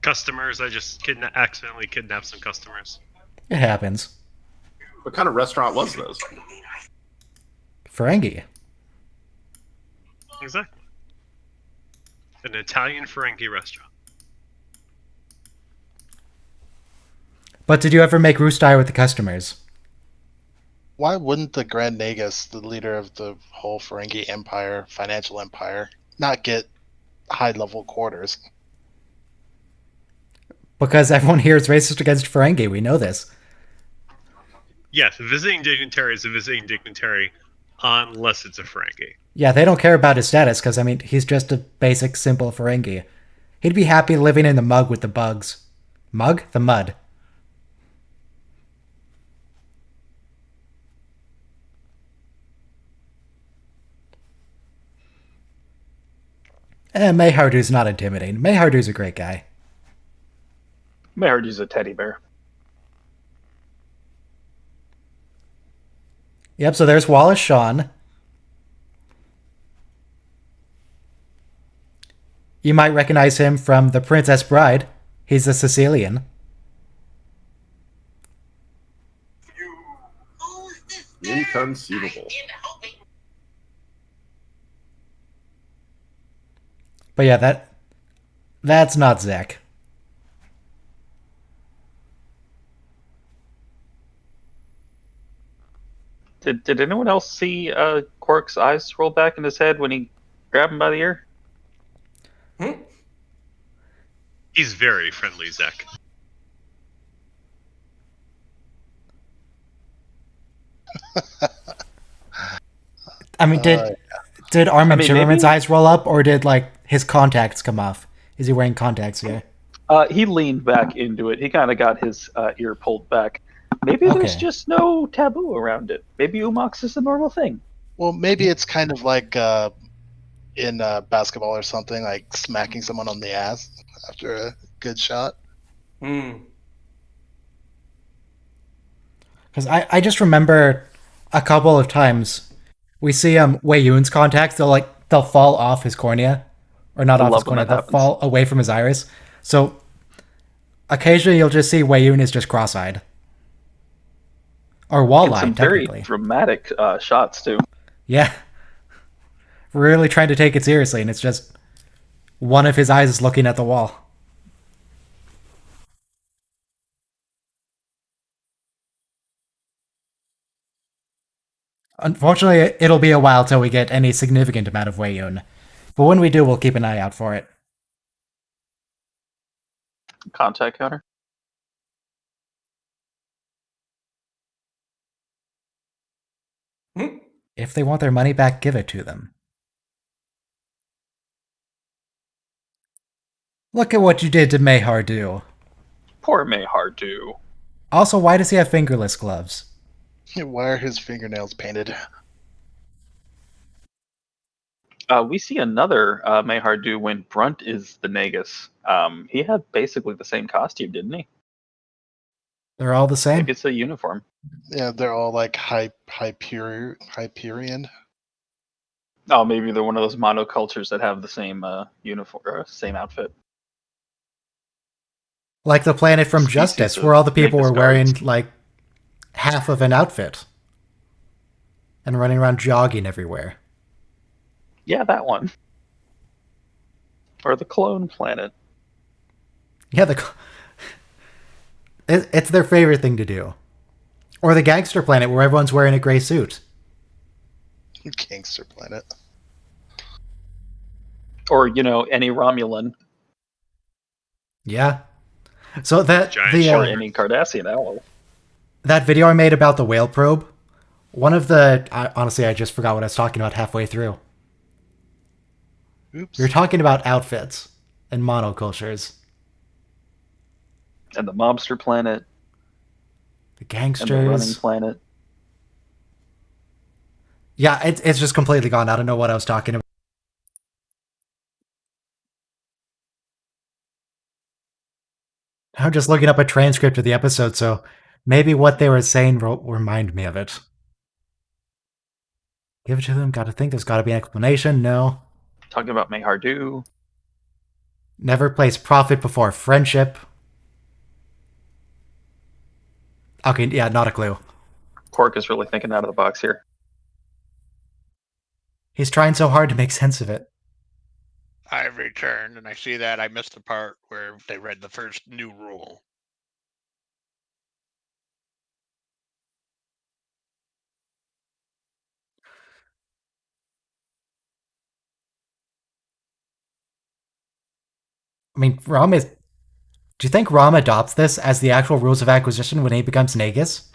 Speaker 10: Customers, I just accidentally kidnapped some customers.
Speaker 1: It happens.
Speaker 9: What kind of restaurant was this?
Speaker 1: Ferengi.
Speaker 10: Exactly. An Italian Ferengi restaurant.
Speaker 1: But did you ever make Roostai with the customers?
Speaker 2: Why wouldn't the Grand Nagus, the leader of the whole Ferengi Empire, financial empire, not get high-level quarters?
Speaker 1: Because everyone here is racist against Ferengi, we know this.
Speaker 10: Yes, a visiting dignitary is a visiting dignitary unless it's a Ferengi.
Speaker 1: Yeah, they don't care about his status, because, I mean, he's just a basic, simple Ferengi. He'd be happy living in the mug with the bugs. Mug? The mud. Mayhardu's not intimidating. Mayhardu's a great guy.
Speaker 3: Mayhardu's a teddy bear.
Speaker 1: Yep, so there's Wallace Shawn. You might recognize him from The Princess Bride. He's a Sicilian.
Speaker 9: Inconceivable.
Speaker 1: But yeah, that's not Zek.
Speaker 3: Did anyone else see Quark's eyes roll back in his head when he grabbed him by the ear?
Speaker 10: He's very friendly, Zek.
Speaker 1: I mean, did Armin Shimmerman's
Speaker 3: maybe-
Speaker 1: eyes roll up, or did, like, his contacts come off? Is he wearing contacts here?
Speaker 3: He leaned back into it. He kind of got his ear pulled back. Maybe there's
Speaker 1: Okay.
Speaker 3: just no taboo around it. Maybe Umox is a normal thing.
Speaker 2: Well, maybe it's kind of like in basketball or something, like smacking someone on the ass after a good shot.
Speaker 1: Because I just remember a couple of times we see Wei Yun's contacts, they'll fall off his cornea. or not
Speaker 3: I
Speaker 1: off his
Speaker 3: love when
Speaker 1: cornea,
Speaker 3: that
Speaker 1: they'll
Speaker 3: happens.
Speaker 1: fall away from his iris. So occasionally you'll just see Wei-Yun is just cross-eyed. Or
Speaker 3: And some
Speaker 1: wall-eyed,
Speaker 3: very
Speaker 1: technically.
Speaker 3: dramatic shots too.
Speaker 1: Yeah. Really trying to take it seriously, and it's just one of his eyes is looking at the wall. Unfortunately, it'll be a while till we get any significant amount of Wei-Yun. But when we do, we'll keep an eye out for it.
Speaker 3: Contact counter.
Speaker 1: If they want their money back, give it to them. Look at what you did to Mayhardu.
Speaker 3: Poor Mayhardu.
Speaker 1: Also, why does he have fingerless gloves?
Speaker 2: Why are his fingernails painted?
Speaker 3: We see another Mayhardu when Brunt is the Nagus. He had basically the same costume, didn't he?
Speaker 1: They're all the same.
Speaker 3: Maybe it's a uniform.
Speaker 2: Yeah, they're all like Hyperion.
Speaker 3: Oh, maybe they're one of those monocultures that have the same uniform, or same outfit.
Speaker 1: Like the planet from
Speaker 3: Species
Speaker 1: Justice,
Speaker 3: of
Speaker 1: where all the people were
Speaker 3: Nagus
Speaker 1: wearing,
Speaker 3: guards.
Speaker 1: like, half of an outfit. And running around jogging everywhere.
Speaker 3: Yeah, that one. Or the clone planet.
Speaker 1: Yeah, it's their favorite thing to do. Or the gangster planet, where everyone's wearing a gray suit.
Speaker 2: Gangster planet.
Speaker 3: Or, any Romulan.
Speaker 1: Yeah. So that
Speaker 3: Or any Cardassian owl.
Speaker 1: that video I made about the whale probe, honestly, I just forgot what I was talking about halfway through.
Speaker 2: Oops.
Speaker 1: We were talking about outfits and monocultures.
Speaker 3: And the mobster planet.
Speaker 1: The
Speaker 3: And the running
Speaker 1: gangsters.
Speaker 3: planet.
Speaker 1: Yeah, it's just completely gone. I don't know what I was talking about. I'm just looking up a transcript of the episode, so maybe what they were saying will remind me of it. Give it to them. Gotta think there's gotta be an explanation. No.
Speaker 3: Talking about Mayhardu.
Speaker 1: Never place profit before friendship. Okay, yeah, not a clue.
Speaker 3: Quark is really thinking out of the box here.
Speaker 1: He's trying so hard to make sense of it.
Speaker 8: I've returned, and I see that I missed the part where they read the first new rule.
Speaker 1: I mean, do you think Rom adopts this as the actual rules of acquisition when he becomes Nagus?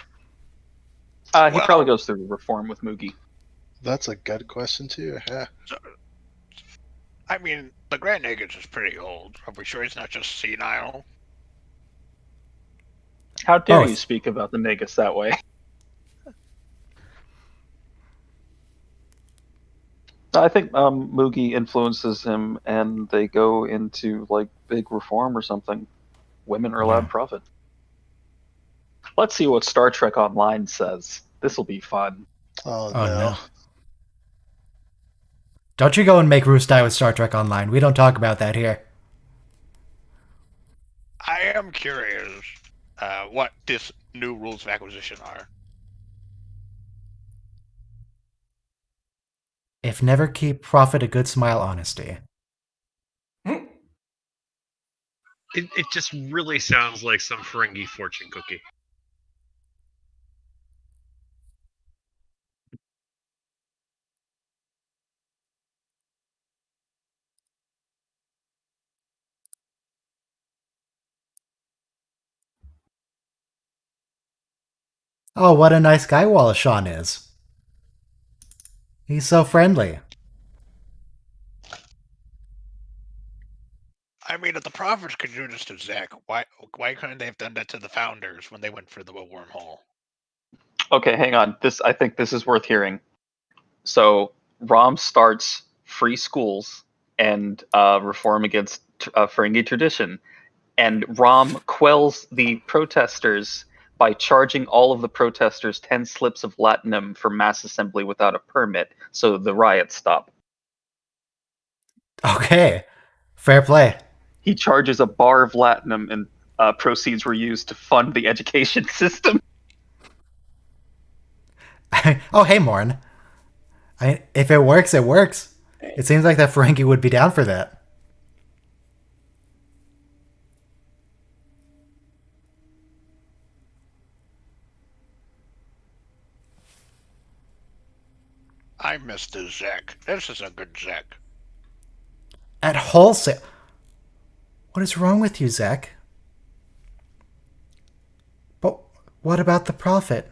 Speaker 3: He probably goes through reform with Moogie.
Speaker 2: That's a good question too. Yeah.
Speaker 8: I mean, the Grand Nagus is pretty old. Are we sure he's not just senile?
Speaker 3: How dare
Speaker 1: Both.
Speaker 3: you speak about the Nagus that way? I think Moogie influences him, and they go into like big reform or something. Women are allowed profit. Let's see what Star Trek Online says. This will be fun.
Speaker 2: Oh,
Speaker 1: no. Don't you go and make Roos die with Star Trek Online. We don't talk about that here.
Speaker 8: I am curious what this new rules of acquisition are.
Speaker 1: If never keep profit, a good smile, honesty.
Speaker 10: It just really sounds like some Ferengi fortune cookie.
Speaker 1: Oh, what a nice guy Sean is. He's so friendly.
Speaker 8: I mean, if the prophets could do this to Zach, why couldn't they have done that to the founders when they went for the wormhole?
Speaker 3: Okay, hang on. I think this is worth hearing. So Rom starts free schools and reform against Ferengi tradition, and Rom quells the protesters by charging all of the protesters 10 slips of latinum for mass assembly without a permit, so the riots stop.
Speaker 1: Okay. Fair play.
Speaker 3: He charges a bar of latinum, and proceeds were used to fund the education system.
Speaker 1: Oh, hey, Morn. If it works, it works. It seems like that Ferengi would be down for that.
Speaker 8: I missed the Zek. This is a good Zek.
Speaker 1: At wholesale. What is wrong with you, Zek? But what about the profit?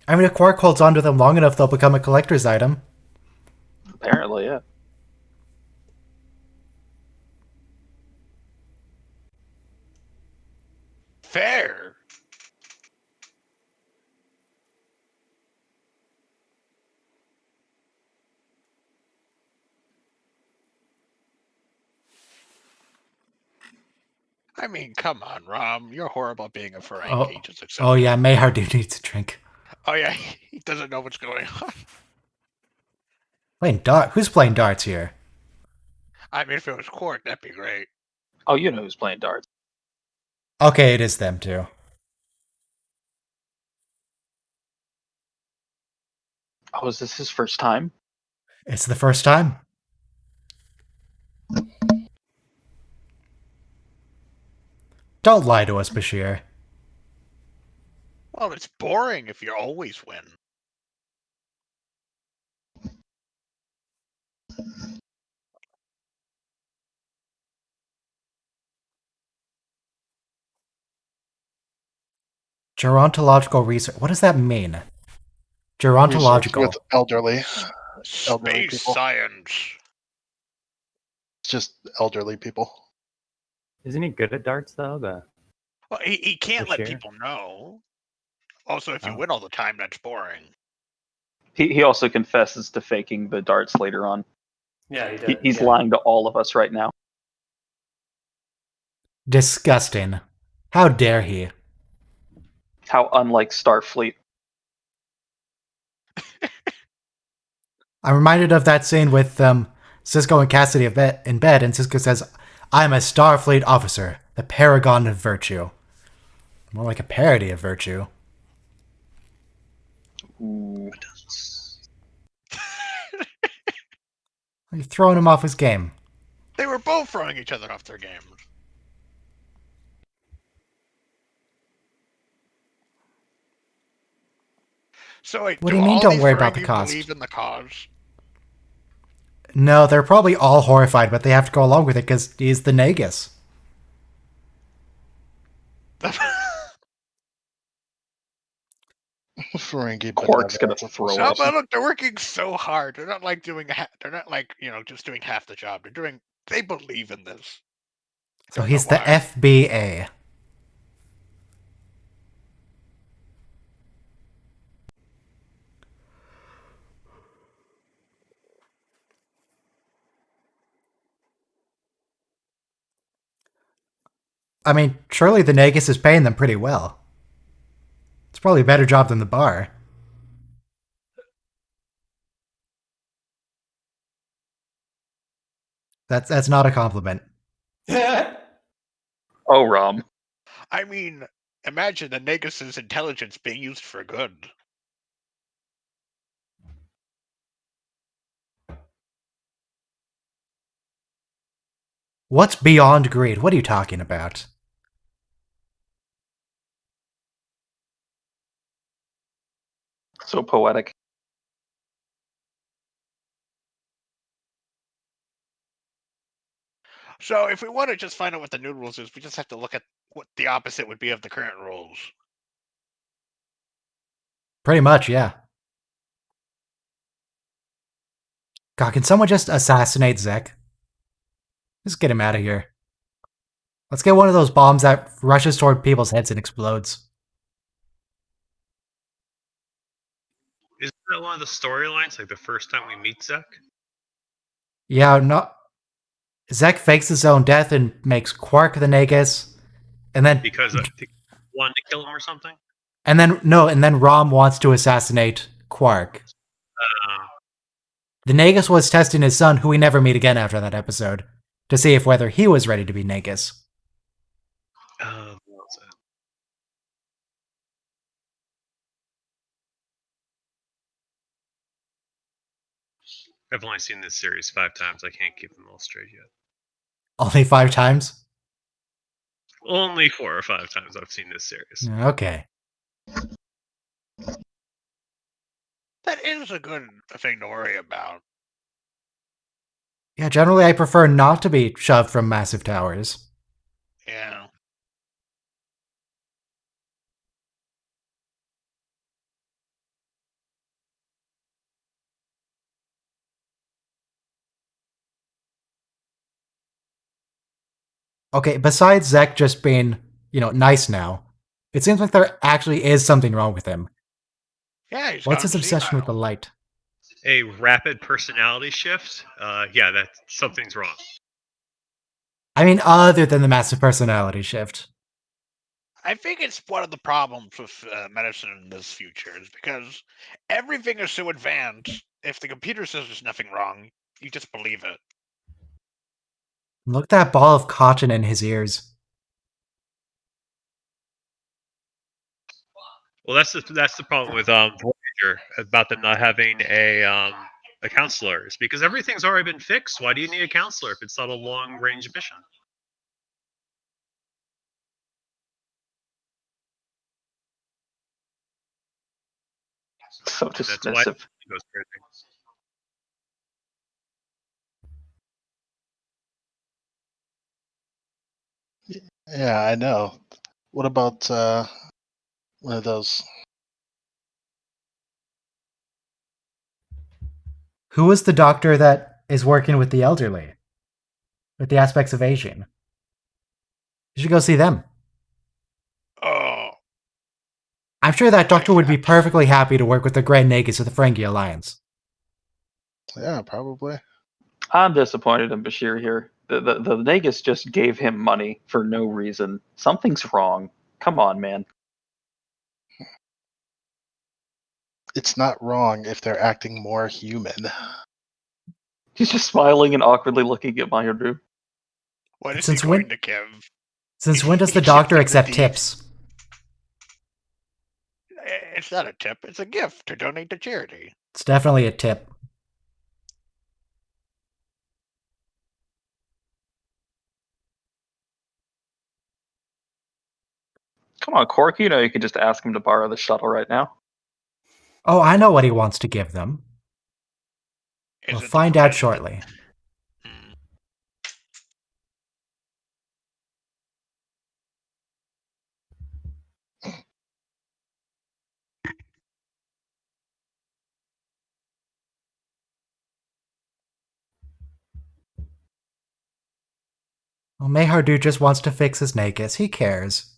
Speaker 1: I mean, if Quark holds on to them long enough, they'll become a collector's item.
Speaker 3: Apparently, yeah.
Speaker 8: Fair. I mean, come on, Rom. You're horrible at being a Ferengi. Just accept
Speaker 1: Oh
Speaker 8: it.
Speaker 1: yeah, Mayhar do needs a drink.
Speaker 8: Oh yeah, he doesn't know what's going on.
Speaker 1: Playing dart? Who's playing darts here?
Speaker 8: I mean, if it was Quark, that'd be great.
Speaker 3: Oh, you know who's playing darts.
Speaker 1: Okay, it is them too.
Speaker 3: Oh, is this his first time?
Speaker 1: It's the first time. Don't lie to us, Bashir.
Speaker 8: Well, it's boring if you always win.
Speaker 1: Gerontological research. What does that mean?
Speaker 2: Research
Speaker 1: Gerontological.
Speaker 2: with elderly
Speaker 8: Space
Speaker 2: people.
Speaker 8: science.
Speaker 2: It's just elderly people.
Speaker 7: Isn't he good at darts though?
Speaker 8: Well, he can't let
Speaker 7: Bashir?
Speaker 8: people know. Also, if you
Speaker 7: Oh.
Speaker 8: win all the time, that's boring.
Speaker 3: He also confesses to faking the darts later on.
Speaker 4: Yeah, he did.
Speaker 3: He's
Speaker 4: yeah.
Speaker 3: lying to all of us right now.
Speaker 1: Disgusting. How dare he?
Speaker 3: How unlike Starfleet.
Speaker 1: I'm reminded of that scene with Cisco and Cassidy in bed, and Cisco says, "I'm a Starfleet officer, the paragon of virtue." More like a parody of virtue.
Speaker 3: Ooh.
Speaker 1: You're throwing him off his game.
Speaker 8: They were both throwing each other off their game. So wait,
Speaker 1: What do you mean,
Speaker 8: all
Speaker 1: don't
Speaker 8: these
Speaker 1: worry about the
Speaker 8: Ferengi
Speaker 1: cost?
Speaker 8: believe in the cause?
Speaker 1: No, they're probably all horrified, but they have to go along with it because he's the Nagus.
Speaker 2: Ferengi.
Speaker 3: Quark's gonna
Speaker 2: benevolence.
Speaker 3: throw
Speaker 8: No,
Speaker 3: us.
Speaker 8: but look, they're working so hard. They're not like doing. They're not like just doing half the job. They're doing. They believe in this.
Speaker 1: So
Speaker 8: Don't
Speaker 1: he's
Speaker 8: know
Speaker 1: the
Speaker 8: why.
Speaker 1: FBA. I mean, surely the Nagus is paying them pretty well. It's probably a better job than the bar. That's not a compliment.
Speaker 3: Oh, Rom.
Speaker 8: I mean, imagine the Negus's intelligence being used for good.
Speaker 1: What's beyond greed? What are you talking about?
Speaker 3: So poetic.
Speaker 8: So if we want to just find out what the new rules is, we just have to look at what the opposite would be of the current rules.
Speaker 1: Pretty much, yeah. God, can someone just assassinate Zek? Just get him out of here. Let's get one of those bombs that rushes toward people's heads and explodes.
Speaker 10: Isn't that one of the storylines? Like the first time we meet Zek?
Speaker 1: Yeah, no. Zek fakes his own death and makes Quark the Nagus, and then
Speaker 10: Because he wanted to kill him or something?
Speaker 1: And then Rom wants to assassinate Quark. The Nagus was testing his son, who we never meet again after that episode, to see if whether he was ready to be Nagus.
Speaker 10: What was that? I've only seen this series 5 times. I can't keep them all straight yet.
Speaker 1: Only 5 times?
Speaker 10: Only 4 or 5 times I've seen this series.
Speaker 1: Okay.
Speaker 8: That is a good thing to worry about.
Speaker 1: Yeah, generally I prefer not to be shoved from massive towers.
Speaker 8: Yeah.
Speaker 1: Okay, besides Zek just being, nice now, it seems like there actually is something wrong with him.
Speaker 8: Yeah, he's
Speaker 1: What's
Speaker 8: gone
Speaker 1: his obsession with the
Speaker 8: senile.
Speaker 1: light?
Speaker 10: A rapid personality shift? Yeah, that something's wrong.
Speaker 1: I mean, other than the massive personality shift.
Speaker 8: I think it's one of the problems with medicine in this future is because everything is so advanced. If the computer says there's nothing wrong, you just believe it.
Speaker 1: Look at that ball of cotton in his ears.
Speaker 10: Well, that's the problem with Voyager about them not having a counselor. Is because everything's already been fixed. Why do you need a counselor if it's not a long range mission?
Speaker 3: So
Speaker 10: That's why
Speaker 3: dismissive.
Speaker 10: it goes crazy.
Speaker 2: Yeah, I know. What about one of those?
Speaker 1: Who is the doctor that is working with the elderly? With the aspects of aging? You should go see them.
Speaker 8: Oh,
Speaker 1: I'm sure that doctor would be perfectly happy to work with the Grand Nagus of the Ferengi Alliance.
Speaker 2: Yeah, probably.
Speaker 3: I'm disappointed in Bashir here. The Nagus just gave him money for no reason. Something's wrong. Come on, man.
Speaker 2: It's not wrong if they're acting more human.
Speaker 3: He's just smiling and awkwardly looking at Mayoru.
Speaker 8: what is
Speaker 1: Since
Speaker 8: he
Speaker 1: when-
Speaker 8: going to give?
Speaker 1: Since when does the
Speaker 8: He
Speaker 1: doctor
Speaker 8: gives them
Speaker 1: accept
Speaker 8: the
Speaker 1: tips?
Speaker 8: It's not a tip. It's a gift to donate to charity.
Speaker 1: It's definitely a tip.
Speaker 3: Come on, Cork. You know you could just ask him to borrow the shuttle right now.
Speaker 1: Oh, I know what he wants to give them.
Speaker 8: Is
Speaker 1: We'll
Speaker 8: it the
Speaker 1: find out
Speaker 8: preventative-
Speaker 1: shortly.
Speaker 8: Hmm.
Speaker 1: Well, Mayhardu just wants to fix his Nagus. He cares.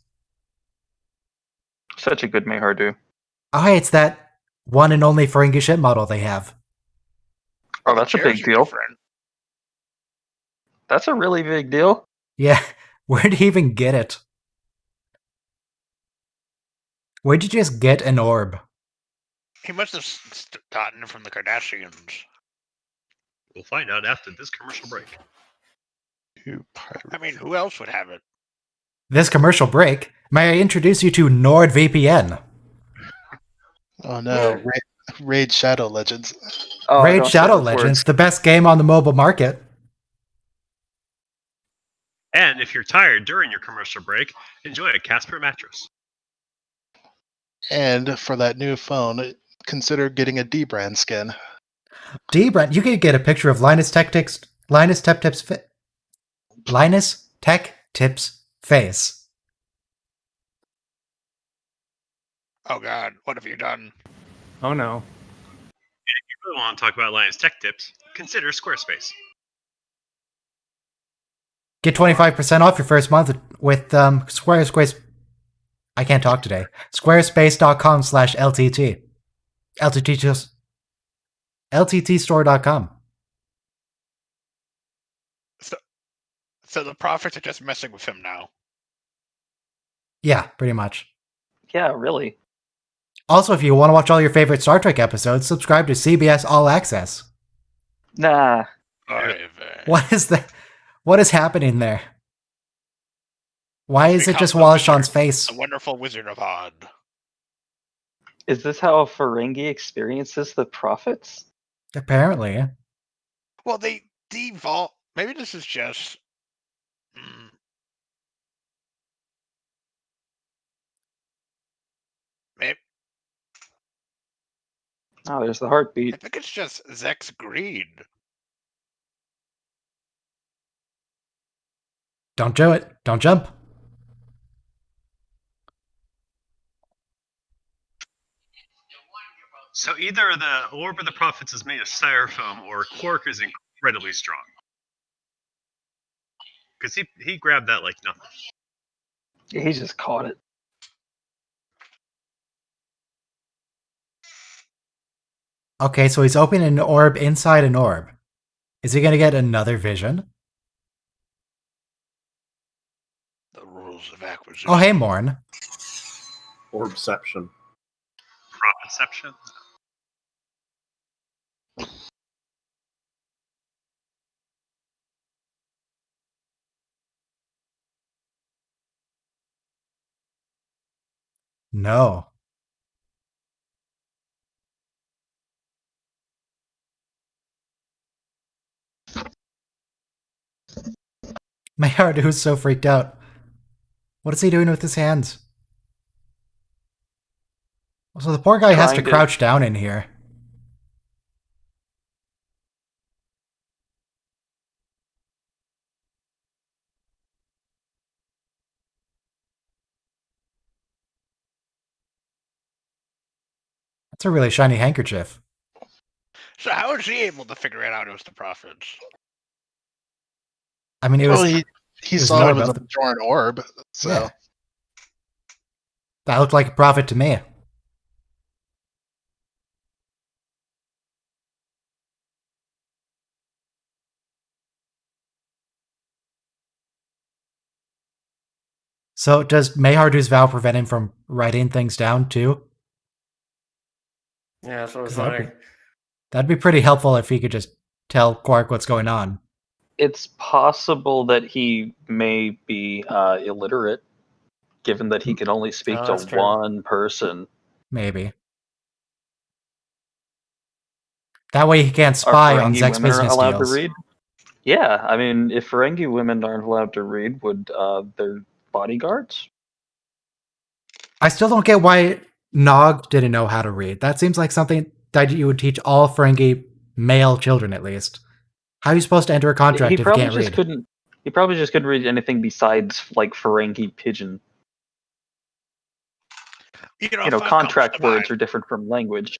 Speaker 3: Such a good Mayhardu.
Speaker 1: Oh, hey, it's that one and only Ferengi ship model they have.
Speaker 3: Oh, that's a
Speaker 8: Chairs
Speaker 3: big
Speaker 8: are
Speaker 3: deal.
Speaker 8: different.
Speaker 3: That's a really big deal.
Speaker 1: Yeah, where'd he even get it? Where'd you just get an orb?
Speaker 8: He must have gotten it from the Kardashians.
Speaker 10: We'll find out after this commercial break.
Speaker 8: I mean, who else would have it?
Speaker 1: This commercial break, may I introduce you to NordVPN?
Speaker 2: Oh no, Raid Shadow Legends.
Speaker 3: Oh,
Speaker 1: Raid
Speaker 3: don't say
Speaker 1: Shadow
Speaker 3: those
Speaker 1: Legends,
Speaker 3: words.
Speaker 1: the best game on the mobile market.
Speaker 10: And if you're tired during your commercial break, enjoy a Casper mattress.
Speaker 2: And for that new phone, consider getting a D-brand skin.
Speaker 1: D-Brand, you could get a picture of Linus Tech Tips face.
Speaker 8: Oh God, what have you done?
Speaker 7: Oh no.
Speaker 10: If you really want to talk about Linus Tech Tips, consider Squarespace.
Speaker 1: Get 25% off your first month with Squarespace. I can't talk today. Squarespace.com/LTT. LTTstore.com.
Speaker 8: So the prophets are just messing with him now.
Speaker 1: Yeah, pretty much.
Speaker 3: Yeah, really.
Speaker 1: Also, if you want to watch all your favorite Star Trek episodes, subscribe to CBS All Access.
Speaker 3: Nah.
Speaker 1: What is that? What is happening there? Why is it just
Speaker 8: Become the
Speaker 1: Walshawn's
Speaker 8: wizard,
Speaker 1: face?
Speaker 8: The wonderful Wizard of Oz.
Speaker 3: Is this how Ferengi experiences the prophets?
Speaker 1: Apparently.
Speaker 8: Well, they devolve. Maybe this is just. Maybe.
Speaker 3: Oh, there's the heartbeat.
Speaker 8: I think it's just Zek's greed.
Speaker 1: Don't do it. Don't jump.
Speaker 10: So either the orb of the prophets is made of styrofoam, or Quark is incredibly strong. Because he grabbed that like nothing.
Speaker 3: He just caught it.
Speaker 1: Okay, so he's opening an orb inside an orb. Is he going to get another vision?
Speaker 8: The rules of acquisition.
Speaker 1: Oh, hey, Morn.
Speaker 9: Orbception.
Speaker 10: Prophetception?
Speaker 1: No. Maynard, who's so freaked out. What is he doing with his hands? So the poor guy has to crouch down in here. That's a really shiny handkerchief.
Speaker 8: So how is he able to figure it out it was the prophets?
Speaker 1: I mean, it was...
Speaker 2: Well, he saw it was a Bajoran orb, so...
Speaker 1: Yeah. That looked like a prophet to me. So does Mayhard's vow prevent him from writing things down too?
Speaker 4: Yeah, that's what I was wondering.
Speaker 1: That'd be pretty helpful if he could just tell Quark what's going on.
Speaker 3: It's possible that he may be illiterate, given that he can only speak to one person.
Speaker 1: Maybe. That way he can't spy on Zek's business
Speaker 3: allowed
Speaker 1: deals.
Speaker 3: to read? Yeah, I mean, if Ferengi women aren't allowed to read, would their bodyguards?
Speaker 1: I still don't get why Nog didn't know how to read. That seems like something that you would teach all Ferengi male children, at least. How are you supposed to enter a contract if you can't read?
Speaker 3: He probably just couldn't read anything besides, like, Ferengi Pidgin. You know, contract words are different from language.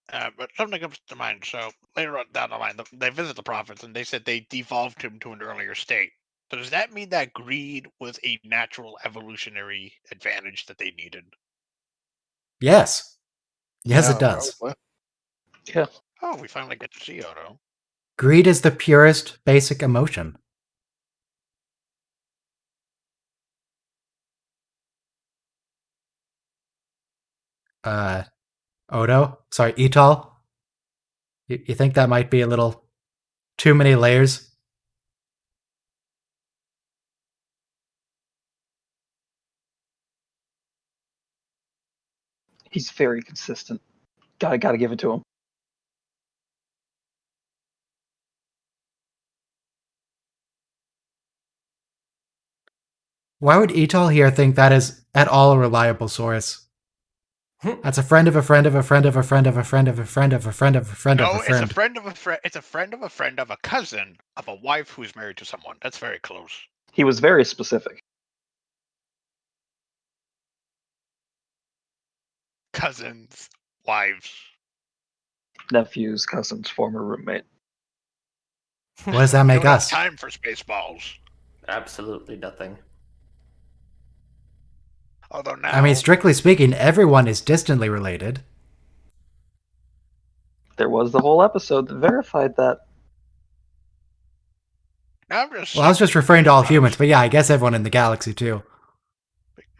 Speaker 8: But something comes to mind. So later on down the line, they visit the prophets, and they said they devolved him to an earlier state. So does that mean that greed was a natural evolutionary advantage that they needed?
Speaker 1: Yes. Yes, it does.
Speaker 8: Probably.
Speaker 3: Yeah.
Speaker 8: Oh, we finally get to see Odo.
Speaker 1: Greed is the purest basic emotion. Odo? Sorry, Etal? You think that might be a little too many layers?
Speaker 3: He's very consistent. Gotta give it to him.
Speaker 1: Why would Etal here think that is at all a reliable source? That's a friend of a friend of a friend of a friend of a friend of a friend of a friend of a friend of a friend.
Speaker 8: No, it's a friend of a friend. It's a friend of a friend of a cousin of a wife who's married to someone. That's very close.
Speaker 3: He was very specific.
Speaker 8: Cousins, wives,
Speaker 3: nephews, cousins, former roommate.
Speaker 1: What does that make us?
Speaker 8: Time for Spaceballs.
Speaker 4: Absolutely nothing.
Speaker 8: Although now,
Speaker 1: I mean, strictly speaking, everyone is distantly related.
Speaker 3: There was the whole episode that verified that.
Speaker 8: Now
Speaker 1: well, I was just referring to all humans, but yeah, I guess everyone in the galaxy too.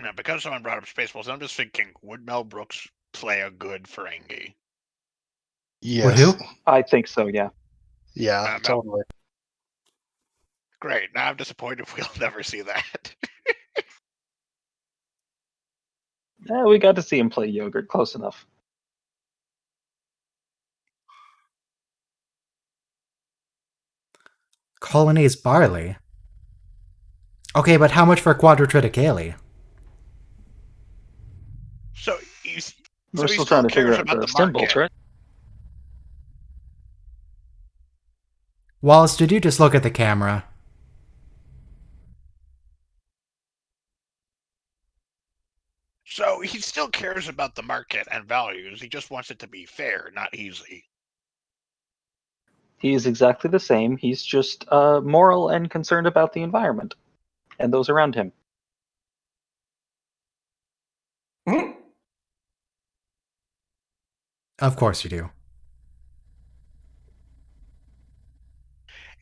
Speaker 8: Now, because someone brought up Spaceballs, I'm just thinking, would Mel Brooks play a good Ferengi?
Speaker 2: Yes.
Speaker 1: who?
Speaker 3: I think so. Yeah.
Speaker 2: Yeah,
Speaker 8: Mel-
Speaker 2: totally.
Speaker 8: Great. Now I'm disappointed we'll never see that.
Speaker 3: Yeah, we got to see him play yogurt. Close enough.
Speaker 1: Colonies barley. Okay, but how much for Quadratriticale?
Speaker 8: So he's
Speaker 3: We're
Speaker 8: he
Speaker 3: still trying to figure
Speaker 8: cares
Speaker 3: out
Speaker 8: about
Speaker 3: the
Speaker 8: the
Speaker 3: symbols,
Speaker 8: market.
Speaker 3: right?
Speaker 1: Wallace, did you just look at the camera?
Speaker 8: So he still cares about the market and values. He just wants it to be fair, not easy.
Speaker 3: He's exactly the same. He's just moral and concerned about the environment and those around him.
Speaker 1: Of course you do.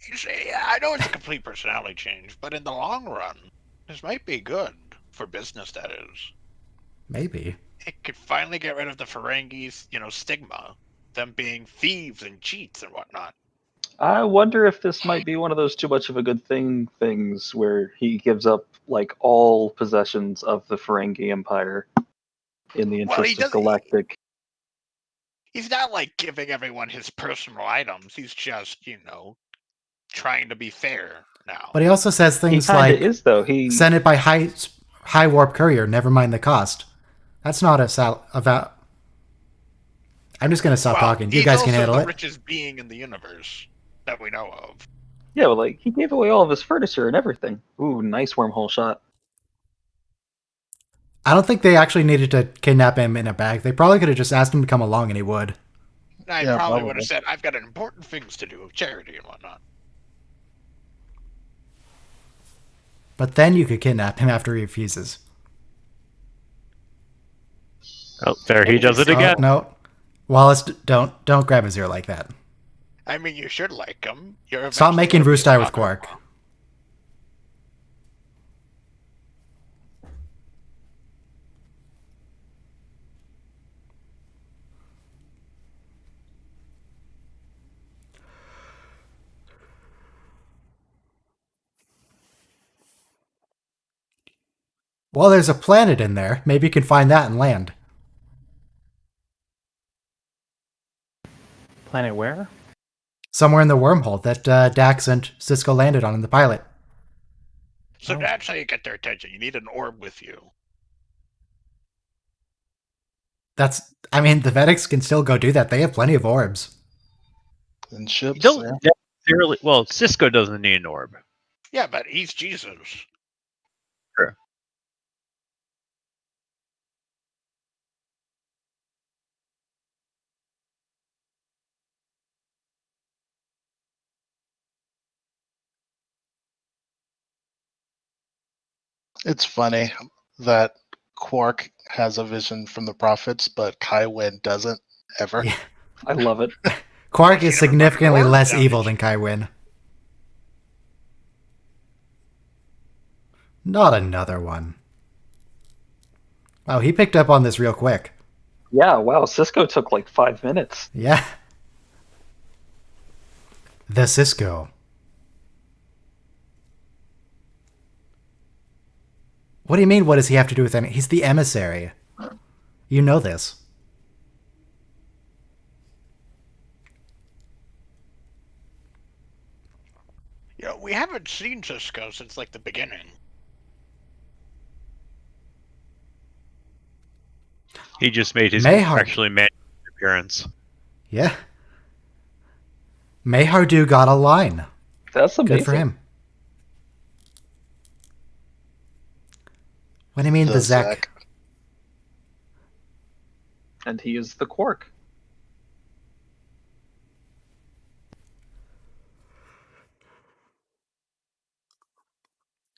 Speaker 8: You see, I know it's a complete personality change, but in the long run, this might be good for business. That is,
Speaker 1: Maybe.
Speaker 8: it could finally get rid of the Ferengi's, stigma, them being thieves and cheats and whatnot.
Speaker 3: I wonder if this might be one of those too much of a good things where he gives up like all possessions of the Ferengi Empire in the
Speaker 8: Well, he
Speaker 3: interest of
Speaker 8: doesn't-
Speaker 3: galactic.
Speaker 8: He's not like giving everyone his personal items. He's just, trying to be fair now.
Speaker 1: But he also says
Speaker 3: He
Speaker 1: things
Speaker 3: kind
Speaker 1: like,
Speaker 3: of is though. He
Speaker 1: send it by high warp courier, never mind the cost. That's not about. I'm just going to stop talking. You guys can handle
Speaker 8: the
Speaker 1: it.
Speaker 8: richest being in the universe that we know of.
Speaker 3: yeah, well, like he gave away all of his furniture and everything. Ooh, nice wormhole shot.
Speaker 1: I don't think they actually needed to kidnap him in a bag. They probably could have just asked him to come along and he would.
Speaker 8: I
Speaker 2: Yeah,
Speaker 8: probably would
Speaker 2: probably.
Speaker 8: have said, I've got important things to do, charity and whatnot.
Speaker 1: But then you could kidnap him after he refuses.
Speaker 10: Oh, there he does it again.
Speaker 1: Oh, no. Wallace, don't grab his ear like that.
Speaker 8: I mean, you should like him. You're
Speaker 1: Stop
Speaker 8: eventually
Speaker 1: making
Speaker 8: gonna be
Speaker 1: Roos die
Speaker 8: a
Speaker 1: with
Speaker 8: father-in-law.
Speaker 1: Quark. Well, there's a planet in there. Maybe you can find that and land.
Speaker 7: Planet where?
Speaker 1: Somewhere in the wormhole that Dax and Cisco landed on in the pilot.
Speaker 8: So that's how you get their attention. You need an orb with you.
Speaker 1: The Vedics can still go do that. They have plenty of orbs.
Speaker 2: And
Speaker 10: You
Speaker 2: ships.
Speaker 10: don't
Speaker 2: Yeah.
Speaker 10: necessarily. Well, Cisco doesn't need an orb.
Speaker 8: Yeah, but he's Jesus.
Speaker 10: Sure.
Speaker 2: It's funny that Quark has a vision from the prophets, but Kai Wynn doesn't ever.
Speaker 1: Yeah.
Speaker 3: I love it.
Speaker 1: Quark is significantly
Speaker 8: Orb
Speaker 1: less
Speaker 8: damage.
Speaker 1: evil than Kai Wynn. Not another one. Wow, he picked up on this real quick.
Speaker 3: Yeah, wow. Cisco took like 5 minutes.
Speaker 1: Yeah. The Cisco. What do you mean, what does he have to do with anything? He's the emissary. You know this.
Speaker 8: We haven't seen Cisco since like the beginning.
Speaker 10: He just made his
Speaker 1: Mayhar.
Speaker 10: actually made his appearance.
Speaker 1: Yeah. Mayhardu got a line.
Speaker 3: That's amazing.
Speaker 1: Good for him. What do you mean, the Zek?
Speaker 3: And he is the Quark.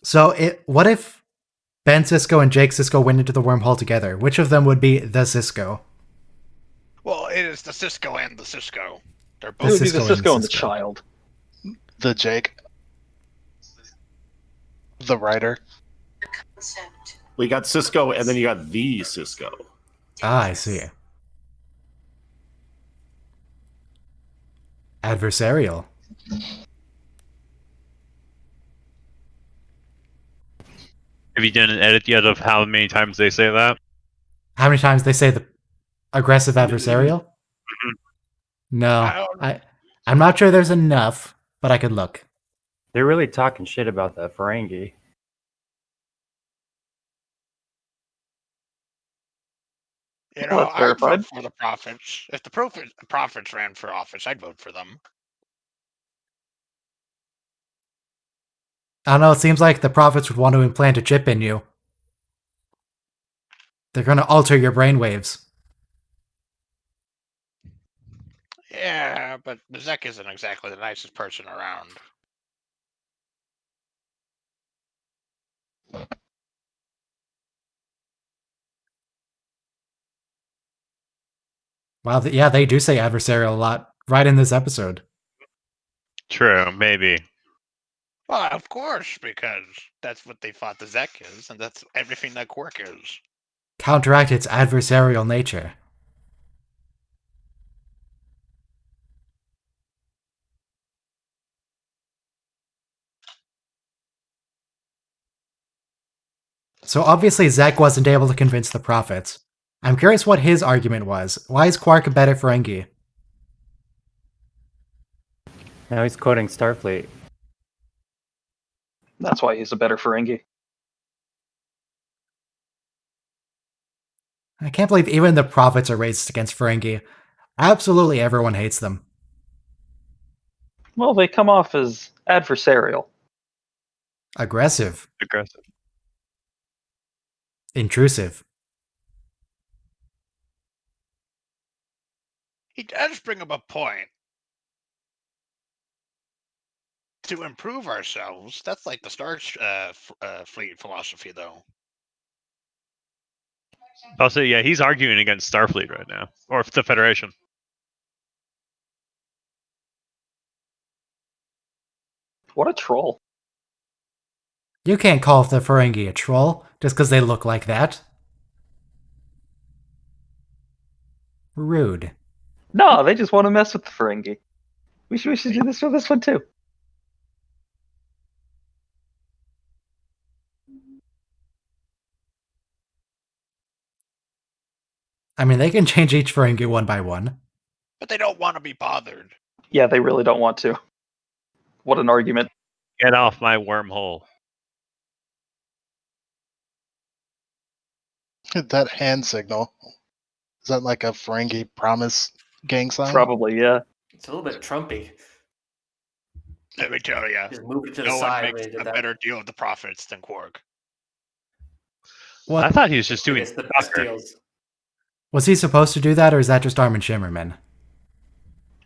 Speaker 1: So, what if Ben Cisco and Jake Cisco went into the wormhole together? Which of them would be the Cisco?
Speaker 8: Well, it is the Cisco and the Cisco. They're
Speaker 3: It
Speaker 8: both
Speaker 3: would be the
Speaker 1: Cisco and
Speaker 3: Cisco and the
Speaker 1: Cisco.
Speaker 3: child.
Speaker 2: The Jake. The writer.
Speaker 9: We got Cisco, and then you got the Cisco.
Speaker 1: Ah, I see. Adversarial.
Speaker 10: Have you done an edit yet of how many times they say that?
Speaker 1: How many times they say the aggressive adversarial? No, I'm not sure there's enough, but I could look.
Speaker 7: They're really talking shit about the Ferengi.
Speaker 8: You
Speaker 3: Well,
Speaker 8: know,
Speaker 3: that's
Speaker 8: I'd vote
Speaker 3: verified.
Speaker 8: for the Prophets. If the Prophets ran for office, I'd vote for them.
Speaker 1: I don't know, it seems like the prophets would want to implant a chip in you. They're going to alter your brainwaves.
Speaker 8: Yeah, but Zek isn't exactly the nicest person around.
Speaker 1: Wow, yeah, they do say adversarial a lot right in this episode.
Speaker 10: True, maybe.
Speaker 8: Well, of course, because that's what they thought the Zek is, and that's everything that Quark is.
Speaker 1: Counteract its adversarial nature. So obviously Zek wasn't able to convince the prophets. I'm curious what his argument was. Why is Quark a better Ferengi?
Speaker 7: Now he's quoting Starfleet.
Speaker 3: That's why he's a better Ferengi.
Speaker 1: I can't believe even the prophets are racist against Ferengi. Absolutely everyone hates them.
Speaker 3: Well, they come off as adversarial.
Speaker 1: Aggressive.
Speaker 10: Aggressive.
Speaker 1: Intrusive.
Speaker 8: He does bring up a point. To improve ourselves, that's like the Star Fleet philosophy, though.
Speaker 10: Also, yeah, he's arguing against Starfleet right now, or the Federation.
Speaker 3: What a troll.
Speaker 1: You can't call the Ferengi a troll just because they look like that. Rude.
Speaker 3: No, they just want to mess with the Ferengi. We should do this with this one too.
Speaker 1: I mean, they can change each Ferengi one by one.
Speaker 8: But they don't want to be bothered.
Speaker 3: Yeah, they really don't want to. What an argument.
Speaker 10: Get off my wormhole.
Speaker 2: That hand signal. Is that like a Ferengi promise gang sign?
Speaker 3: Probably, yeah.
Speaker 4: It's a little bit Trumpy.
Speaker 8: Let me tell you,
Speaker 4: Just move it to the
Speaker 8: no one
Speaker 4: side.
Speaker 8: makes
Speaker 4: when they did
Speaker 8: a
Speaker 4: that.
Speaker 8: better deal with the Prophets than Quark.
Speaker 1: What?
Speaker 10: I thought he was just doing
Speaker 4: It's the best
Speaker 10: soccer.
Speaker 4: deals.
Speaker 1: Was he supposed to do that, or is that just Armin Shimmerman?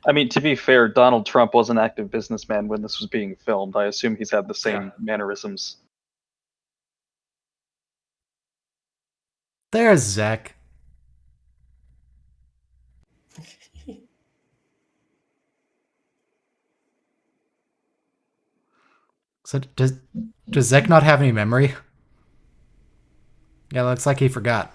Speaker 3: I mean, to be fair, Donald Trump was an active businessman when this was being filmed. I assume he's had the same mannerisms.
Speaker 1: There's Zek. So does Zek not have any memory? Yeah, looks like he forgot.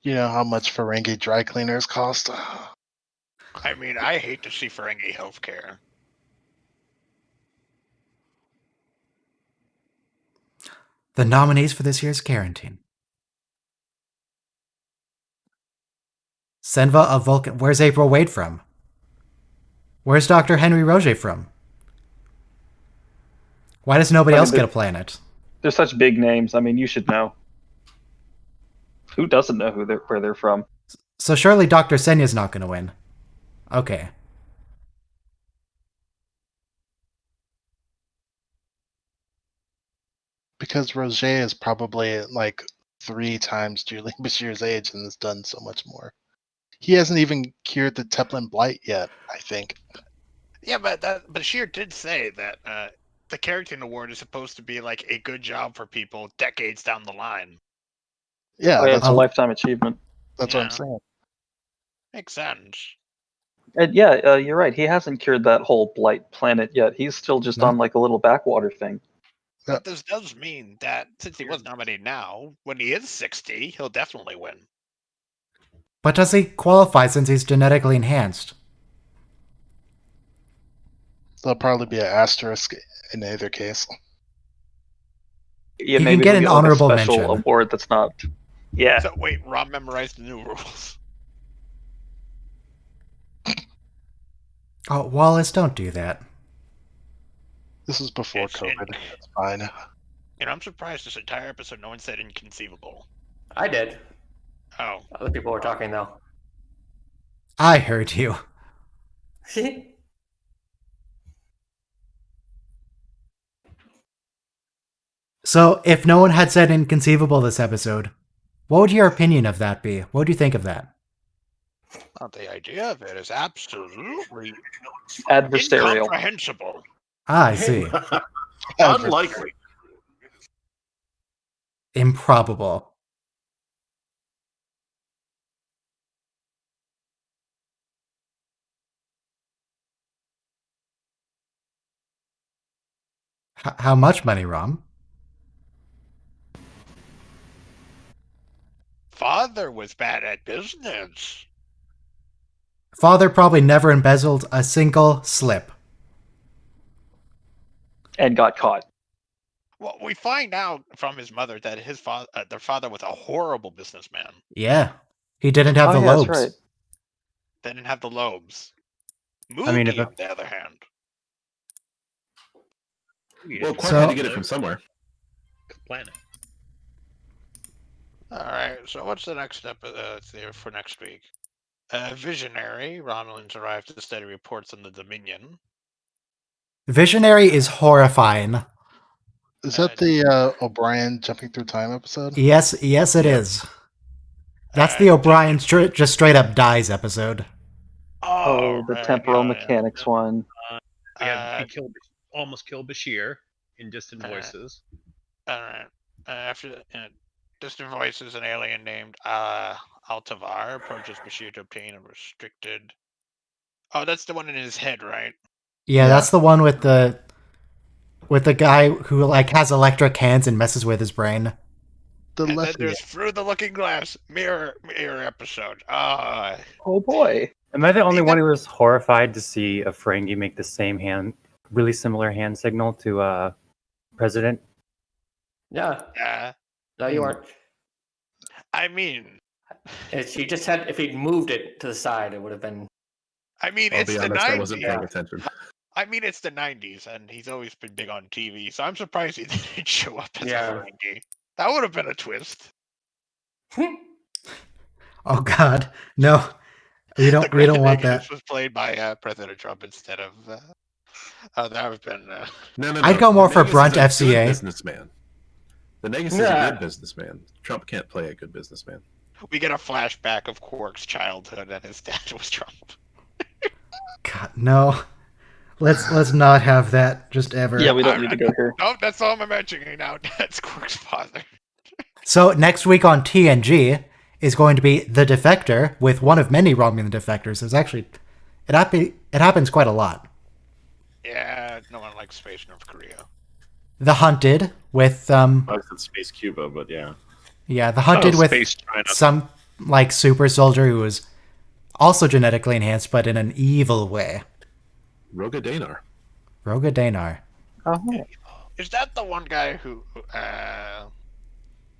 Speaker 2: You know how much Ferengi dry cleaners cost?
Speaker 8: I mean, I hate to see Ferengi healthcare.
Speaker 1: The nominees for this year's quarantine. Senva of Vulcan. Where's April Wade from? Where's Dr. Henry Roget from? Why does nobody else get a planet?
Speaker 3: They're such big names. I mean, you should know. Who doesn't know where they're from?
Speaker 1: So surely Dr. Senya's not going to win. Okay.
Speaker 2: Because Roget is probably like 3 times Julian Bashir's age and has done so much more. He hasn't even cured the Teplin Blight yet, I think.
Speaker 8: Yeah, but Bashir did say that the Carrington Award is supposed to be like a good job for people decades down the line.
Speaker 2: Yeah,
Speaker 3: It's a lifetime achievement.
Speaker 2: That's what I'm saying.
Speaker 8: Makes sense.
Speaker 3: And yeah, you're right. He hasn't cured that whole blight planet yet. He's still just
Speaker 1: No.
Speaker 3: on like a little backwater thing.
Speaker 8: But this does mean that since he was nominated now, when he is 60, he'll definitely win.
Speaker 1: But does he qualify since he's genetically enhanced?
Speaker 2: There'll probably be an asterisk in either case.
Speaker 3: Yeah,
Speaker 1: He
Speaker 3: maybe
Speaker 1: can get
Speaker 3: they'll
Speaker 1: an
Speaker 3: like,
Speaker 1: honorable
Speaker 3: a special
Speaker 1: mention.
Speaker 3: award that's not. Yeah.
Speaker 8: So wait, Rob memorized the new rules.
Speaker 1: Oh, Wallace, don't do that.
Speaker 2: This was before
Speaker 8: It's
Speaker 2: COVID.
Speaker 8: in-
Speaker 2: That's fine.
Speaker 8: You know, I'm surprised this entire episode no one said inconceivable.
Speaker 4: I did.
Speaker 8: Oh,
Speaker 4: Other people were talking though.
Speaker 1: I heard you. So, if no one had said inconceivable this episode, what would your opinion of that be? What would you think of that?
Speaker 8: well, the idea of it is absolutely
Speaker 3: Adversarial.
Speaker 8: incomprehensible.
Speaker 1: Ah, I see.
Speaker 9: Unlikely.
Speaker 1: Improbable. How much money, Rom?
Speaker 8: Father was bad at business.
Speaker 1: Father probably never embezzled a single slip.
Speaker 3: And got caught.
Speaker 8: Well, we find out from his mother that his father, their father, was a horrible businessman.
Speaker 1: Yeah. He didn't have the
Speaker 3: yeah,
Speaker 1: lobes.
Speaker 3: that's right.
Speaker 8: They didn't have the lobes. Mookie,
Speaker 7: I mean, if
Speaker 8: on the other hand,
Speaker 5: Well, Quark
Speaker 1: So-
Speaker 5: had to get it from somewhere.
Speaker 10: Planet.
Speaker 8: all right. So what's the next step there for next week? Visionary Romulans arrive to study reports on the Dominion.
Speaker 1: Visionary is horrifying.
Speaker 2: Is that the O'Brien jumping through time episode?
Speaker 1: Yes, it is. That's the O'Brien just straight up dies episode.
Speaker 3: Oh, the
Speaker 8: right,
Speaker 3: temporal
Speaker 8: yeah,
Speaker 3: mechanics one.
Speaker 10: We had,
Speaker 8: Uh,
Speaker 10: he almost killed Bashir in Distant Voices.
Speaker 8: All right. After Distant Voices, an alien named Altavar approaches Bashir to obtain a restricted. Oh, that's the one in his head, right?
Speaker 1: Yeah,
Speaker 2: Yeah.
Speaker 1: that's the one with the guy who like has electric hands and messes with his brain.
Speaker 2: The
Speaker 8: And then
Speaker 2: left.
Speaker 8: there's Through the Looking Glass mirror episode.
Speaker 3: Oh boy.
Speaker 7: Am I the only one who was horrified to see a Ferengi make the same really similar hand signal to President?
Speaker 4: Yeah. No, you aren't.
Speaker 8: I mean,
Speaker 4: If he'd moved it to the side, it would have been.
Speaker 5: I'll
Speaker 8: it's
Speaker 5: be
Speaker 8: the
Speaker 5: honest, I wasn't
Speaker 8: 90s.
Speaker 5: paying attention.
Speaker 8: I mean, it's the 90s, and he's always been big on TV, so I'm surprised he didn't show up as
Speaker 4: Yeah.
Speaker 8: a Ferengi. That would have been a twist.
Speaker 1: Oh God, no, we don't want that.
Speaker 8: This was played by President Trump instead of. That would have been.
Speaker 5: No.
Speaker 1: I'd go more
Speaker 5: The
Speaker 1: for
Speaker 5: Negus
Speaker 1: Brunt
Speaker 5: is a good
Speaker 1: FCA.
Speaker 5: businessman. The Negus is
Speaker 4: Yeah.
Speaker 5: a good businessman. Trump can't play a good businessman.
Speaker 8: We get a flashback of Quark's childhood, and his dad was Trump.
Speaker 1: God, no. Let's not have that just ever.
Speaker 3: Yeah, we don't need to go here.
Speaker 8: No, that's all I'm mentioning now. That's Quark's father.
Speaker 1: So next week on TNG is going to be The Defector with one of many Romulan defectors. There's actually it happens quite a lot.
Speaker 8: Yeah, no one likes Space North Korea.
Speaker 1: The Hunted with
Speaker 9: I said Space Cuba, but yeah.
Speaker 1: The Hunted with
Speaker 10: Space China.
Speaker 1: some like super soldier who was also genetically enhanced but in an evil way.
Speaker 5: Roga Danar.
Speaker 1: Roga Danar.
Speaker 3: Oh,
Speaker 8: Is that the one guy who?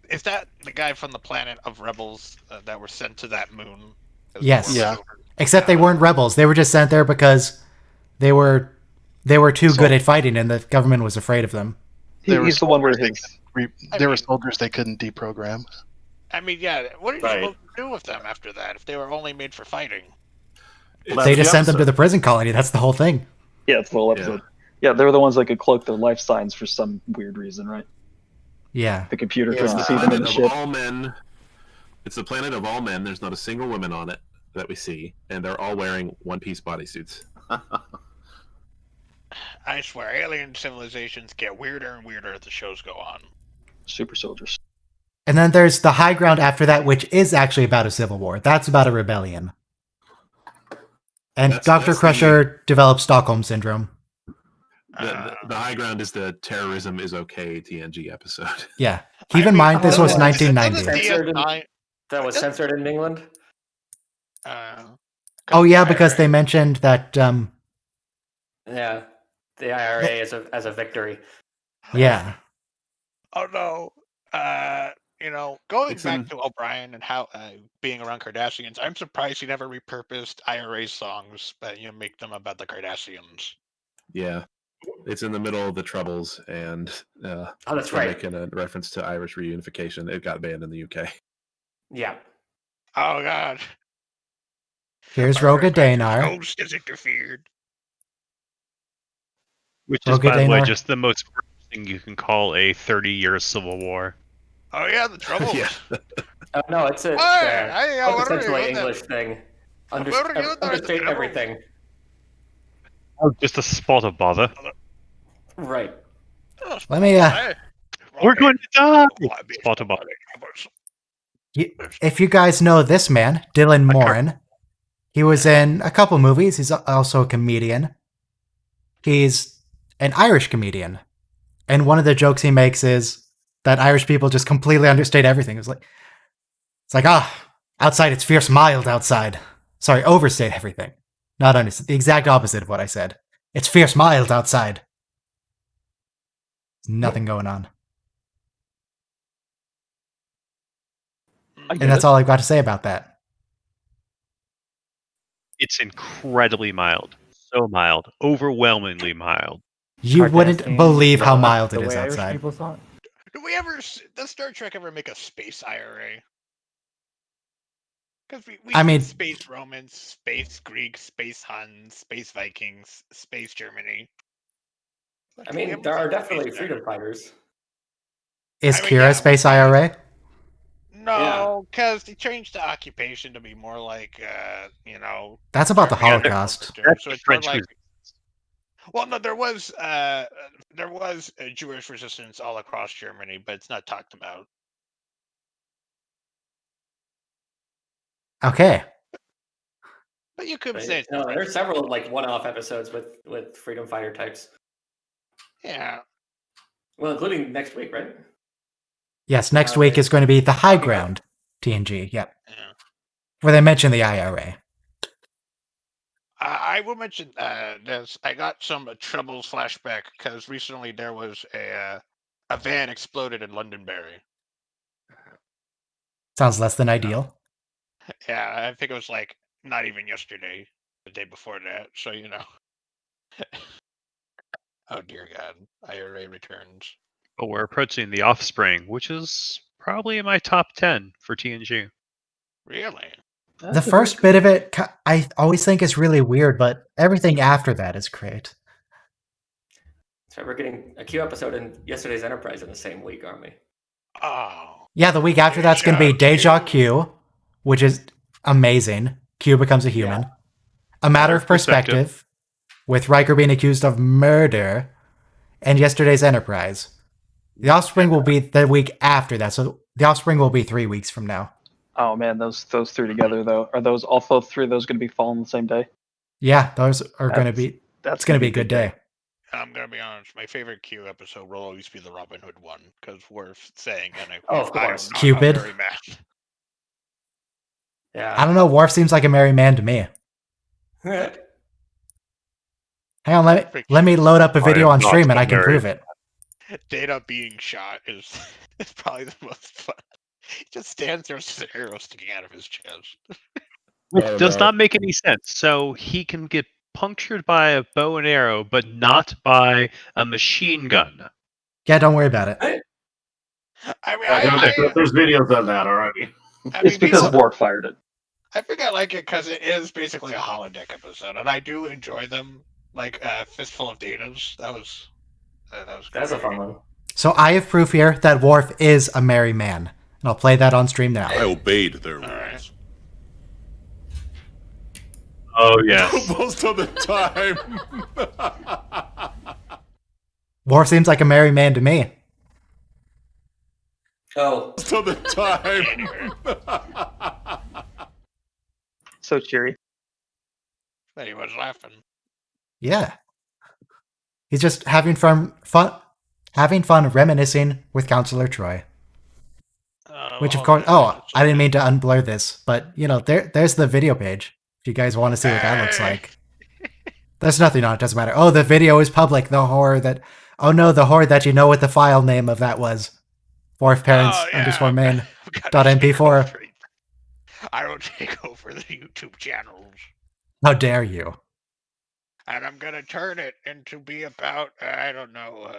Speaker 8: Is that the guy from the planet of rebels that were sent to that moon?
Speaker 1: Yes.
Speaker 2: Yeah.
Speaker 1: Except they weren't rebels. They were just sent there because they were too good at fighting and the government was afraid of them.
Speaker 3: he's the one where
Speaker 2: soldiers
Speaker 3: his.
Speaker 2: they were soldiers they couldn't deprogram.
Speaker 8: I mean, yeah. What are you
Speaker 9: Right.
Speaker 8: supposed to do with them after that if they were only made for fighting?
Speaker 9: Well,
Speaker 1: They
Speaker 9: that's
Speaker 1: just
Speaker 9: the
Speaker 1: sent them to
Speaker 9: episode.
Speaker 1: the prison colony. That's the whole thing.
Speaker 3: Yeah, it's the whole episode. Yeah, they're the ones that could cloak their life signs for some weird reason, right?
Speaker 1: Yeah.
Speaker 3: The computer
Speaker 5: It's
Speaker 3: couldn't
Speaker 5: the
Speaker 3: see them in
Speaker 5: planet
Speaker 3: the
Speaker 5: of
Speaker 3: ship.
Speaker 5: all men. It's the planet of all men. There's not a single woman on it that we see, and they're all wearing one-piece bodysuits.
Speaker 8: I swear, alien civilizations get weirder and weirder as the shows go on.
Speaker 3: Super soldiers.
Speaker 1: And then there's the high ground after that, which is actually about a civil war. That's about a rebellion. And
Speaker 5: That's-
Speaker 1: Dr.
Speaker 5: that's
Speaker 1: Crusher develops Stockholm Syndrome.
Speaker 5: The high ground is the terrorism is okay TNG episode.
Speaker 1: Yeah. Keep in mind, this was
Speaker 2: doesn't
Speaker 1: 1990.
Speaker 2: DS9
Speaker 4: That was censored in England.
Speaker 1: Oh, yeah, because they mentioned that,
Speaker 4: Yeah, the IRA as a victory.
Speaker 1: yeah.
Speaker 8: Oh no. Going
Speaker 5: It's
Speaker 8: back
Speaker 5: in-
Speaker 8: to O'Brien and how being around Kardashians, I'm surprised he never repurposed IRA songs, but make them about the Kardashians.
Speaker 5: Yeah. It's in the middle of the Troubles, and
Speaker 4: Oh, that's
Speaker 5: they're
Speaker 4: right.
Speaker 5: making a reference to Irish reunification. It got banned in the UK.
Speaker 4: Yeah.
Speaker 8: Oh God.
Speaker 1: Here's
Speaker 8: Margaret
Speaker 1: Roga
Speaker 8: Thatcher's
Speaker 1: Danar.
Speaker 8: ghost has interfered.
Speaker 10: Which is, by the way,
Speaker 1: Danar.
Speaker 10: just the most thing you can call a 30-year civil war.
Speaker 8: Oh yeah, the Troubles.
Speaker 5: Yeah.
Speaker 4: No, it's a essentially English thing. Understate everything.
Speaker 10: Oh, just a spot of bother.
Speaker 4: Right.
Speaker 1: Let me,
Speaker 10: We're going to die! Spot of bother.
Speaker 1: if you guys know this man, Dylan Moran, he was in a couple movies. He's also a comedian. He's an Irish comedian. And one of the jokes he makes is that Irish people just completely understate everything. It's like, outside it's fierce mild outside. Sorry, overstate everything. Not understate. The exact opposite of what I said. It's fierce mild outside. Nothing going on. And that's all I've got to say about that.
Speaker 10: It's incredibly mild. So mild. Overwhelmingly mild.
Speaker 1: You wouldn't
Speaker 7: Kardashian,
Speaker 1: believe how
Speaker 7: the-
Speaker 1: mild
Speaker 7: the
Speaker 1: it is
Speaker 7: way Irish
Speaker 1: outside.
Speaker 7: people saw it.
Speaker 8: Does Star Trek ever make a space IRA? Because we
Speaker 1: I mean-
Speaker 8: see space Romans, space Greeks, space Huns, space Vikings, space Germany.
Speaker 4: I mean, there are definitely freedom fighters.
Speaker 1: Is
Speaker 8: I mean,
Speaker 1: Kira
Speaker 8: yeah,
Speaker 1: Space IRA?
Speaker 8: No, because he changed the occupation to be more like,
Speaker 1: That's about the
Speaker 8: Germany and
Speaker 1: Holocaust.
Speaker 8: Germany.
Speaker 10: That's
Speaker 8: So
Speaker 10: the
Speaker 8: it's more
Speaker 10: French
Speaker 8: like. Well, no, there was Jewish resistance all across Germany, but it's not talked about.
Speaker 1: Okay.
Speaker 8: But you could
Speaker 4: But,
Speaker 8: say it's
Speaker 4: no,
Speaker 8: the
Speaker 4: there's
Speaker 8: French.
Speaker 4: several one-off episodes with freedom fighter types.
Speaker 8: Yeah.
Speaker 4: Well, including next week, right?
Speaker 1: Yes, next week is going to be the High Ground TNG. Yep.
Speaker 8: Yeah.
Speaker 1: Where they mention the IRA.
Speaker 8: I will mention this. I got some Troubles flashback because recently there was a van exploded in Londonderry.
Speaker 1: Sounds less than ideal.
Speaker 8: Yeah, I think it was like not even yesterday, the day before that. So oh dear God, IRA returns.
Speaker 10: But we're approaching The Offspring, which is probably in my top 10 for TNG.
Speaker 8: Really?
Speaker 1: The first bit of it, I always think is really weird, but everything after that is great.
Speaker 4: So we're getting a Q episode in yesterday's Enterprise in the same week, aren't we?
Speaker 8: Oh.
Speaker 1: Yeah, the week after that's going to be Deja Q, which is amazing. Q becomes a human. A Matter of Perspective, with Riker being accused of murder, and yesterday's Enterprise. The Offspring will be the week after that, so The Offspring will be 3 weeks from now.
Speaker 3: Oh man, those three together though. Are those all three of those going to be falling the same day?
Speaker 1: Yeah, those are going to be.
Speaker 3: That's
Speaker 1: It's going to be a good day.
Speaker 8: I'm gonna be honest. My favorite Q episode will always be the Robin Hood one because Worf saying, and I
Speaker 4: Oh, of course.
Speaker 1: Cupid.
Speaker 8: Very mad.
Speaker 4: Yeah.
Speaker 1: I don't know. Worf seems like a merry man to me. Hang on, let me load up a video on stream and I can prove it.
Speaker 8: Data being shot is probably the most fun. He just stands there with an arrow sticking out of his chest.
Speaker 10: Which does not make any sense. So he can get punctured by a bow and arrow, but not by a machine gun.
Speaker 1: Yeah, don't worry about it.
Speaker 8: I mean,
Speaker 9: There's videos on that already.
Speaker 3: It's because Worf fired it.
Speaker 8: I think I like it because it is basically a holodeck episode, and I do enjoy them. Like Fistful of Datas. That was
Speaker 4: That's a fun one.
Speaker 1: So I have proof here that Worf is a merry man. And I'll play that on stream now.
Speaker 11: I obeyed their rules.
Speaker 10: Oh, yes.
Speaker 11: Most of the time.
Speaker 1: Worf seems like a merry man to me.
Speaker 4: Oh.
Speaker 11: Most of the time.
Speaker 3: So cheery.
Speaker 8: That he was laughing.
Speaker 1: Yeah. He's just having fun reminiscing with Counselor Troy. Which, of course, I didn't mean to unblur this, but, there's the video page. If you guys want to see what that looks like. There's nothing on it, doesn't matter. Oh, the video is public. The horror that... Oh no, the horror that you know what the file name of that was. Fourth parents underscore main dot mp4.
Speaker 8: I will take over the YouTube channels.
Speaker 1: How dare you?
Speaker 8: And I'm going to turn it into be about, I don't know,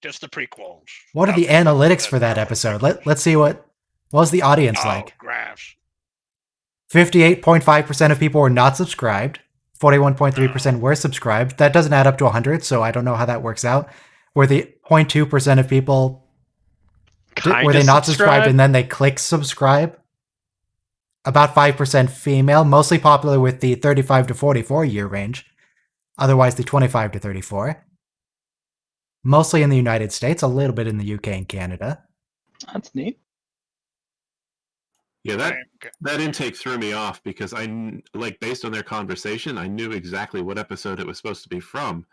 Speaker 8: just the prequels.
Speaker 1: What are the analytics for that episode? Let's see what was the audience like.
Speaker 8: Graphs.
Speaker 1: 58.5% of people were not subscribed. 41.3% were subscribed. That doesn't add up to 100, so I don't know how that works out. Were the 0.2% of people were they not subscribed and then they click subscribe? About 5% female, mostly popular with the 35 to 44 year range. Otherwise, the 25 to 34. Mostly in the United States, a little bit in the UK and Canada.
Speaker 3: That's neat.
Speaker 5: Yeah, that intake threw me off because based on their conversation, I knew exactly what episode it was supposed to be from.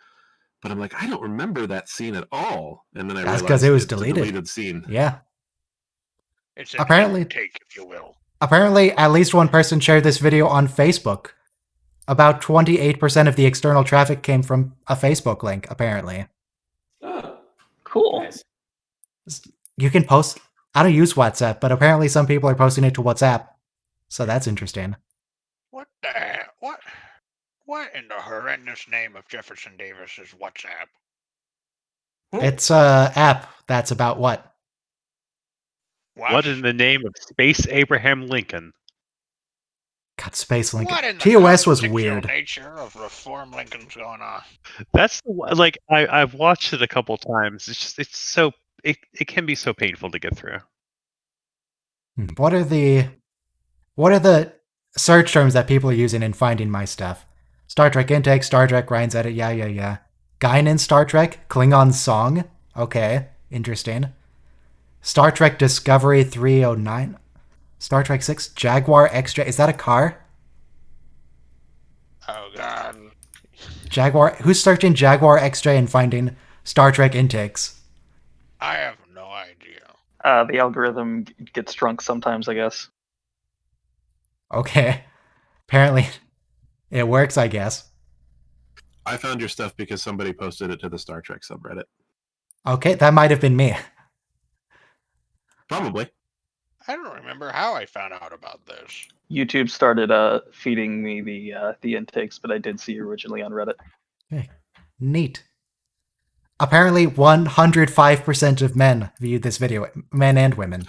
Speaker 5: But I'm like, I don't remember that scene at all. And then I realized
Speaker 1: because it was
Speaker 5: it's a
Speaker 1: deleted.
Speaker 5: deleted scene.
Speaker 1: Yeah.
Speaker 8: It's an intake, if you will.
Speaker 1: Apparently, at least one person shared this video on Facebook. About 28% of the external traffic came from a Facebook link, apparently.
Speaker 4: Oh,
Speaker 3: cool.
Speaker 4: Nice.
Speaker 1: You can post... I don't use WhatsApp, but apparently some people are posting it to WhatsApp. So that's interesting.
Speaker 8: What in the horrendous name of Jefferson Davis is WhatsApp?
Speaker 1: It's a app that's about what?
Speaker 10: What in the name of Space Abraham Lincoln?
Speaker 1: God, Space Lincoln.
Speaker 8: What in the
Speaker 1: TOS was
Speaker 8: constitutional
Speaker 1: weird.
Speaker 8: nature of reform Lincoln's going on?
Speaker 10: That's I've watched it a couple times. It's so it can be so painful to get through.
Speaker 1: What are the search terms that people are using in finding my stuff? Star Trek intake, Star Trek Ryan's edit, yeah. Guinan Star Trek, Klingon song, okay, interesting. Star Trek Discovery 309, Star Trek 6, Jaguar X-Ray, is that a car?
Speaker 8: Oh god.
Speaker 1: Jaguar, who's searching Jaguar X-Ray and finding Star Trek intakes?
Speaker 8: I have no idea.
Speaker 3: The algorithm gets drunk sometimes, I guess.
Speaker 1: Okay. Apparently, it works, I guess.
Speaker 5: I found your stuff because somebody posted it to the Star Trek subreddit.
Speaker 1: Okay, that might have been me.
Speaker 5: Probably.
Speaker 8: I don't remember how I found out about this.
Speaker 3: YouTube started feeding me the intakes, but I did see originally on Reddit.
Speaker 1: Okay. Neat. Apparently, 105% of men viewed this video, men and women.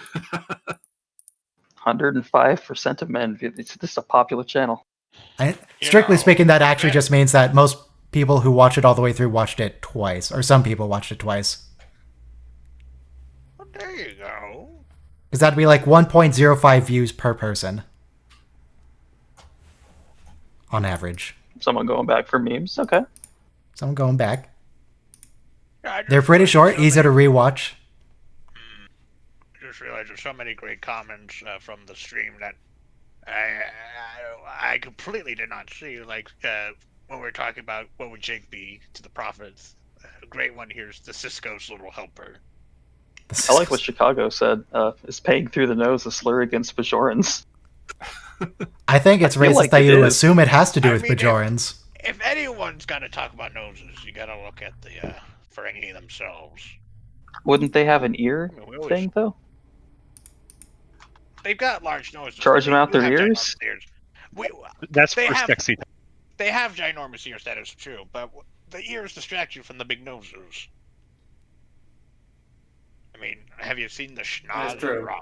Speaker 3: 105% of men. This is a popular channel.
Speaker 1: Strictly speaking, that actually just means that most people who watch it all the way through watched it twice, or some people watched it twice.
Speaker 8: Well, there you go.
Speaker 1: Because that'd be like 1.05 views per person. On average.
Speaker 3: Someone going back for memes, okay.
Speaker 1: Someone going back. They're pretty short, easy to rewatch.
Speaker 8: I just realized there's so many great comments from the stream that I completely did not see. Like when we were talking about what would Jake be to the prophets. A great one here is the Cisco's little helper.
Speaker 3: I like what Chicago said. Is paying through the nose a slur against Bajorans?
Speaker 1: I think it's racist
Speaker 3: like
Speaker 1: that you
Speaker 3: is.
Speaker 1: assume it has to do with Bajorans.
Speaker 8: If anyone's got to talk about noses, you got to look at the Ferengi themselves.
Speaker 3: Wouldn't they have an ear thing, though?
Speaker 8: They've got large noses.
Speaker 3: Charge them out their ears?
Speaker 10: That's
Speaker 8: they
Speaker 10: for
Speaker 8: have,
Speaker 10: sexy.
Speaker 8: They have ginormous ears, that is true, but the ears distract you from the big noses. I mean, have you seen the schnoz of Rom?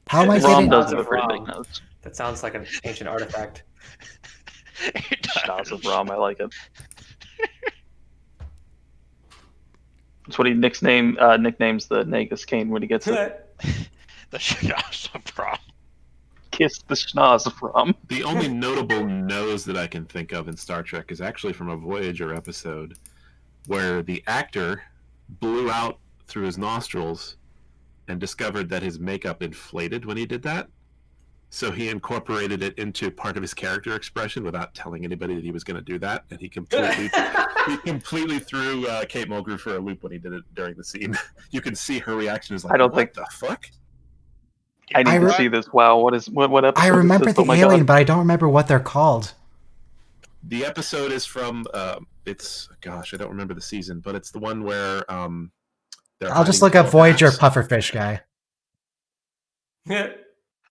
Speaker 1: How am I
Speaker 3: Rom
Speaker 1: getting...
Speaker 3: does have a pretty big nose.
Speaker 4: That sounds like an ancient artifact.
Speaker 3: Schnoz of Rom, I like it. That's what he nicknames the Nagus Kane when he gets it.
Speaker 8: The schnoz of Rom.
Speaker 3: Kiss the schnoz of Rom.
Speaker 5: The only notable nose that I can think of in Star Trek is actually from a Voyager episode where the actor blew out through his nostrils and discovered that his makeup inflated when he did that. So he incorporated it into part of his character expression without telling anybody that he was going to do that, and he completely threw Kate Mulgrew for a loop when he did it during the scene. You can see her reaction is like, "What the fuck?"
Speaker 3: I need to see this. Wow, what episode?
Speaker 1: I remember
Speaker 3: is this?
Speaker 1: the
Speaker 3: Oh my
Speaker 1: alien,
Speaker 3: God.
Speaker 1: but I don't remember what they're called.
Speaker 5: The episode is from it's gosh, I don't remember the season, but it's the one where
Speaker 1: I'll just look up Voyager pufferfish guy.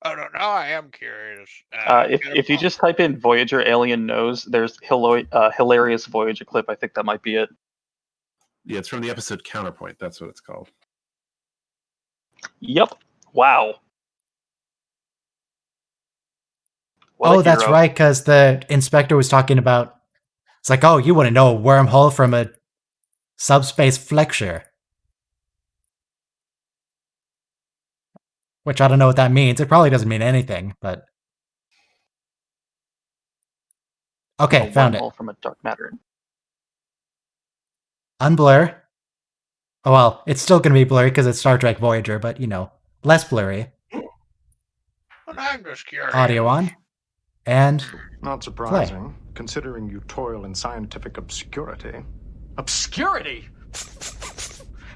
Speaker 8: Oh no, now I am curious.
Speaker 3: If you just type in Voyager alien nose, there's hilarious Voyager clip. I think that might be it.
Speaker 5: Yeah, it's from the episode Counterpoint. That's what it's called.
Speaker 3: Yep. Wow. What a
Speaker 1: Oh, that's
Speaker 3: hero.
Speaker 1: right, because the inspector was talking about. It's like, oh, you want to know a wormhole from a subspace flexure. Which I don't know what that means. It probably doesn't mean anything, but. Okay,
Speaker 3: A
Speaker 1: found it.
Speaker 3: wormhole from a dark matter.
Speaker 1: Unblur. Oh, well, it's still going to be blurry because it's Star Trek Voyager, but, less blurry.
Speaker 8: But I'm just curious.
Speaker 1: Audio on. And
Speaker 12: Not surprising, considering you toil in scientific obscurity.
Speaker 13: Obscurity?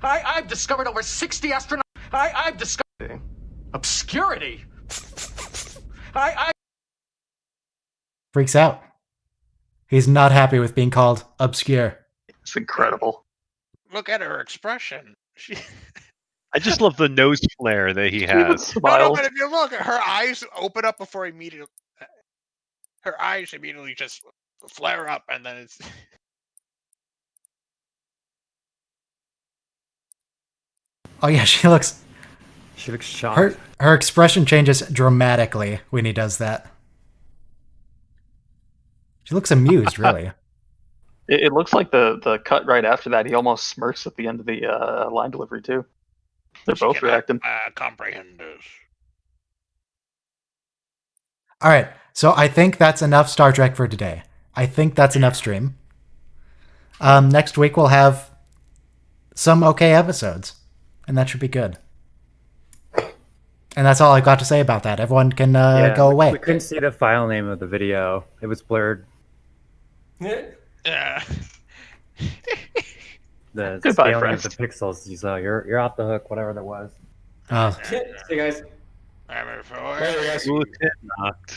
Speaker 13: I've discovered over 60 astronauts. I've discovered obscurity. I
Speaker 1: freaks out. He's not happy with being called obscure.
Speaker 3: It's incredible.
Speaker 8: Look at her expression.
Speaker 10: I just love the nose flare that he has.
Speaker 8: No, but if you look, her eyes open up before immediately. Her eyes immediately just flare up, and then it's.
Speaker 1: Oh yeah, she looks
Speaker 7: shocked.
Speaker 1: Her expression changes dramatically when he does that. She looks amused, really.
Speaker 3: It looks like the cut right after that. He almost smirks at the end of the line delivery too. They're both reacting.
Speaker 8: Comprehend this.
Speaker 1: All right, so I think that's enough Star Trek for today. I think that's enough stream. Next week we'll have some okay episodes, and that should be good. And that's all I've got to say about that. Everyone can go away.
Speaker 7: We couldn't see the file name of the video. It was blurred.
Speaker 8: Yeah.
Speaker 7: The
Speaker 3: Goodbye,
Speaker 7: scaling
Speaker 3: friends.
Speaker 7: of the pixels. So you're off the hook, whatever that was.
Speaker 1: Oh.
Speaker 14: See you guys.
Speaker 8: I'm
Speaker 10: Lieutenant Knocked.